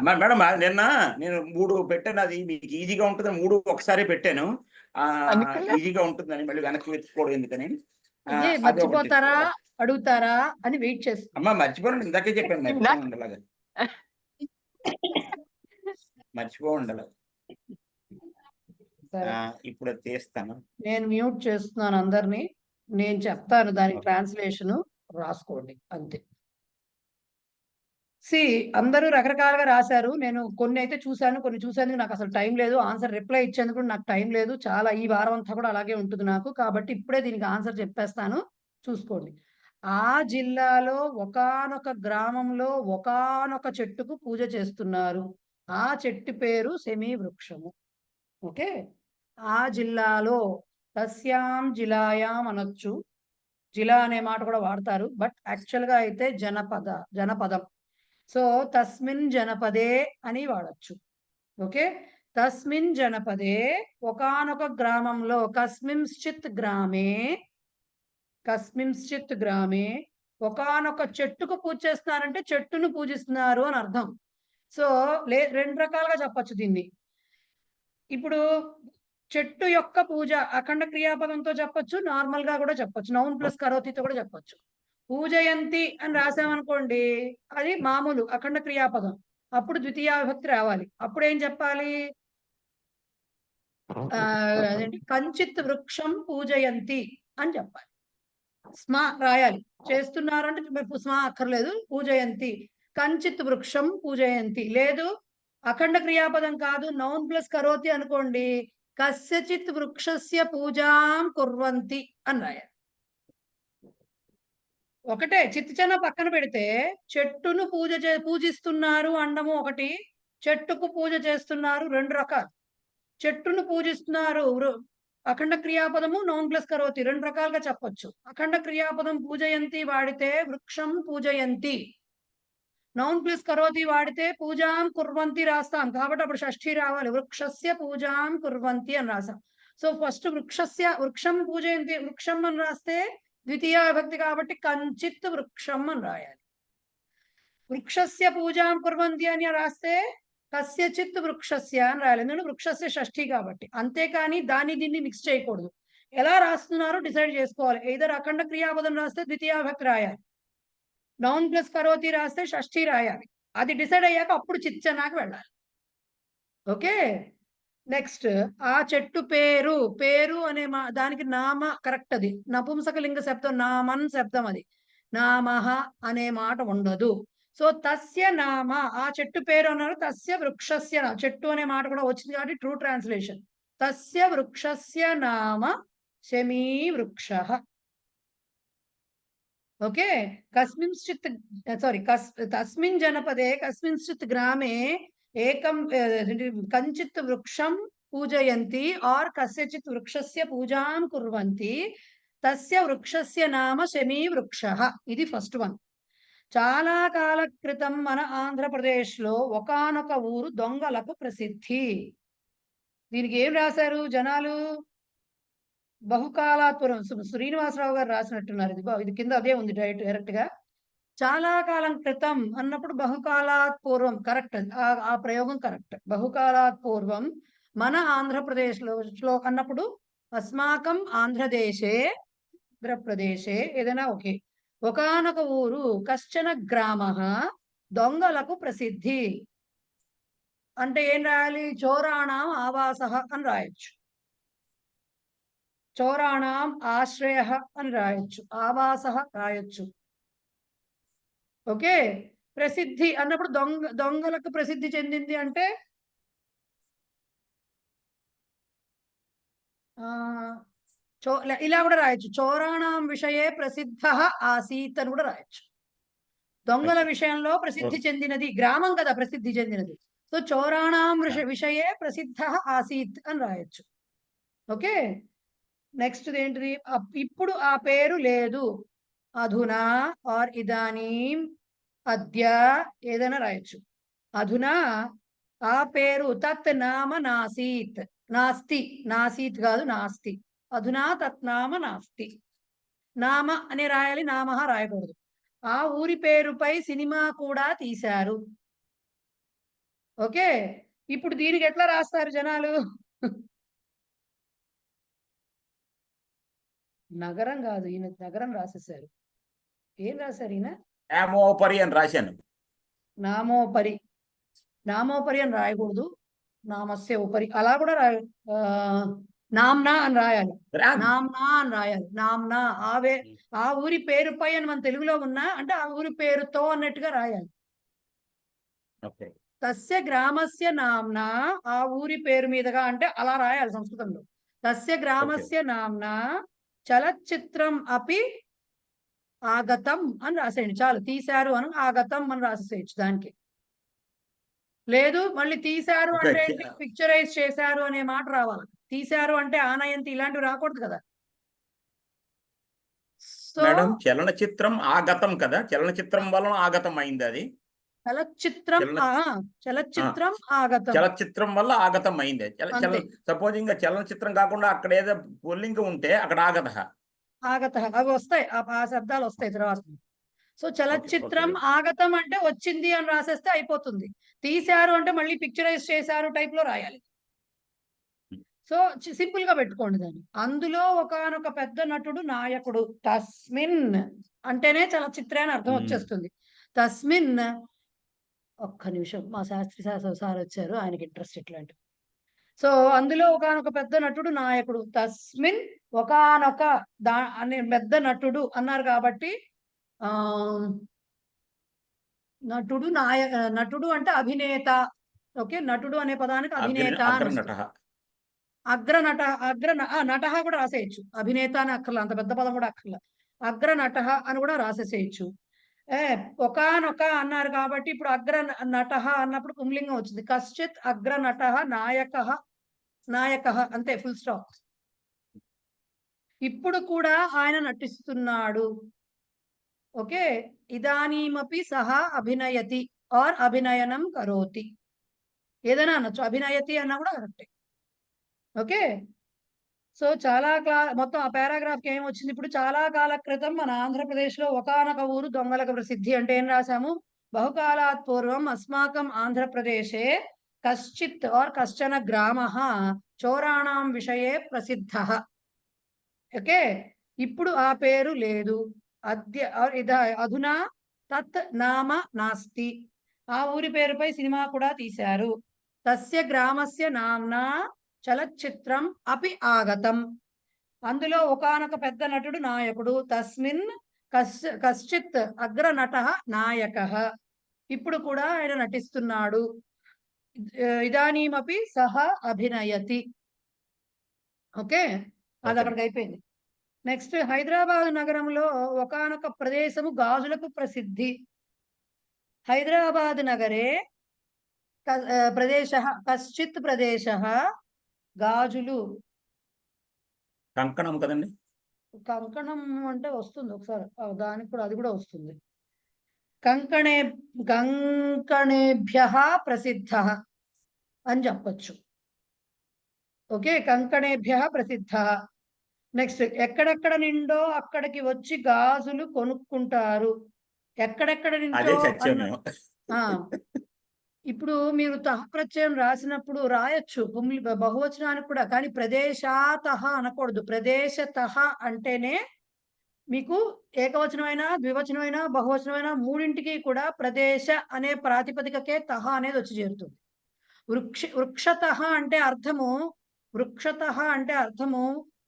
మేడం నిన్న నేను 3 పెట్టాను, అది మీకు ఈజీగా ఉంటుంది, 3 ఒకసారి పెట్టాను, ఈజీగా ఉంటుందని మళ్ళీ వెనక్కి వెతుక్కోవడం ఎందుకని. మర్చిపోతారా అడుగుతారా అని వెయిట్ చేస్తాను. అమ్మా మర్చిపోండి, ఇందాకే చెప్పాను, మర్చిపోండి, మర్చిపోండి. ఇప్పుడు తీస్తాను, నేను మ్యూట్ చేస్తున్నాను అందరినీ. నేను చెప్తాను దానికి ట్రాన్స్లేషన్, రాసుకోండి అంతే. అందరూ రకరకాలుగా రాశారు. నేను కొన్ని అయితే చూశాను, కొన్ని చూసేందుకు నాకు అసలు టైం లేదు. ఆన్సర్ రిప్లై ఇచ్చేందుకు నాకు టైం లేదు. చాలా ఈ వారం అంతా కూడా అలాగే ఉంటుంది నాకు. కాబట్టి ఇప్పుడే దీనికి ఆన్సర్ చెప్పేస్తాను, చూసుకోండి. ఆ జిల్లాలో ఒకానొక గ్రామంలో ఒకానొక చెట్టుకు పూజ చేస్తున్నారు. ఆ చెట్టు పేరు శమీ వృక్షము. ఓకే, ఆ జిల్లాలో తస్యాం జిలాయాం అనొచ్చు, జిలా అనే మాట కూడా వాడతారు, బట్ యాక్చువల్ గా అయితే జనపదం. సో తస్మిన్ జనపదే అని వాడచ్చు. ఓకే, తస్మిన్ జనపదే ఒకానొక గ్రామంలో, కస్మింశ్చిత్ గ్రామే ఒకానొక చెట్టుకు పూజ చేస్తున్నారంటే చెట్టును పూజిస్తున్నారు అని అర్థం. సో రెండు రకాలుగా చెప్పచ్చు దీన్ని. ఇప్పుడు చెట్టు యొక్క పూజ అఖండ క్రియాపదంతో చెప్పొచ్చు, నార్మల్ గా కూడా చెప్పొచ్చు, నౌన్ ప్లస్ కరోతితో కూడా చెప్పొచ్చు. పూజయంతి అని రాసామనుకోండి, అది మామూలు అఖండ క్రియాపదం, అప్పుడు ద్వితీయ విభక్తి రావాలి. అప్పుడు ఏం చెప్పాలి? అదేంటి, కంచిత్ వృక్షం పూజయంతి అని చెప్పాలి. స్మా రాయాలి. చేస్తున్నారు అంటే స్మా అక్కర్లేదు, పూజయంతి, కంచిత్ వృక్షం పూజయంతి. లేదు అఖండ క్రియాపదం కాదు, నౌన్ ప్లస్ కరోతి అనుకోండి, కస్యచిత్ వృక్షస్య పూజాం కుర్వంతి అని రాయాలి. ఒకటే చిన్న పక్కన పెడితే చెట్టును పూజిస్తున్నారు అండము ఒకటి, చెట్టుకు పూజ చేస్తున్నారు రెండు రకాలు. చెట్టును పూజిస్తున్నారు అఖండ క్రియాపదము, నౌన్ ప్లస్ కరోతి రెండు రకాలుగా చెప్పొచ్చు. అఖండ క్రియాపదం పూజయంతి వాడితే వృక్షం పూజయంతి, నౌన్ ప్లస్ కరోతి వాడితే పూజాం కుర్వంతి రాస్తాం, కాబట్టి అప్పుడు షష్ఠి రావాలి, వృక్షస్య పూజాం కుర్వంతి అని రాసాం. సో ఫస్ట్ వృక్షం పూజయంతి, వృక్షం అని రాస్తే ద్వితీయ విభక్తి కాబట్టి కంచిత్ వృక్షం అని రాయాలి. వృక్షస్య పూజాం కుర్వంతి అని రాస్తే కస్యచిత్ వృక్షస్య అని రాయాలి, ఎందుకంటే వృక్షస్య షష్ఠి కాబట్టి. అంతేకాని దీన్ని మిక్స్ చేయకూడదు. ఎలా రాస్తున్నారో డిసైడ్ చేసుకోవాలి. ఏదర్ అఖండ క్రియాపదం రాస్తే ద్వితీయ విభక్తి రాయాలి, నౌన్ ప్లస్ కరోతి రాస్తే షష్ఠి రాయాలి. అది డిసైడ్ అయ్యాక అప్పుడు చిచ్చనాకి వెళ్ళాలి. ఓకే, నెక్స్ట్ ఆ చెట్టు పేరు అనే దానికి నామ కరెక్ట్, అది నపుంసకలింగ శబ్దం, నామన్ శబ్దం, అది నామః అనే మాట ఉండదు. సో తస్య నామ, ఆ చెట్టు పేరు అన్నారు, తస్య వృక్షస్య, చెట్టు అనే మాట కూడా వచ్చింది కాబట్టి ట్రూ ట్రాన్స్లేషన్. తస్య వృక్షస్య నామ శమీ వృక్షః. ఓకే, తస్మిన్ జనపదే కస్మింశ్చిత్ గ్రామే ఏకం కంచిత్ వృక్షం పూజయంతి ఆర్ కస్యచిత్ వృక్షస్య పూజాం కుర్వంతి, తస్య వృక్షస్య నామ శమీ వృక్షః. ఇది ఫస్ట్ వన్. చాలా కాల క్రితం మన ఆంధ్రప్రదేశ్ లో ఒకానొక ఊరు దొంగలకు ప్రసిద్ధి. దీనికి ఏం రాశారు జనాలు? బహుకాలాత్పురం, శ్రీనివాసరావు గారు రాసినట్టున్నారు. ఇది కింద అదే ఉంది డైరెక్ట్ గా. చాలా కాలం క్రితం అన్నప్పుడు బహుకాలాత్ పూర్వం కరెక్ట్, ఆ ప్రయోగం కరెక్ట్. బహుకాలాత్ పూర్వం మన ఆంధ్రప్రదేశ్ లో అన్నప్పుడు అస్మాకం ఆంధ్రదేశే, ఆంధ్రప్రదేశే ఏదైనా ఓకే, ఒకానొక ఊరు కశ్చన గ్రామ దొంగలకు ప్రసిద్ధి అంటే ఏం రాయాలి? చోరాణం ఆవాసః అని రాయొచ్చు, చోరాణం ఆశ్రయ అని రాయొచ్చు, ఆవాసః రాయొచ్చు. ఓకే, ప్రసిద్ధి అన్నప్పుడు దొంగలకు ప్రసిద్ధి చెందింది అంటే ఇలా కూడా రాయొచ్చు, చోరాణం విషయే ప్రసిద్ధ ఆసీత్ అని కూడా రాయొచ్చు. దొంగల విషయంలో ప్రసిద్ధి చెందినది, గ్రామం కదా ప్రసిద్ధి చెందినది. సో చోరాణం విషయే ప్రసిద్ధ ఆసీత్ అని రాయొచ్చు. ఓకే, నెక్స్ట్ ఏంటిది? ఇప్పుడు ఆ పేరు లేదు, అధునా ఆర్ ఇదానీం, అద్య ఏదైనా రాయొచ్చు. అధునా ఆ పేరు, తత్ నామ నాసీత్, నాస్తి, నాసీత్ కాదు నాస్తి, అధునా తత్ నామ నాస్తి. నామ అని రాయాలి, నామః రాయకూడదు. ఆ ఊరి పేరుపై సినిమా కూడా తీశారు. ఓకే, ఇప్పుడు దీనికి ఎట్లా రాస్తారు జనాలు? నగరం కాదు, ఈయన నగరం రాసేసారు. ఏం రాశారు ఈయన? నామోపరి అని రాశాను. నామోపరి, నామోపరి అని రాయకూడదు, నామస్య ఉపరి అలా కూడా నామ్నా అని రాయాలి, నామ్నా అని రాయాలి. నామ్నా ఆ ఊరి పేరుపై అని మన తెలుగులో ఉన్నా అంటే ఆ ఊరి పేరుతో అన్నట్టుగా రాయాలి. తస్య గ్రామస్య నామ్నా, ఆ ఊరి పేరు మీదుగా అంటే అలా రాయాలి సంస్కృతంలో. తస్య గ్రామస్య నామ్నా చలచిత్రం అపి ఆగతం అని రాసేయండి చాలు. తీశారు అని ఆగతం అని రాసేయచ్చు దానికి. లేదు మళ్ళీ తీశారు అంటే పిక్చరైజ్ చేశారు అనే మాట రావాలి. తీశారు అంటే ఆనయంతి ఇలాంటివి రాకూడదు కదా. సో మేడం చలనచిత్రం ఆగతం కదా, చలనచిత్రం వలన ఆగతం అయింది అది. చలచిత్రం చలచిత్రం ఆగతం, చలచిత్రం వల్ల ఆగతం అయింది. అంతే. సపోజ్ ఇంకా చలనచిత్రం కాకుండా అక్కడ ఏదో పుల్లింగం ఉంటే అక్కడ ఆగత అవి వస్తాయి, ఆ శబ్దాలు వస్తాయి తర్వాత. సో చలచిత్రం ఆగతం అంటే వచ్చింది అని రాసేస్తే అయిపోతుంది. తీశారు అంటే మళ్ళీ పిక్చరైజ్ చేశారు టైప్ లో రాయాలి. సో సింపుల్ గా పెట్టుకోండి దాన్ని. అందులో ఒకానొక పెద్ద నటుడు నాయకుడు. తస్మిన్ అంటేనే చలచిత్రే అని అర్థం వచ్చేస్తుంది. తస్మిన్, ఒక్క నిమిషం, మా శాస్త్రి సార్ వచ్చారు, ఆయనకి ఇంట్రెస్ట్ ఇట్లాంటివి. సో అందులో ఒకానొక పెద్ద నటుడు నాయకుడు. తస్మిన్ ఒకానొక అనే పెద్ద నటుడు అన్నారు కాబట్టి నటుడు నటుడు అంటే అభినేత. ఓకే, నటుడు అనే పదానికి అభినేత, నట కూడా రాసేయచ్చు. అభినేత అని అక్కర్లా, అంత పెద్ద పదం కూడా అక్కర్లా. అగ్రనట అని కూడా రాసేసేయచ్చు. ఒకానొక అన్నారు కాబట్టి ఇప్పుడు అగ్రనట అన్నప్పుడు పుంలింగం వచ్చింది. కశ్చిత్ అగ్రనట నాయక అంతే, ఫుల్ స్టాప్. ఇప్పుడు కూడా ఆయన నటిస్తున్నాడు. ఓకే, ఇదానీమపి సహా అభినయతి ఆర్ అభినయనం కరోతి, ఏదైనా అనొచ్చు. అభినయతి అన్నా కూడా కరెక్టే. ఓకే, సో చాలా మొత్తం ఆ పారాగ్రాఫ్ కి ఏమొచ్చింది ఇప్పుడు? చాలా కాల క్రితం మన ఆంధ్రప్రదేశ్ లో ఒకానొక ఊరు దొంగలకు ప్రసిద్ధి. అంటే ఏం రాసాము? బహుకాలాత్ పూర్వం అస్మాకం ఆంధ్రప్రదేశే కశ్చిత్ ఆర్ కశ్చన గ్రామ చోరాణం విషయే ప్రసిద్ధ. ఓకే, ఇప్పుడు ఆ పేరు లేదు. అధునా తత్ నామ నాస్తి. ఆ ఊరి పేరుపై సినిమా కూడా తీశారు. తస్య గ్రామస్య నామ్నా చలచిత్రం అపి ఆగతం. అందులో ఒకానొక పెద్ద నటుడు నాయకుడు. తస్మిన్ కశ్చిత్ అగ్రనట నాయక. ఇప్పుడు కూడా ఆయన నటిస్తున్నాడు. ఇదానీమపి సహ అభినయతి. ఓకే, అది అక్కడికి అయిపోయింది. నెక్స్ట్, హైదరాబాద్ నగరంలో ఒకానొక ప్రదేశము గాజులకు ప్రసిద్ధి. హైదరాబాద్ నగరే ప్రదేశ కశ్చిత్ ప్రదేశ గాజులు. కంకణం కదండి. కంకణం అంటే వస్తుంది ఒకసారి, దానికి కూడా అది కూడా వస్తుంది. కంకణేభ్య ప్రసిద్ధ అని చెప్పచ్చు. ఓకే, కంకణేభ్య ప్రసిద్ధ. నెక్స్ట్, ఎక్కడెక్కడ నిండో అక్కడికి వచ్చి గాజులు కొనుక్కుంటారు. ఎక్కడెక్కడ నిండో ఇప్పుడు మీరు తహ ప్రత్యయం రాసినప్పుడు రాయొచ్చు బహువచనానికి కూడా, కానీ ప్రదేశాతహ అనకూడదు. ప్రదేశతహ అంటేనే మీకు ఏకవచనమైనా ద్వివచనమైనా బహువచనమైనా మూడింటికి కూడా ప్రదేశ అనే ప్రాతిపదికకే తహ అనేది వచ్చి చేరుతుంది. వృక్షతహ అంటే అర్థము,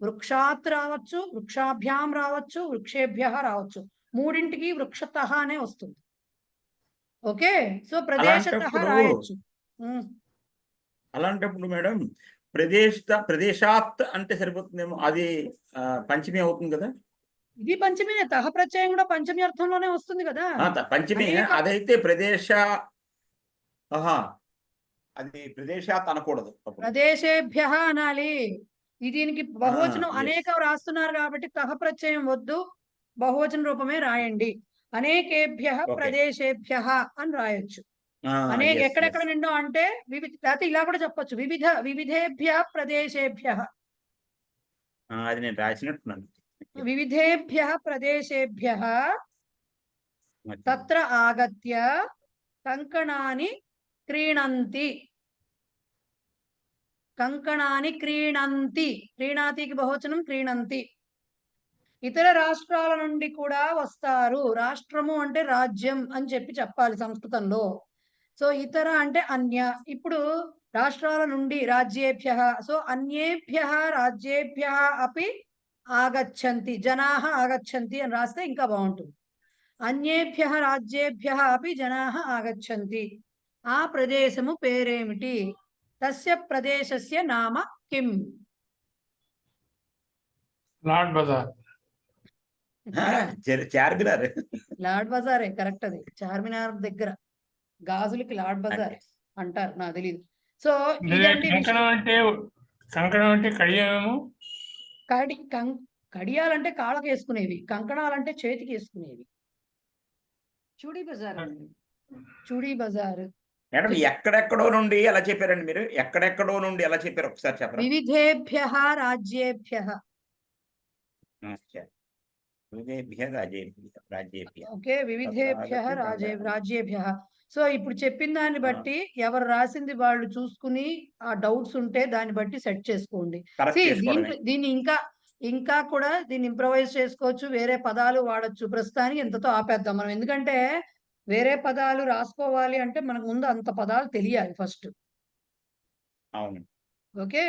వృక్షాత్ రావచ్చు, వృక్షాభ్యాం రావచ్చు, వృక్షేభ్య రావచ్చు. మూడింటికి వృక్షతహ అనే వస్తుంది. ఓకే, సో ప్రదేశతః రాయొచ్చు. అలాంటప్పుడు మేడం ప్రదేశాత్ అంటే సరిపోతుందేమో, అది పంచమి అవుతుంది కదా. ఇది పంచమినే, తహ ప్రత్యయం కూడా పంచమి అర్థంలోనే వస్తుంది కదా. పంచమి అదైతే అది ప్రదేశాత్ అనకూడదు, ప్రదేశేభ్య అనాలి. దీనికి బహువచనం అనేక రాస్తున్నారు కాబట్టి తహ ప్రత్యయం వద్దు, బహువచన రూపమే రాయండి. అనేకేభ్య ప్రదేశేభ్య అని రాయొచ్చు. ఎక్కడెక్కడ నిండో అంటే లేకపోతే ఇలా కూడా చెప్పొచ్చు, వివిధేభ్య ప్రదేశేభ్య. అది నేను రాసినట్టున్నాను. వివిధేభ్య ప్రదేశేభ్య తత్ర ఆగత్య కంకణాని క్రీణంతి. కంకణాని క్రీణంతి, క్రీణాతికి బహువచనం క్రీణంతి. ఇతర రాష్ట్రాల నుండి కూడా వస్తారు. రాష్ట్రము అంటే రాజ్యం అని చెప్పాలి సంస్కృతంలో. సో ఇతర అంటే అన్య. ఇప్పుడు రాష్ట్రాల నుండి రాజ్యేభ్య, సో అన్యేభ్య రాజ్యేభ్య అపి ఆగచ్చంతి, జనాః ఆగచ్చంతి అని రాస్తే ఇంకా బాగుంటుంది. అన్యేభ్య రాజ్యేభ్య అపి జనాః ఆగచ్చంతి. ఆ ప్రదేశము పేరేమిటి? తస్య ప్రదేశస్య నామ కిం? లార్డ్ బజార్. చార్మినార్. లార్డ్ బజారే కరెక్ట్. అది చార్మినార్ దగ్గర గాజులకి లార్డ్ బజార్ అంటారు, నాకు తెలియదు. సో కంకణం అంటే కడియమేమో. కడియాలంటే కాళ్ళకి వేసుకునేవి, కంకణాలంటే చేతికి వేసుకునేవి. చూడీ బజార్ అండి. చూడీ బజార్. మేడం ఎక్కడెక్కడో నుండి ఎలా చెప్పారండి మీరు? ఎక్కడెక్కడో నుండి ఎలా చెప్పారు ఒకసారి చెప్పరా? వివిధేభ్యః రాజ్యేభ్యః. రాజ్యేభ్య. ఓకే, వివిధేభ్యః రాజ్యేభ్యః. సో ఇప్పుడు చెప్పిన దాన్ని బట్టి ఎవరు రాసింది వాళ్ళు చూసుకుని ఆ డౌట్స్ ఉంటే దాన్ని బట్టి సెట్ చేసుకోండి. దీన్ని ఇంకా కూడా దీన్ని ఇంప్రవైజ్ చేసుకోవచ్చు, వేరే పదాలు వాడచ్చు. ప్రస్తుతానికి ఇంతతో ఆపేద్దాం మనం, ఎందుకంటే వేరే పదాలు రాసుకోవాలి అంటే మనకు ముందు అంత పదాలు తెలియాలి ఫస్ట్. అవును. ఓకే,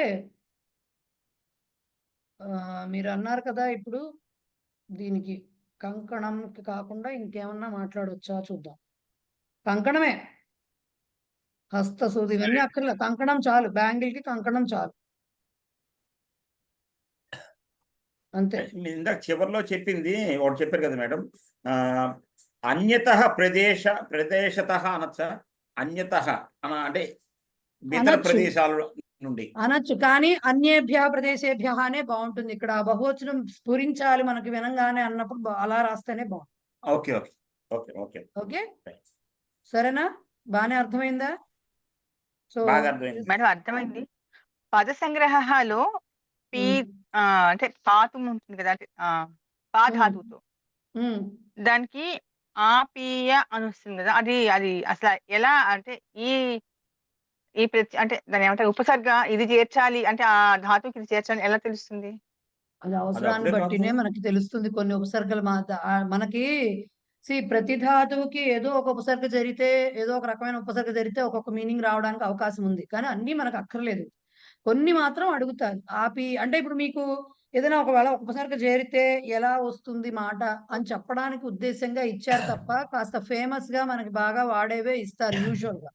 మీరు అన్నారు కదా ఇప్పుడు దీనికి కంకణం కాకుండా ఇంకేమన్నా మాట్లాడొచ్చా చూద్దాం. కంకణమే, హస్తసూది ఇవన్నీ అక్కర్లే, కంకణం చాలు. బ్యాంగిల్ కి కంకణం చాలు, అంతే. ఇందాక చివరిలో చెప్పింది ఒకటి చెప్పారు కదా మేడం, అన్యత ప్రదేశత అనొచ్చా? అన్యత అంటే ఇతర ప్రదేశాల నుండి అనొచ్చు, కానీ అన్యేభ్య ప్రదేశేభ్య అనే బాగుంటుంది. ఇక్కడ బహువచనం స్ఫురించాలి మనకి వినంగానే అన్నప్పుడు అలా రాస్తేనే బాగుంటుంది. Okay okay okay okay okay, సరేనా? బానే అర్థమైందా? సో మేడం అర్థమైంది. పద సంగ్రహలో పీ అంటే పాతు ఉంటుంది కదా, అంటే పా ధాతుతో దానికి ఆపీయ అని వస్తుంది కదా, అది అసలు ఎలా అంటే ఈ అంటే దాని ఏమంటారు ఉపసర్గ ఇది చేర్చాలి అంటే ఆ ధాతుకి ఇది చేర్చాలి ఎలా తెలుస్తుంది? అది అవసరాన్ని బట్టినే మనకి తెలుస్తుంది. కొన్ని ఉపసర్గలు మనకి ప్రతి ధాతువుకి ఏదో ఒక ఉపసర్గ జరిగితే, ఏదో ఒక రకమైన ఉపసర్గ జరిగితే ఒక్కొక్క మీనింగ్ రావడానికి అవకాశం ఉంది, కానీ అన్ని మనకు అక్కర్లేదు. కొన్ని మాత్రం అడుగుతారు. ఆపి అంటే ఇప్పుడు మీకు ఏదైనా ఒకవేళ ఉపసర్గ చేరితే ఎలా వస్తుంది మాట అని చెప్పడానికి ఉద్దేశంగా ఇచ్చారు తప్ప, కాస్త ఫేమస్ గా మనకి బాగా వాడేవే ఇస్తారు యూజువల్ గా.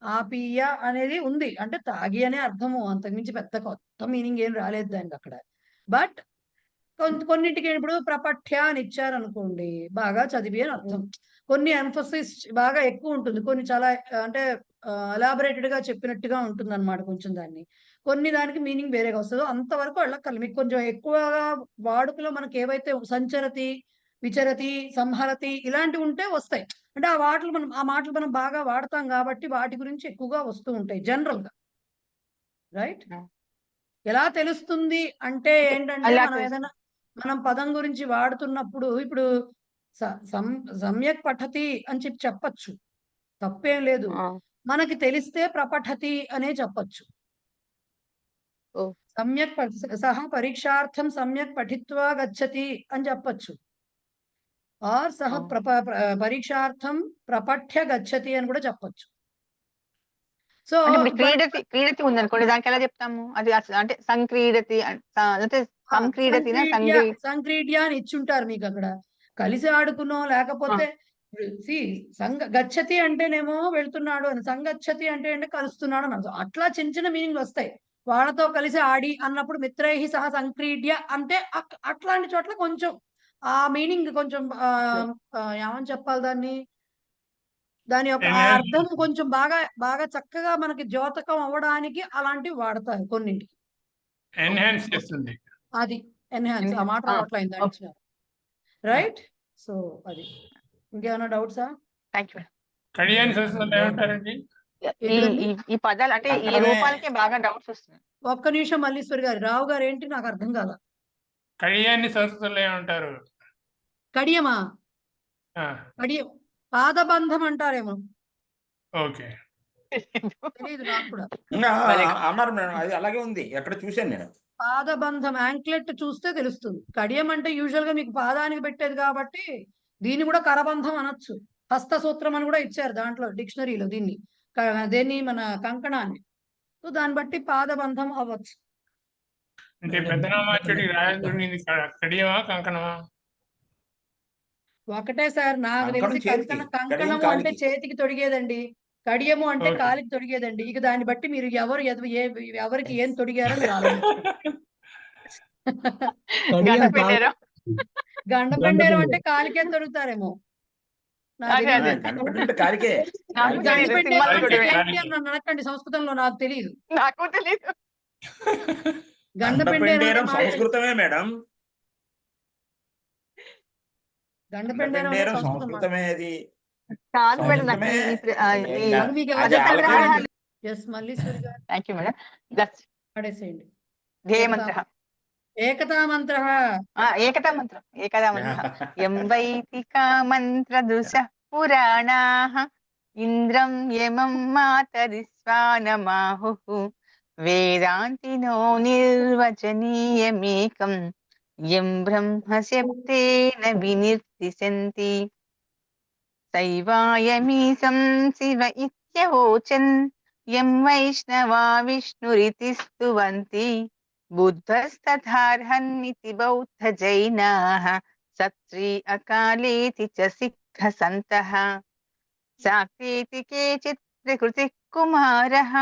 ఆపీయ అనేది ఉంది అంటే తాగి అనే అర్థము, అంతకుమించి పెద్ద కొత్త మీనింగ్ ఏం రాలేదు దానికి అక్కడ. బట్ కొన్నింటికి ఇప్పుడు ప్రపఠ్య అని ఇచ్చారనుకోండి, బాగా చదివి అని అర్థం. కొన్ని ఎంఫసిస్ బాగా ఎక్కువ ఉంటుంది, కొన్ని చాలా అంటే ఎలాబరేటెడ్ గా చెప్పినట్టుగా ఉంటుంది అనమాట కొంచెం దాన్ని. కొన్ని దానికి మీనింగ్ వేరేగా వస్తుందో అంతవరకు వెళ్ళక్కర్లేదు. మీకు కొంచెం ఎక్కువగా వాడుకలో మనకి ఏవైతే సంచరతి, విచరతి, సంహరతి ఇలాంటివి ఉంటే వస్తాయి. అంటే ఆ మాటలు మనం బాగా వాడతాం కాబట్టి వాటి గురించి ఎక్కువగా వస్తూ ఉంటాయి జనరల్ గా. రైట్? ఎలా తెలుస్తుంది అంటే ఏంటంటే మనం పదం గురించి వాడుతున్నప్పుడు ఇప్పుడు సమ్యక్ పఠతి అని చెప్పచ్చు, తప్పేం లేదు. మనకి తెలిస్తే ప్రపఠతి అనే చెప్పచ్చు. సమ్యక్ సహ పరీక్షార్థం సమ్యక్ పఠిత్వా గచ్చతి అని చెప్పచ్చు, ఆర్ సహ పరీక్షార్థం ప్రపఠ్య గచ్చతి అని కూడా చెప్పచ్చు. సో క్రీడతి ఉందనుకోండి, దానికి ఎలా చెప్తాము? అది అంటే సంక్రీడతి అంటే సంక్రీడ్య అని ఇచ్చుంటారు మీకు అక్కడ, కలిసి ఆడుకున్నాం. లేకపోతే గచ్చతి అంటేనేమో వెళ్తున్నాడు అని, సంగచ్చతి అంటే కలుస్తున్నాడు అని అర్థం. అట్లా చిన్న చిన్న మీనింగ్లు వస్తాయి. వాళ్ళతో కలిసి ఆడి అన్నప్పుడు మిత్రైహి సహ సంక్రీడ్య అంటే అట్లాంటి చోట్ల కొంచెం ఆ మీనింగ్ కొంచెం ఏమని చెప్పాలి దాని యొక్క అర్థం కొంచెం బాగా చక్కగా మనకి ద్యోతకం అవ్వడానికి అలాంటివి వాడతారు కొన్నింటికి. ఎన్హాన్స్ చేస్తుంది, అది ఎన్హాన్స్. ఆ మాట రావట్లేదు దాని. రైట్? సో అది. ఇంకేమైనా డౌట్సా? కడియాని సంస్కృతంలో ఏమంటారండి? ఈ పదాలు అంటే ఈ రూపాలకే బాగా డౌట్స్ వస్తున్నాయి. ఒక్క నిమిషం మల్లీశ్వరి గారు, రావు గారు ఏంటి నాకు అర్థం కాల. కడియాన్ని సంస్కృతంలో ఏమంటారు? కడియమా? కడియం పాదబంధం అంటారేమో. ఓకే, తెలియదు నాకు కూడా. అన్నారు మేడం, అది అలాగే ఉంది, ఎక్కడ చూశాను నేను. పాదబంధం యాంక్లెట్ చూస్తే తెలుస్తుంది. కడియం అంటే యూజువల్ గా మీకు పాదానికి పెట్టేది కాబట్టి దీన్ని కూడా కరబంధం అనొచ్చు. హస్తసూత్రం అని కూడా ఇచ్చారు దాంట్లో డిక్షనరీలో దీన్ని మన కంకణాన్ని. సో దాన్ని బట్టి పాదబంధం అవ్వచ్చు. అంటే పెద్దనామాచుడి రాయదుడిని కడియమా కంకణమా? ఒకటే సార్, నాకు తెలిసి కంకణము అంటే చేతికి తొడిగేదండి, కడియము అంటే కాలికి తొడిగేదండి. ఇక దాన్ని బట్టి మీరు ఎవరికి ఏం తొడిగారో మీరు ఆలోచించండి. గండపెండేరు అంటే కాలికే తొడుగుతారేమో. అనకండి, సంస్కృతంలో నాకు తెలియదు. గండపెండేరం సంస్కృతమే మేడం. దండపెండేరం దండపెండేరం సంస్కృతం సంస్కృతమే అది. కాదు మేడం నాకు సంస్కృతమే. అది మీకు అది ఎవరు వాళ్ళకి చెప్పారు? ఎస్ మల్లీశ్వరి గారు థ్యాంక్ యూ మేడం. దట్స్ పడేసేయండి. ధ్యేయమంత్రః. ఏకతా మంత్ర ఏకతా మంత్రం ఏకదా మంత్రః యం వైదికా మంత్రదృశః పురాణాః ఇంద్రం యమం మాతరిస్వానమాహుః వేదాంతినో నిర్వచనీయమేకం యం బ్రహ్మశబ్దేన వినిర్దిశంతి సైవాయమీశం శివ ఇత్యవోచన్ యం వైష్ణవా విష్ణురితి స్తువంతి బుద్ధస్తథార్హన్నితి బౌద్ధ జైనాః సత్రీ అకాలేతి చ సిద్ధ సంతః శాక్తేతి కేచిత్ ప్రకృతి కుమారః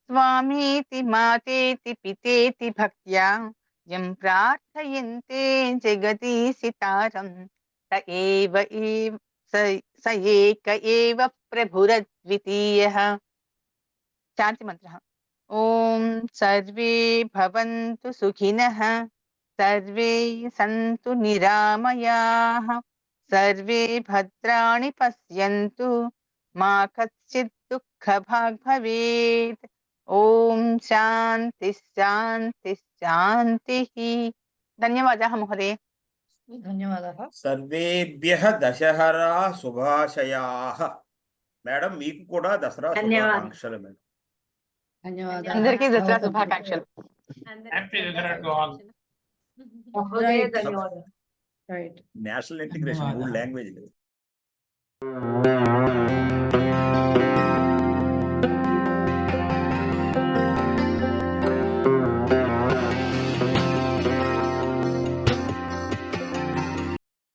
స్వామీతి మాతేతి పితేతి భక్త్యా యం ప్రార్థయంతే జగదీశితారం స ఏక ఏవ ప్రభురద్వితీయః. శాంతి మంత్రః. ఓం సర్వే భవంతు సుఖినః సర్వే సంతు నిరామయాః సర్వే భద్రాణి పశ్యంతు మా కచ్చిత్ దుఃఖభాగ్ భవేత్. ఓం శాంతి శాంతి శాంతిః. ధన్యవాదాः మహోదయ. ధన్యవాదాలు. సర్వేభ్యః దశహరా శుభాశయాః. మేడం మీకు కూడా దసరా శుభాకాంక్షలు మేడం. ధన్యవాదాలు. అందరికీ దసరా శుభాకాంక్షలు. Happy Dasara to all. Right. National integration 3 language.